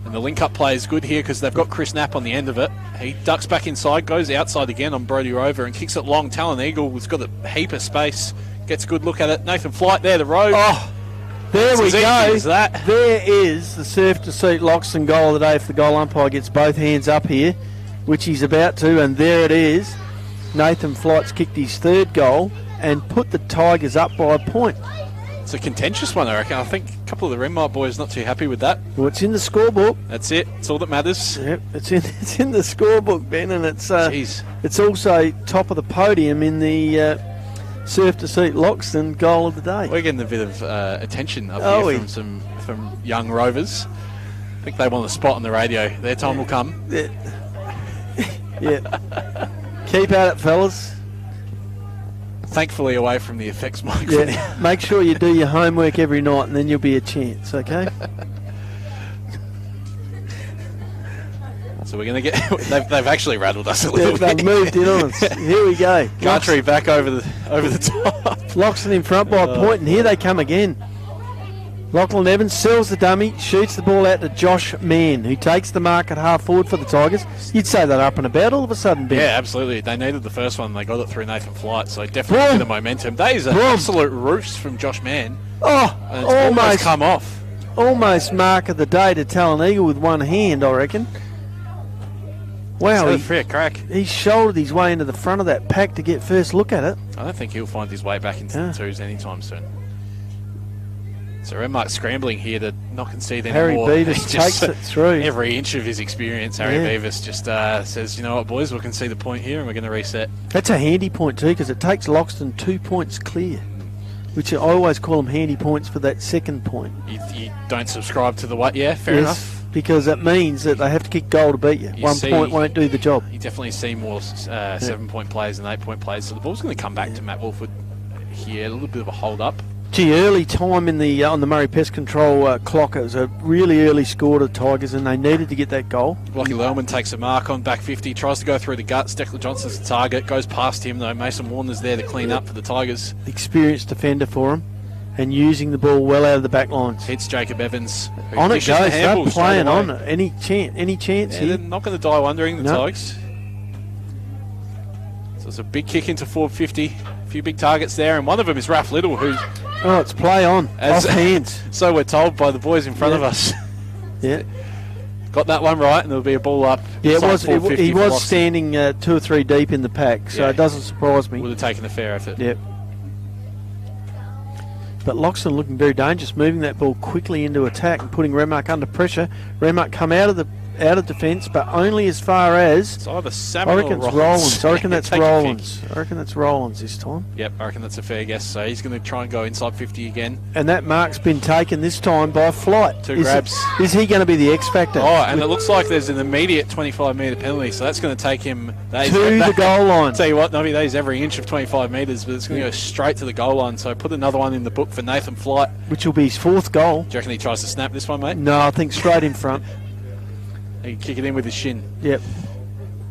And the link-up play is good here because they've got Chris Knapp on the end of it. He ducks back inside, goes outside again on Brodie Rover and kicks it long. Talon Eagle has got a heap of space. Gets a good look at it. Nathan Flight there, the road. Oh, there we go. That. There is the surf to seat Loxton goal of the day if the goal umpire gets both hands up here, which he's about to, and there it is. Nathan Flight's kicked his 3rd goal and put the Tigers up by a point. It's a contentious one, I reckon. I think a couple of the Renmark boys not too happy with that. Well, it's in the scorebook. That's it. It's all that matters. Yep, it's in the scorebook, Ben, and it's also top of the podium in the surf to seat Loxton goal of the day. We're getting a bit of attention up here from young Rovers. I think they want a spot on the radio. Their time will come. Yeah. Keep at it, fellas. Thankfully away from the effects microphone. Yeah. Make sure you do your homework every night and then you'll be a chance, okay? So we're going to get... They've actually rattled us a little bit. They've moved in on us. Here we go. Country back over the top. Loxton in front by a point, and here they come again. Lachlan Evans sells the dummy, shoots the ball out to Josh Mann, who takes the mark at half forward for the Tigers. You'd say that up and about all of a sudden, Ben. Yeah, absolutely. They needed the first one, and they got it through Nathan Flight, so definitely a bit of momentum. That is an absolute roost from Josh Mann. Oh, and it's almost come off. Almost mark of the day to Talon Eagle with one hand, I reckon. Wow, a fair crack. He shouldered his way into the front of that pack to get first look at it. I don't think he'll find his way back into the twos anytime soon. So Renmark scrambling here to not concede anymore. Harry Beavis takes it through. Every inch of his experience, Harry Beavis just says, you know what, boys, we can see the point here and we're going to reset. That's a handy point too, because it takes Loxton 2 points clear, which I always call them handy points for that second point. You don't subscribe to the what? Yeah, fair enough. Because it means that they have to kick goal to beat you. 1 point won't do the job. You definitely see more 7-point plays than 8-point plays, so the ball's going to come back to Matt Wolford here. A little bit of a hold-up. Gee, early time in the on the Murray Pest Control clock. It was a really early score to the Tigers, and they needed to get that goal. Lockie Lellman takes a mark on back 50, tries to go through the guts. Declan Johnson's the target, goes past him though. Mason Warner's there to clean up for the Tigers. Experienced defender for him, and using the ball well out of the back lines. Hits Jacob Evans. On it goes. They're playing on it. Any chance here? They're not going to die wondering, the Tigers. So it's a big kick into forward 50. A few big targets there, and one of them is Raph Little, who... Oh, it's play on. Off hands. So we're told by the boys in front of us. Yeah. Got that one right, and there'll be a ball up. Yeah, he was standing 2 or 3 deep in the pack, so it doesn't surprise me. Would have taken a fair effort. Yep. But Loxton looking very dangerous, moving that ball quickly into attack and putting Renmark under pressure. Renmark come out of defence, but only as far as... It's either Salmon I reckon or it's Rollins. I reckon that's Rollins. Pick. I reckon that's Rollins this time. Yep, I reckon that's a fair guess. So he's going to try and go inside 50 again. And that mark's been taken this time by Flight. 2 grabs. Is he going to be the X factor? Oh, and it looks like there's an immediate 25-metre penalty, so that's going to take him... to the goal line. Tell you what, Nobby, that is every inch of 25 metres, but it's going to go straight to the goal line. So put another one in the book for Nathan Flight. Which will be his 4th goal. Do you reckon he tries to snap this one, mate? No, I think straight in front. He can kick it in with his shin. Yep.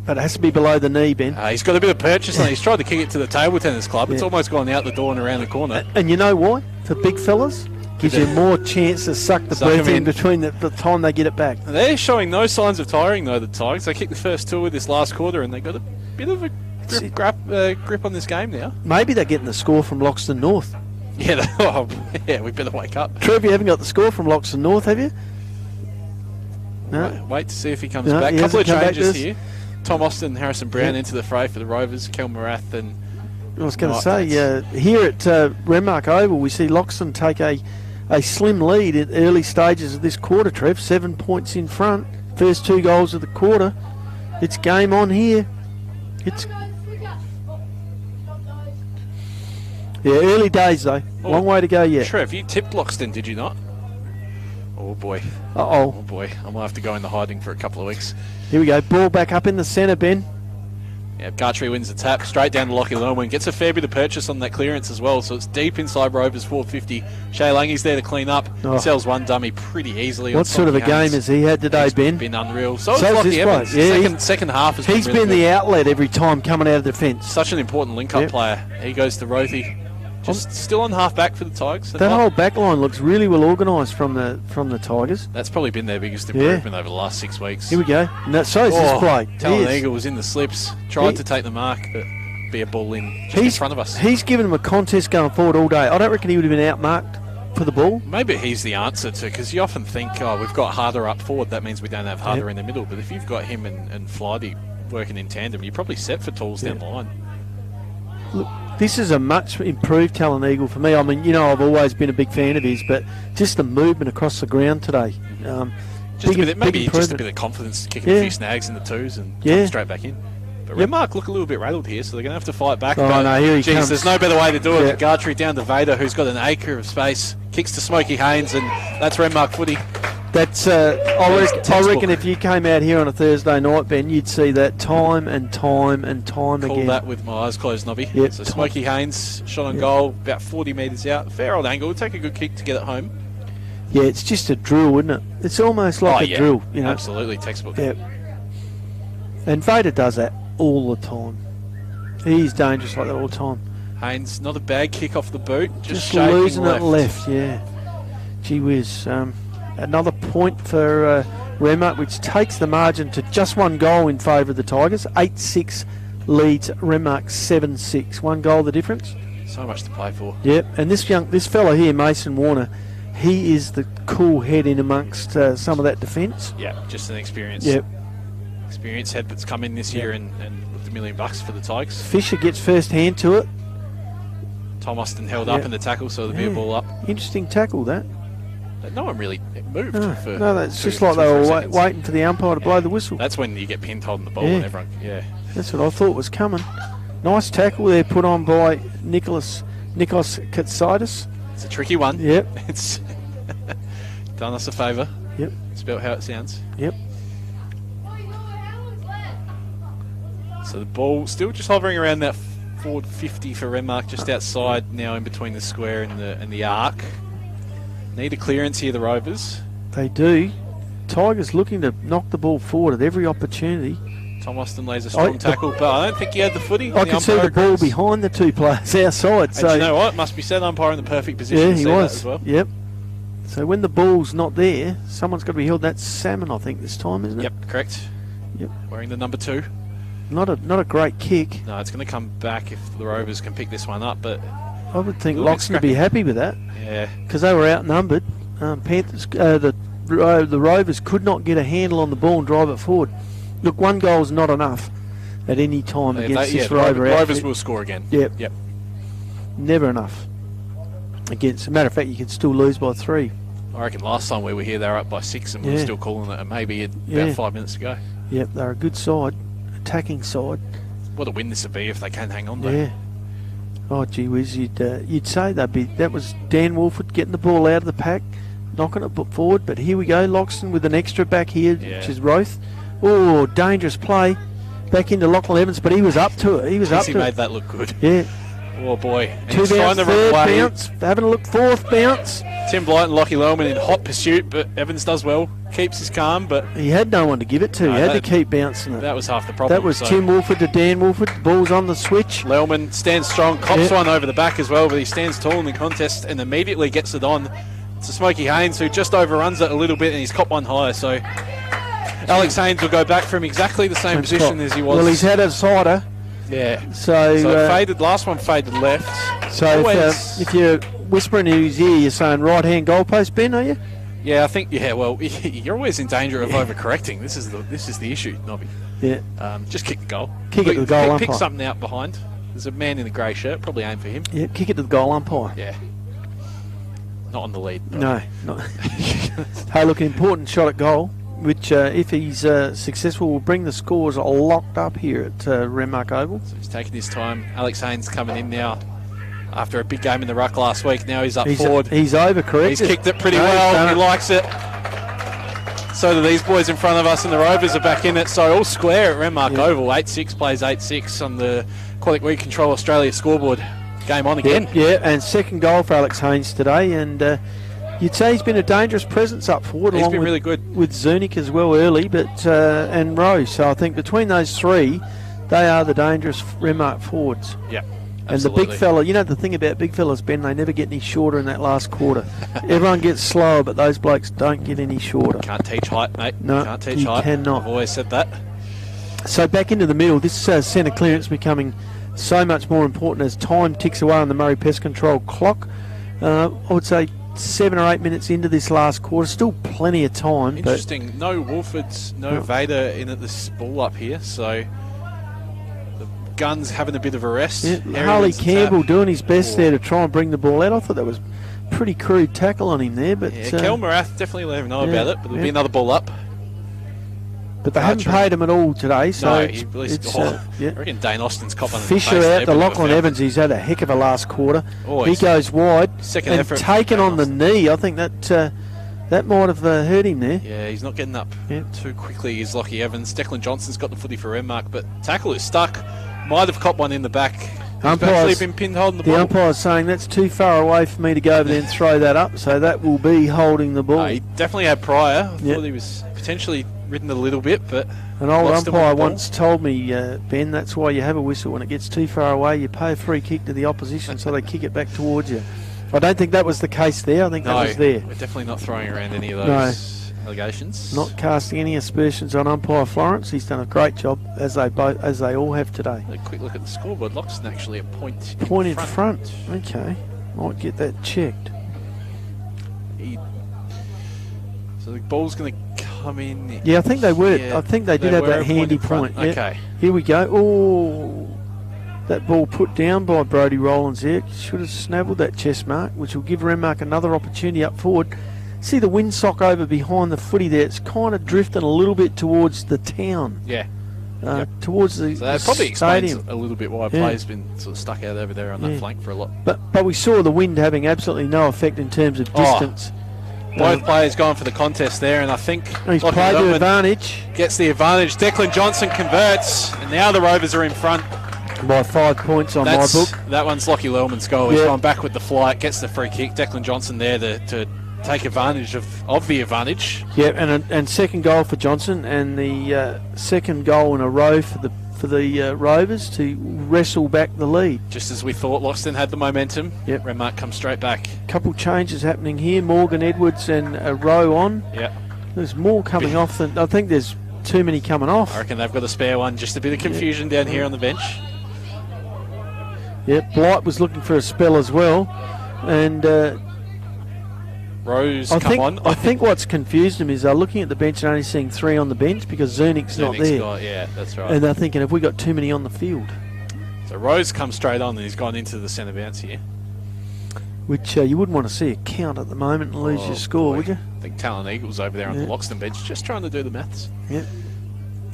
But it has to be below the knee, Ben. He's got a bit of purchase and he's tried to kick it to the table tennis club. It's almost gone out the door and around the corner. And you know why? For big fellas, gives you more chance to suck the breath in between the time they get it back. They're showing no signs of tiring, though, the Tigers. They kicked the first 2 with this last quarter and they got a bit of a grip on this game now. Maybe they're getting the score from Loxton North. Yeah, we better wake up. Trev, you haven't got the score from Loxton North, have you? No. Wait to see if he comes back. A couple of changes here. Tom Austin, Harrison Brown into the fray for the Rovers. Kel Morath and... I was going to say, here at Renmark Oval, we see Loxton take a slim lead at early stages of this quarter, Trev. 7 points in front. First 2 goals of the quarter. It's game on here. Early days, though. Long way to go yet. Trev, you tipped Loxton, did you not? Oh boy. Uh-oh. Oh boy. I might have to go into hiding for a couple of weeks. Here we go. Ball back up in the centre, Ben. Yeah, Gartree wins the tap, straight down to Lockie Lerman. Gets a fair bit of purchase on that clearance as well, so it's deep inside Rovers 450. Shea Langey's there to clean up. Oh. Sells one dummy pretty easily. What sort of a game has he had today, Ben? Been unreal. So has Lockie this Evans. bloke. Yeah, second half has he's been really been the good. outlet every time coming out of defence. Such an important link-up player. He goes to Rothy. Just still on half-back for the Tigers. That whole back line looks really well organised from the Tigers. That's probably been their biggest improvement over the last 6 weeks. Here we go. And so is this bloke. Talon Eagle was in the slips, tried to take the mark, but be a ball in just in front of us. He's given him a contest going forward all day. I don't reckon he would have been outmarked for the ball. Maybe he's the answer to, because you often think, oh, we've got Harder up forward, that means we don't have Harder in the middle. But if you've got him and Flighty working in tandem, you're probably set for tools down the line. Look, this is a much improved Talon Eagle for me. I mean, I've always been a big fan of his, but just the movement across the ground today. Maybe just a bit of confidence, kicking a few snags in the twos and coming straight back in. But Renmark look a little bit rattled here, so they're going to have to fight back. Oh, no, here he comes. There's no better way to do it than Gartree down to Vader, who's got an acre of space, kicks to Smokey Haynes, and that's Renmark footy. That's I reckon if you came out here on a Thursday night, Ben, you'd see that time and time and time again. Call that with my eyes closed, Nobby. Yep. So Smokey Haynes, shot on goal, about 40 metres out. Fair old angle. It'll take a good kick to get it home. Yeah, it's just a drill, isn't it? It's almost like a drill. Absolutely, textbook. Yeah. And Vader does that all the time. He's dangerous like that all the time. Haynes, not a bad kick off the boot. Just losing it left, yeah. Gee whiz. Another point for Renmark, which takes the margin to just one goal in favour of the Tigers. 8-6 leads Renmark 7-6. One goal the difference. So much to play for. Yep, and this fella here, Mason Warner, he is the cool head in amongst some of that defence. Yeah, just an experienced head that's come in this year and looked $1 million for the Tigers. Fisher gets first hand to it. Tom Austin held up in the tackle, so there'll be a ball up. Interesting tackle, that. No one really moved. No, that's just like they were waiting for the umpire to blow the whistle. That's when you get pinned holding the ball and everyone. Yeah. That's what I thought was coming. Nice tackle there put on by Nikos Katsidis. It's a tricky one. Yep. It's done us a favour. Yep. Spelled how it sounds. Yep. So the ball still just hovering around that forward 50 for Renmark, just outside now in between the square and the arc. Need a clearance here, the Rovers. They do. Tigers looking to knock the ball forward at every opportunity. Tom Austin lays a strong tackle, but I don't think he had the footy. I can see the ball behind the two players outside. So you know what? Must be set umpire in the perfect position to see that as well. Yep. So when the ball's not there, someone's got to be held. That's Salmon, I think, this time, isn't it? Yep, correct. Yep. Wearing the number 2. Not a great kick. No, it's going to come back if the Rovers can pick this one up, but I would think Loxton would be happy with that. Yeah. Because they were outnumbered. Panthers, the Rovers could not get a handle on the ball and drive it forward. Look, one goal's not enough at any time against this Rover outfit. Rovers will score again. Yep. Never enough. Against, as a matter of fact, you could still lose by 3. I reckon last time we were here, they were up by 6 and we were still calling it maybe about 5 minutes to go. Yep, they're a good side, attacking side. What a win this would be if they can hang on, though. Yeah. Oh, gee whiz, you'd say that was Dan Wolford getting the ball out of the pack, knocking it forward, but here we go, Loxton with an extra back here, which is Roth. Oh, dangerous play. Back into Lachlan Evans, but he was up to it. He made that look good. Yeah. Oh, boy. And 2 bounce, 3rd bounce, having a look, 4th bounce. Tim Blight and Lockie Lohman in hot pursuit, but Evans does well, keeps his calm, but... He had no one to give it to. He had to keep bouncing it. That was half the problem. That was Tim Wolford to Dan Wolford. Ball's on the switch. Lehman stands strong, cops one over the back as well, but he stands tall in the contest and immediately gets it on to Smokey Haynes, who just overruns it a little bit, and he's caught one higher, so... Alex Haynes will go back from exactly the same position as he was. Well, he's had a cider. Yeah. So faded. Last one faded left. So if you're whispering in his ear, you're saying right-hand goalpost, Ben, are you? Yeah, I think. Yeah. Well, you're always in danger of overcorrecting. This is the issue, Nobby. Yeah. Just kick the goal. Kick it to the goal umpire. Pick something out behind. There's a man in the grey shirt. Probably aim for him. Yeah. Kick it to the goal umpire. Yeah. Not on the lead. No. Not. Hey, look, important shot at goal, which if he's successful will bring the scores locked up here at Renmark Oval. So he's taking his time. Alex Haynes coming in now after a big game in the ruck last week. Now he's up forward. He's overcorrected. He's kicked it pretty well. He likes it. So do these boys in front of us, and the Rovers are back in it. So all square at Renmark Oval. 8-6 plays 8-6 on the Aquatic Week Control Australia scoreboard. Game on again. Yeah, and second goal for Alex Haynes today, and you'd say he's been a dangerous presence up forward. He's been really good with Zunic as well early, but and Rose. So I think between those three, they are the dangerous Renmark forwards. Yeah. And the big fella, the thing about big fellas, Ben, they never get any shorter in that last quarter. Everyone gets slower, but those blokes don't get any shorter. Can't teach height, mate. No, can't teach you height. Cannot. I've always said that. So back into the middle, this centre clearance becoming so much more important as time ticks away on the Murray Pest Control clock. I would say 7 or 8 minutes into this last quarter, still plenty of time. Interesting. But no Wolfords, no Vader in at this ball up here, so the Gun's having a bit of a rest. Yeah, Harley Campbell doing his best there to try and bring the ball out. I thought that was pretty crude tackle on him there. But Kel Morath definitely let him know about it, but there'll be another ball up. But they haven't paid him at all today, so I reckon Dane Austin's cop on Fisher out to Lachlan Evans. He's had a heck of a last quarter. He goes wide second and effort taken on the knee. I think that might have hurt him there. Yeah, he's not getting up too quickly. Is Lockie Evans. Declan Johnson's got the footy for Renmark, but tackle is stuck. Might have copped one in the back. Umpire's been pinned holding the ball. The umpire's saying that's too far away for me to go over there and throw that up, so that will be holding the ball. No, he definitely had prior. I thought he was potentially ridden a little bit, but an old umpire once told me, Ben, that's why you have a whistle. When it gets too far away, you pay a free kick to the opposition so they kick it back towards you. I don't think that was the case there. I think that was there. We're definitely not throwing around any of those allegations. Not casting any aspersions on umpire Florence. He's done a great job, as they all have today. A quick look at the scoreboard. Loxton actually a point in front. Okay, might get that checked. So the ball's going to come in. Yeah, I think they were. I think they did have that handy point. Okay. Here we go. Oh, that ball put down by Brodie Rowlands there. Should have snapped that chest mark, which will give Renmark another opportunity up forward. See the windsock over behind the footy there. It's kind of drifting a little bit towards the town. Yeah. Towards the so that probably explains stadium. A little bit why play's been sort of stuck out over there on that flank for a lot. But we saw the wind having absolutely no effect in terms of distance. Both players going for the contest there, and I think he's played to advantage. Gets the advantage. Declan Johnson converts, and now the Rovers are in front. By 5 points on my book. That one's Lockie Lellman's goal. He's gone back with the flight, gets the free kick. Declan Johnson there to take advantage of the advantage. Yeah, and second goal for Johnson, and the second goal in a row for the Rovers to wrestle back the lead. Just as we thought, Loxton had the momentum. Yep. Renmark comes straight back. Couple changes happening here. Morgan Edwards and a row on. Yeah. There's more coming off than I think. There's too many coming off. I reckon they've got a spare one. Just a bit of confusion down here on the bench. Yeah, Blight was looking for a spell as well, and Rose I on. think what's confused them is they're looking at the bench and only seeing 3 on the bench because Zunic's not there. Yeah, that's right. And they're thinking, have we got too many on the field? So Rose comes straight on and he's gone into the centre bounce here. Which you wouldn't want to see a count at the moment and lose your score, would you? I think Talon Eagles over there on the Loxton bench just trying to do the maths. Yeah.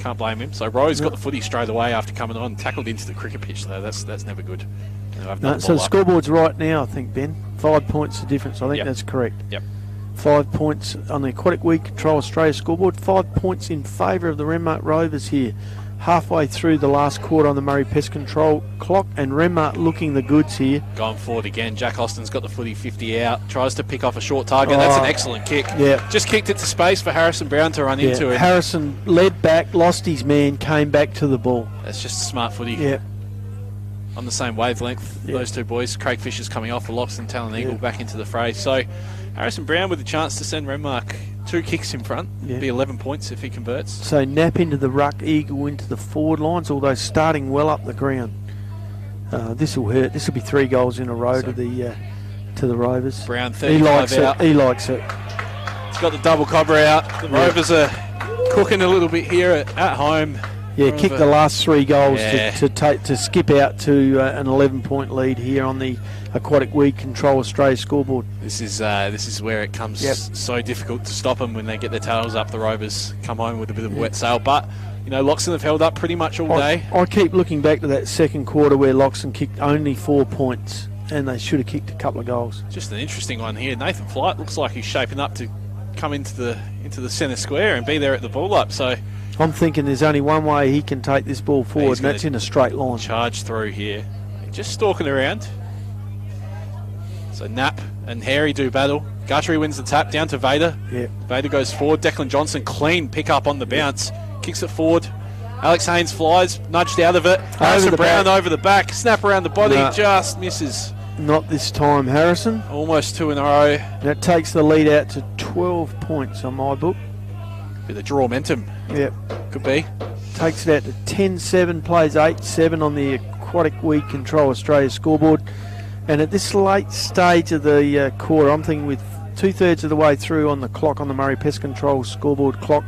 Can't blame him. So Rose got the footy straight away after coming on, tackled into the cricket pitch though. That's never good. So the scoreboard's right now, I think, Ben. 5 points the difference. I think that's correct. Yep. 5 points on the Aquatic Week Control Australia scoreboard. 5 points in favour of the Renmark Rovers here. Halfway through the last quarter on the Murray Pest Control clock, and Renmark looking the goods here. Going forward again. Jack Austin's got the footy 50 out. Tries to pick off a short target. That's an excellent kick. Yeah. Just kicked it to space for Harrison Brown to run into it. Harrison led back, lost his man, came back to the ball. That's just smart footy. Yeah. On the same wavelength, those two boys. Craig Fisher's coming off for Loxton, Talon Eagle back into the fray. So Harrison Brown with a chance to send Renmark 2 kicks in front. Be 11 points if he converts. So Knapp into the ruck, Eagle into the forward lines, although starting well up the ground. This will hurt. This will be 3 goals in a row to the Rovers. Brown 35 out. He likes it. He's got the double cobber out. The Rovers are cooking a little bit here at home. Yeah, kick the last 3 goals to skip out to an 11-point lead here on the Aquatic Weed Control Australia scoreboard. This is where it comes so difficult to stop them when they get their tails up. The Rovers come home with a bit of a wet sail, but Loxton have held up pretty much all day. I keep looking back to that second quarter where Loxton kicked only 4 points, and they should have kicked a couple of goals. Just an interesting one here. Nathan Flight looks like he's shaping up to come into the centre square and be there at the ball up. So I'm thinking there's only one way he can take this ball forward, and that's in a straight line. Charge through here. Just stalking around. So Knapp and Harry do battle. Guthrie wins the tap down to Vader. Yep. Vader goes forward. Declan Johnson, clean pick up on the bounce. Kicks it forward. Alex Haynes flies, nudged out of it. Harrison Brown over the back. Snap around the body, just misses. Not this time, Harrison. Almost 2 in a row. That takes the lead out to 12 points on my book. Bit of draw momentum. Yep. Could be. Takes it out to 10-7, plays 8-7 on the Aquatic Weed Control Australia scoreboard. And at this late stage of the quarter, I'm thinking with 2/3 of the way through on the clock, on the Murray Pest Control scoreboard clock,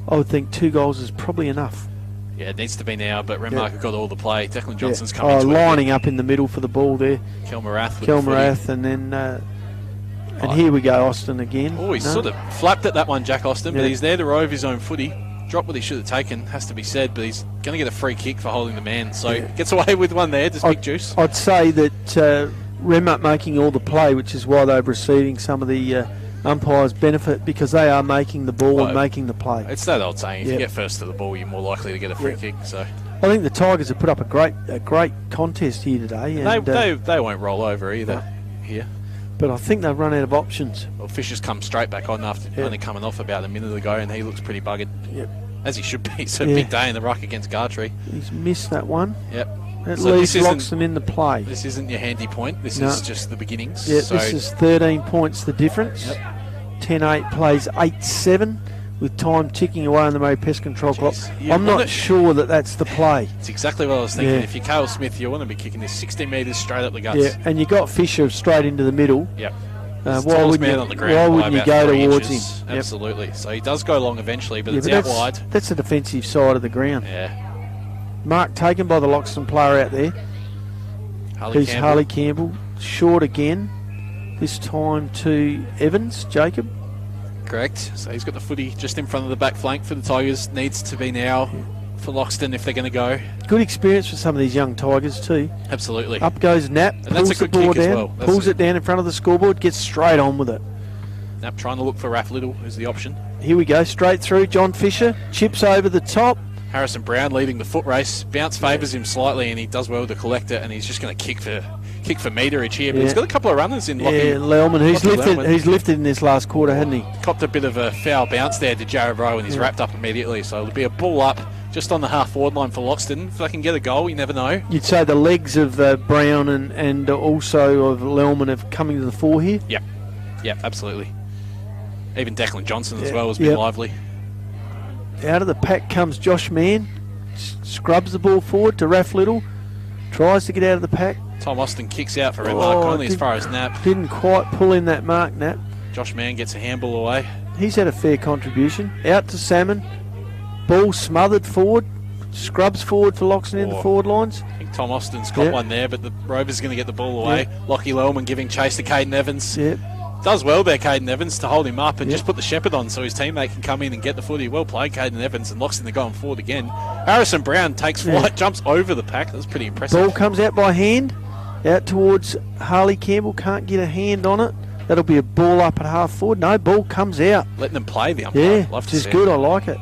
I would think 2 goals is probably enough. Yeah, it needs to be now, but Renmark have got all the play. Declan Johnson's coming to lining up in the middle for the ball there. Kelmarath and then and here we go, Austin again. Oh, he's sort of flapped at that one, Jack Austin, but he's there to rove his own footy. Dropped what he should have taken, has to be said, but he's going to get a free kick for holding the man. So gets away with one there, just big juice. I'd say that Renmark making all the play, which is why they're receiving some of the umpires' benefit, because they are making the ball and making the play. It's that old saying, if you get first to the ball, you're more likely to get a free kick. So I think the Tigers have put up a great contest here today. And they won't roll over either here. But I think they've run out of options. Well, Fisher's come straight back on after only coming off about a minute ago, and he looks pretty buggered. Yep. As he should be. It's a big day in the ruck against Gartree. He's missed that one. Yep. That leaves Loxton in the play. This isn't your handy point. This is just the beginnings. Yeah, this is 13 points the difference. Yep. 10-8 plays 8-7 with time ticking away on the Murray Pest Control clock. I'm not sure that that's the play. It's exactly what I was thinking. If you're Cale Smith, you want to be kicking this 60 metres straight up the guts. Yeah, and you got Fisher straight into the middle. Yep. Why wouldn't you go towards him? Absolutely. So he does go long eventually, but it's out wide. That's the defensive side of the ground. Yeah. Mark taken by the Loxton player out there. Harley Campbell. Short again. This time to Evans, Jacob. Correct. So he's got the footy just in front of the back flank for the Tigers. Needs to be now for Loxton if they're going to go. Good experience for some of these young Tigers too. Absolutely. Up goes Knapp, pulls the ball down, pulls it down in front of the scoreboard, gets straight on with it. Knapp trying to look for Raph Little as the option. Here we go, straight through. John Fisher chips over the top. Harrison Brown leading the foot race. Bounce favours him slightly, and he does well to collect it, and he's just going to kick for meterage here. But he's got a couple of runners in. Lelman, he's lifted in this last quarter, hasn't he? Copped a bit of a foul bounce there to Jared Rowe, and he's wrapped up immediately. So it'll be a ball up just on the half-forward line for Loxton. If they can get a goal, you never know. You'd say the legs of Brown and also of Lelman have coming to the fore here? Yep, absolutely. Even Declan Johnson as well has been lively. Out of the pack comes Josh Mann. Scrubs the ball forward to Raph Little. Tries to get out of the pack. Tom Austin kicks out for Renmark, only as far as Knapp. Didn't quite pull in that mark, Knapp. Josh Mann gets a handball away. He's had a fair contribution. Out to Salmon. Ball smothered forward. Scrubs forward for Loxton in the forward lines. I think Tom Austin's got one there, but the Rovers going to get the ball away. Lockie Lelman giving chase to Caden Evans. Does well there, Caden Evans, to hold him up and just put the shepherd on so his teammate can come in and get the footy. Well played, Caden Evans, and Loxton are going forward again. Harrison Brown takes flight, jumps over the pack. That's pretty impressive. Ball comes out by hand, out towards Harley Campbell. Can't get a hand on it. That'll be a ball up at half forward. No, ball comes out. Letting them play the umpire. Which is good. I like it.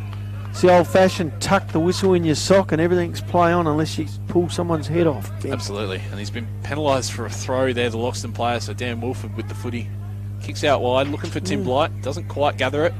It's the old-fashioned tuck the whistle in your sock and everything's play on unless you pull someone's head off. Absolutely. And he's been penalised for a throw there, the Loxton player. So Dan Wolford with the footy. Kicks out wide, looking for Tim Blight. Doesn't quite gather it.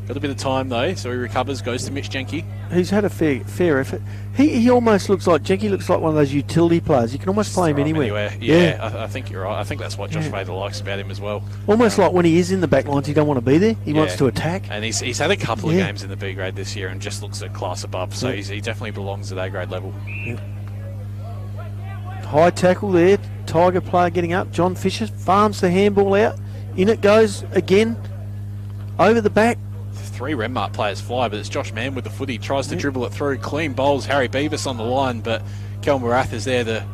Got a bit of time though, so he recovers, goes to Mitch Jenke. He's had a fair effort. He almost looks like, Jenke looks like one of those utility players. You can almost play him anywhere. Yeah. I think you're right. I think that's what Josh Vader likes about him as well. Almost like when he is in the back lines, he don't want to be there. He wants to attack. And he's had a couple of games in the B grade this year and just looks a class above, so he definitely belongs at A grade level. High tackle there. Tiger player getting up. John Fisher farms the handball out. In it goes again, over the back. 3 Renmark players fly, but it's Josh Mann with the footy. Tries to dribble it through. Clean bowls Harry Beavis on the line, but Kelmarath is there to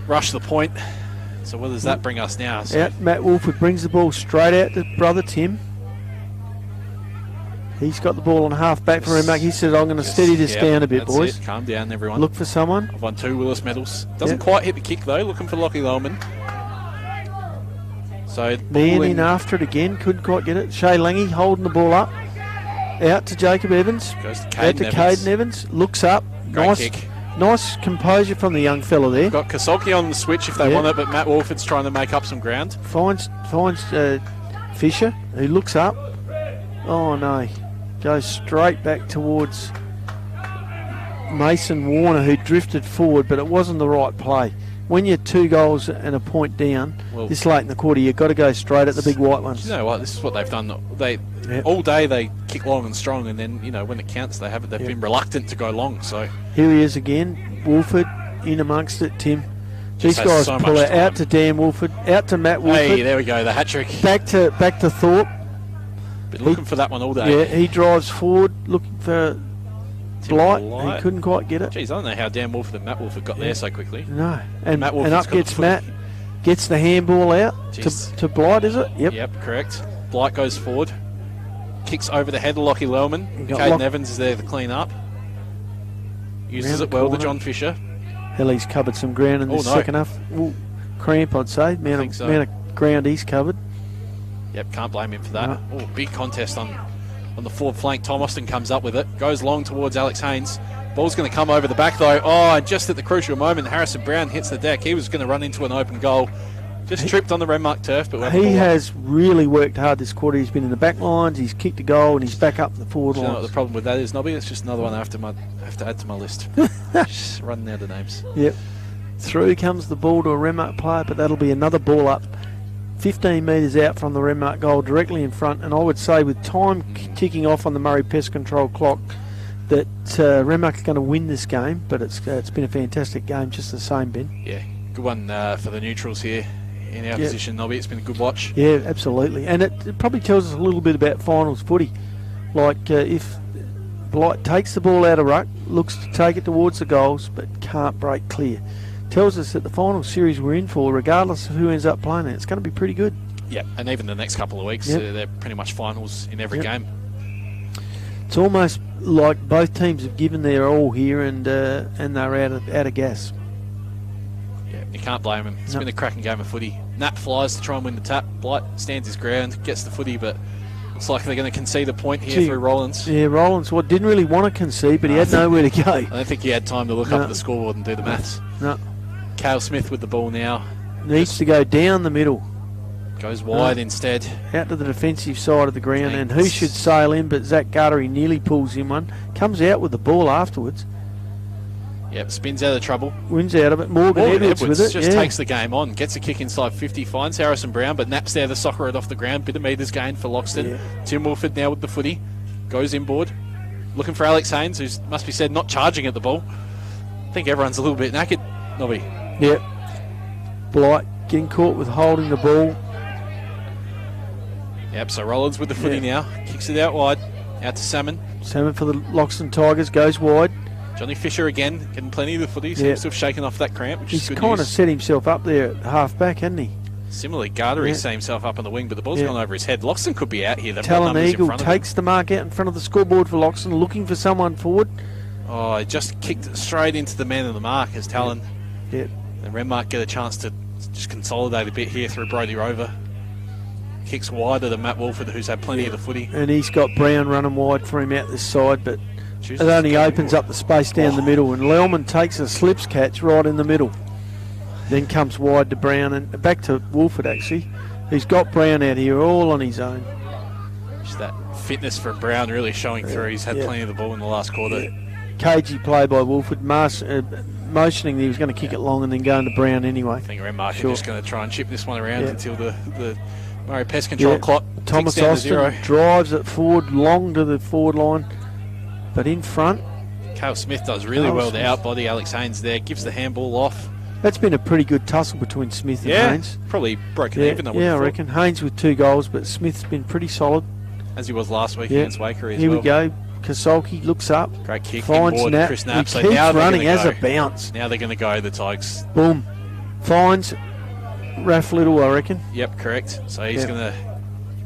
rush the point. So what does that bring us now? Out, Matt Wolford brings the ball straight out to brother Tim. He's got the ball on half back for Renmark. He said, I'm going to steady this down a bit, boys. Calm down, everyone. Look for someone. I've won 2 Willis medals. Doesn't quite hit the kick, though. Looking for Lockie Lelman. So man in after it again, couldn't quite get it. Shay Lange holding the ball up. Out to Jacob Evans. Goes to Caden Evans. Looks up. Great kick. Nice composure from the young fella there. Got Kasolki on the switch if they want it, but Matt Wolford's trying to make up some ground. Finds Fisher, who looks up. Oh no. Goes straight back towards Mason Warner, who drifted forward, but it wasn't the right play. When you're 2 goals and a point down, this late in the quarter, you've got to go straight at the big white ones. You know what? This is what they've done. All day they kick long and strong, and then when it counts, they've been reluctant to go long. So here he is again, Wolford in amongst it. Tim, these guys so pull it out to Dan Wolford, out to Matt Wolford. Hey, there we go, the hat trick. Back to Thorpe. Been looking for that one all day. Yeah, he drives forward looking for Blight. He couldn't quite get it. Jeez, I don't know how Dan Wolford and Matt Wolford got there so quickly. No, and up gets Matt, gets the handball out to Blight, is it? Yep, correct. Blight goes forward, kicks over the head of Lockie Lellman. Caden Evans is there to clean up. Uses it well to John Fisher. Hell, he's covered some ground in this second half. Cramp, I'd say. Amount of ground he's covered. Yep, can't blame him for that. No. Big contest on the forward flank. Tom Austin comes up with it. Goes long towards Alex Haynes. Ball's going to come over the back though. Oh, and just at the crucial moment, Harrison Brown hits the deck. He was going to run into an open goal. Just tripped on the Renmark turf. But he has really worked hard this quarter. He's been in the back lines. He's kicked a goal and he's back up in the forward lines. You know what the problem with that is, Nobby? It's just another one I have to add to my list. Just running out of names. Yep. Through comes the ball to a Renmark player, but that'll be another ball up. 15 metres out from the Renmark goal, directly in front, and I would say with time ticking off on the Murray Pest Control clock that Renmark are going to win this game, but it's been a fantastic game just the same, Ben. Yeah, good one for the neutrals here in our position, Nobby. It's been a good watch. Yeah, absolutely, and it probably tells us a little bit about finals footy. Like if Blight takes the ball out of ruck, looks to take it towards the goals, but can't break clear. Tells us that the final series we're in for, regardless of who ends up playing it, it's going to be pretty good. Yeah, and even the next couple of weeks, they're pretty much finals in every game. It's almost like both teams have given their all here, and they're out of gas. Yeah, you can't blame them. It's been a cracking game of footy. Nap flies to try and win the tap. Blight stands his ground, gets the footy, but looks like they're going to concede a point here through Rollins. Yeah, Rollins didn't really want to concede, but he had nowhere to go. I don't think he had time to look up at the scoreboard and do the maths. No. Cale Smith with the ball now. Needs to go down the middle. Goes wide instead. Out to the defensive side of the ground, and who should sail in but Zach Guttery nearly pulls in one. Comes out with the ball afterwards. Yep, spins out of trouble. Wins out of it. Morgan Edwards with it. Just takes the game on. Gets a kick inside 50. Finds Harrison Brown, but naps there to soccer it off the ground. Bit of metres gained for Loxton. Yeah. Tim Wolford now with the footy. Goes inboard. Looking for Alex Haynes, who must be said not charging at the ball. I think everyone's a little bit knackered. Nobby. Yep. Blight getting caught with holding the ball. Yep, so Rollins with the footy now. Kicks it out wide. Out to Salmon. Salmon for the Loxton Tigers. Goes wide. Johnny Fisher again, getting plenty of the footy. Seems to have shaken off that cramp, which is good news. He's kind of set himself up there at half back, hasn't he? Similarly, Gardner set himself up on the wing, but the ball's gone over his head. Loxton could be out here. Talon Eagle takes the mark out in front of the scoreboard for Loxton, looking for someone forward. Oh, he just kicked it straight into the man of the mark as Talon. Yep. And Renmark get a chance to just consolidate a bit here through Brodie Rover. Kicks wider than Matt Wolford, who's had plenty of the footy. And he's got Brown running wide for him out this side, but it only opens up the space down the middle, and Lellman takes a slips catch right in the middle. Then comes wide to Brown, and back to Wolford actually. He's got Brown out here all on his own. Just that fitness from Brown really showing through. He's had plenty of the ball in the last quarter. Yeah. Cagey play by Wolford, motioning that he was going to kick it long and then going to Brown anyway. I think Renmark are just going to try and chip this one around until the Murray Pest Control clock Thomas Austin drives it forward, long to the forward line. But in front, Cale Smith does really well to outbody Alex Haynes there. Gives the handball off. That's been a pretty good tussle between Smith and Haynes. Probably broken even. I reckon. Haynes with 2 goals, but Smith's been pretty solid. As he was last week against Wakery as well. Here we go. Kasolki looks up. Great kick. Finds Nat. Chris Knapp. He keeps running as a bounce. Now they're going to go, the Tigers. Boom. Finds Raph Little, I reckon. Yep, correct. So he's going to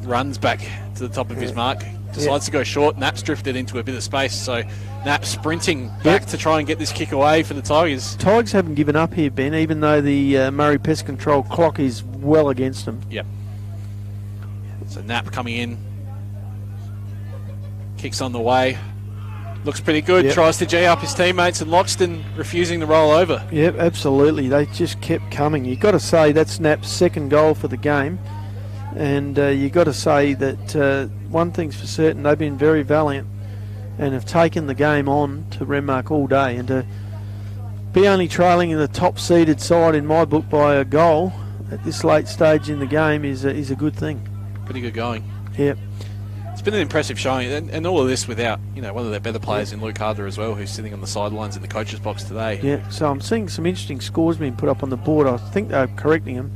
runs back to the top of his mark. Decides to go short. Knapp's drifted into a bit of space, so Knapp sprinting back to try and get this kick away for the Tigers. Tigers haven't given up here, Ben, even though the Murray Pest Control clock is well against them. Yep. So Knapp coming in. Kicks on the way. Looks pretty good. Yep. Tries to G up his teammates, and Loxton refusing to roll over. Yep, absolutely. They just kept coming. You've got to say that's Knapp's second goal for the game. And you've got to say that one thing's for certain, they've been very valiant and have taken the game on to Renmark all day. And to be only trailing in the top-seeded side in my book by a goal at this late stage in the game is a good thing. Pretty good going. Yep. It's been an impressive showing, and all of this without, one of their better players in Luke Harder as well, who's sitting on the sidelines in the coach's box today. Yeah, so I'm seeing some interesting scores being put up on the board. I think they're correcting them.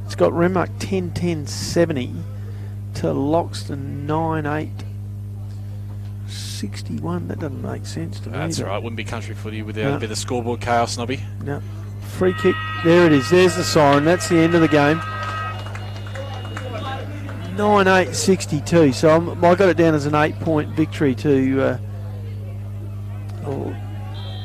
It's got Renmark 10-10-70 to Loxton 9-8-61. That doesn't make sense to me. That's all right. Wouldn't be country footy without a bit of scoreboard chaos, Nobby. No. Free kick. There it is. There's the siren. That's the end of the game. 9-8-62. So I got it down as an 8-point victory to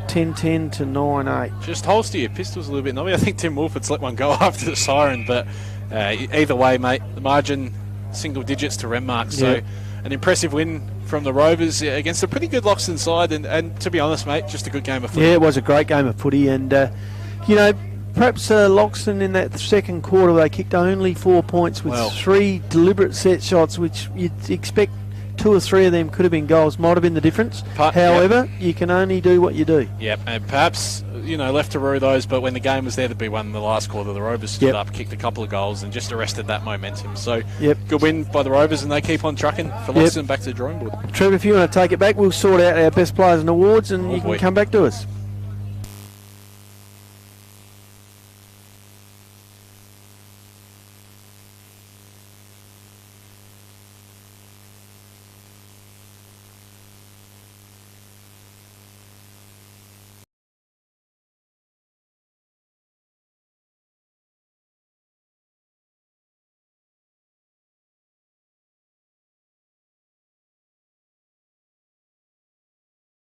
10-10 to 9-8. Just holster your pistols a little bit, Nobby. I think Tim Wolford's let one go after the siren, but either way, mate, the margin single digits to Renmark. So an impressive win from the Rovers against a pretty good Loxton side, and to be honest, mate, just a good game of footy. Yeah, it was a great game of footy, and perhaps Loxton in that second quarter they kicked only 4 points with 3 deliberate set shots, which you'd expect 2 or 3 of them could have been goals, might have been the difference. However, you can only do what you do. Yep, and perhaps, left to rue those, but when the game was there to be won in the last quarter, the Rovers stood up, kicked a couple of goals, and just arrested that momentum. So, good win by the Rovers, and they keep on trucking for Loxton back to the drawing board. Trevor, if you want to take it back, we'll sort out our best players and awards, and you can come back to us.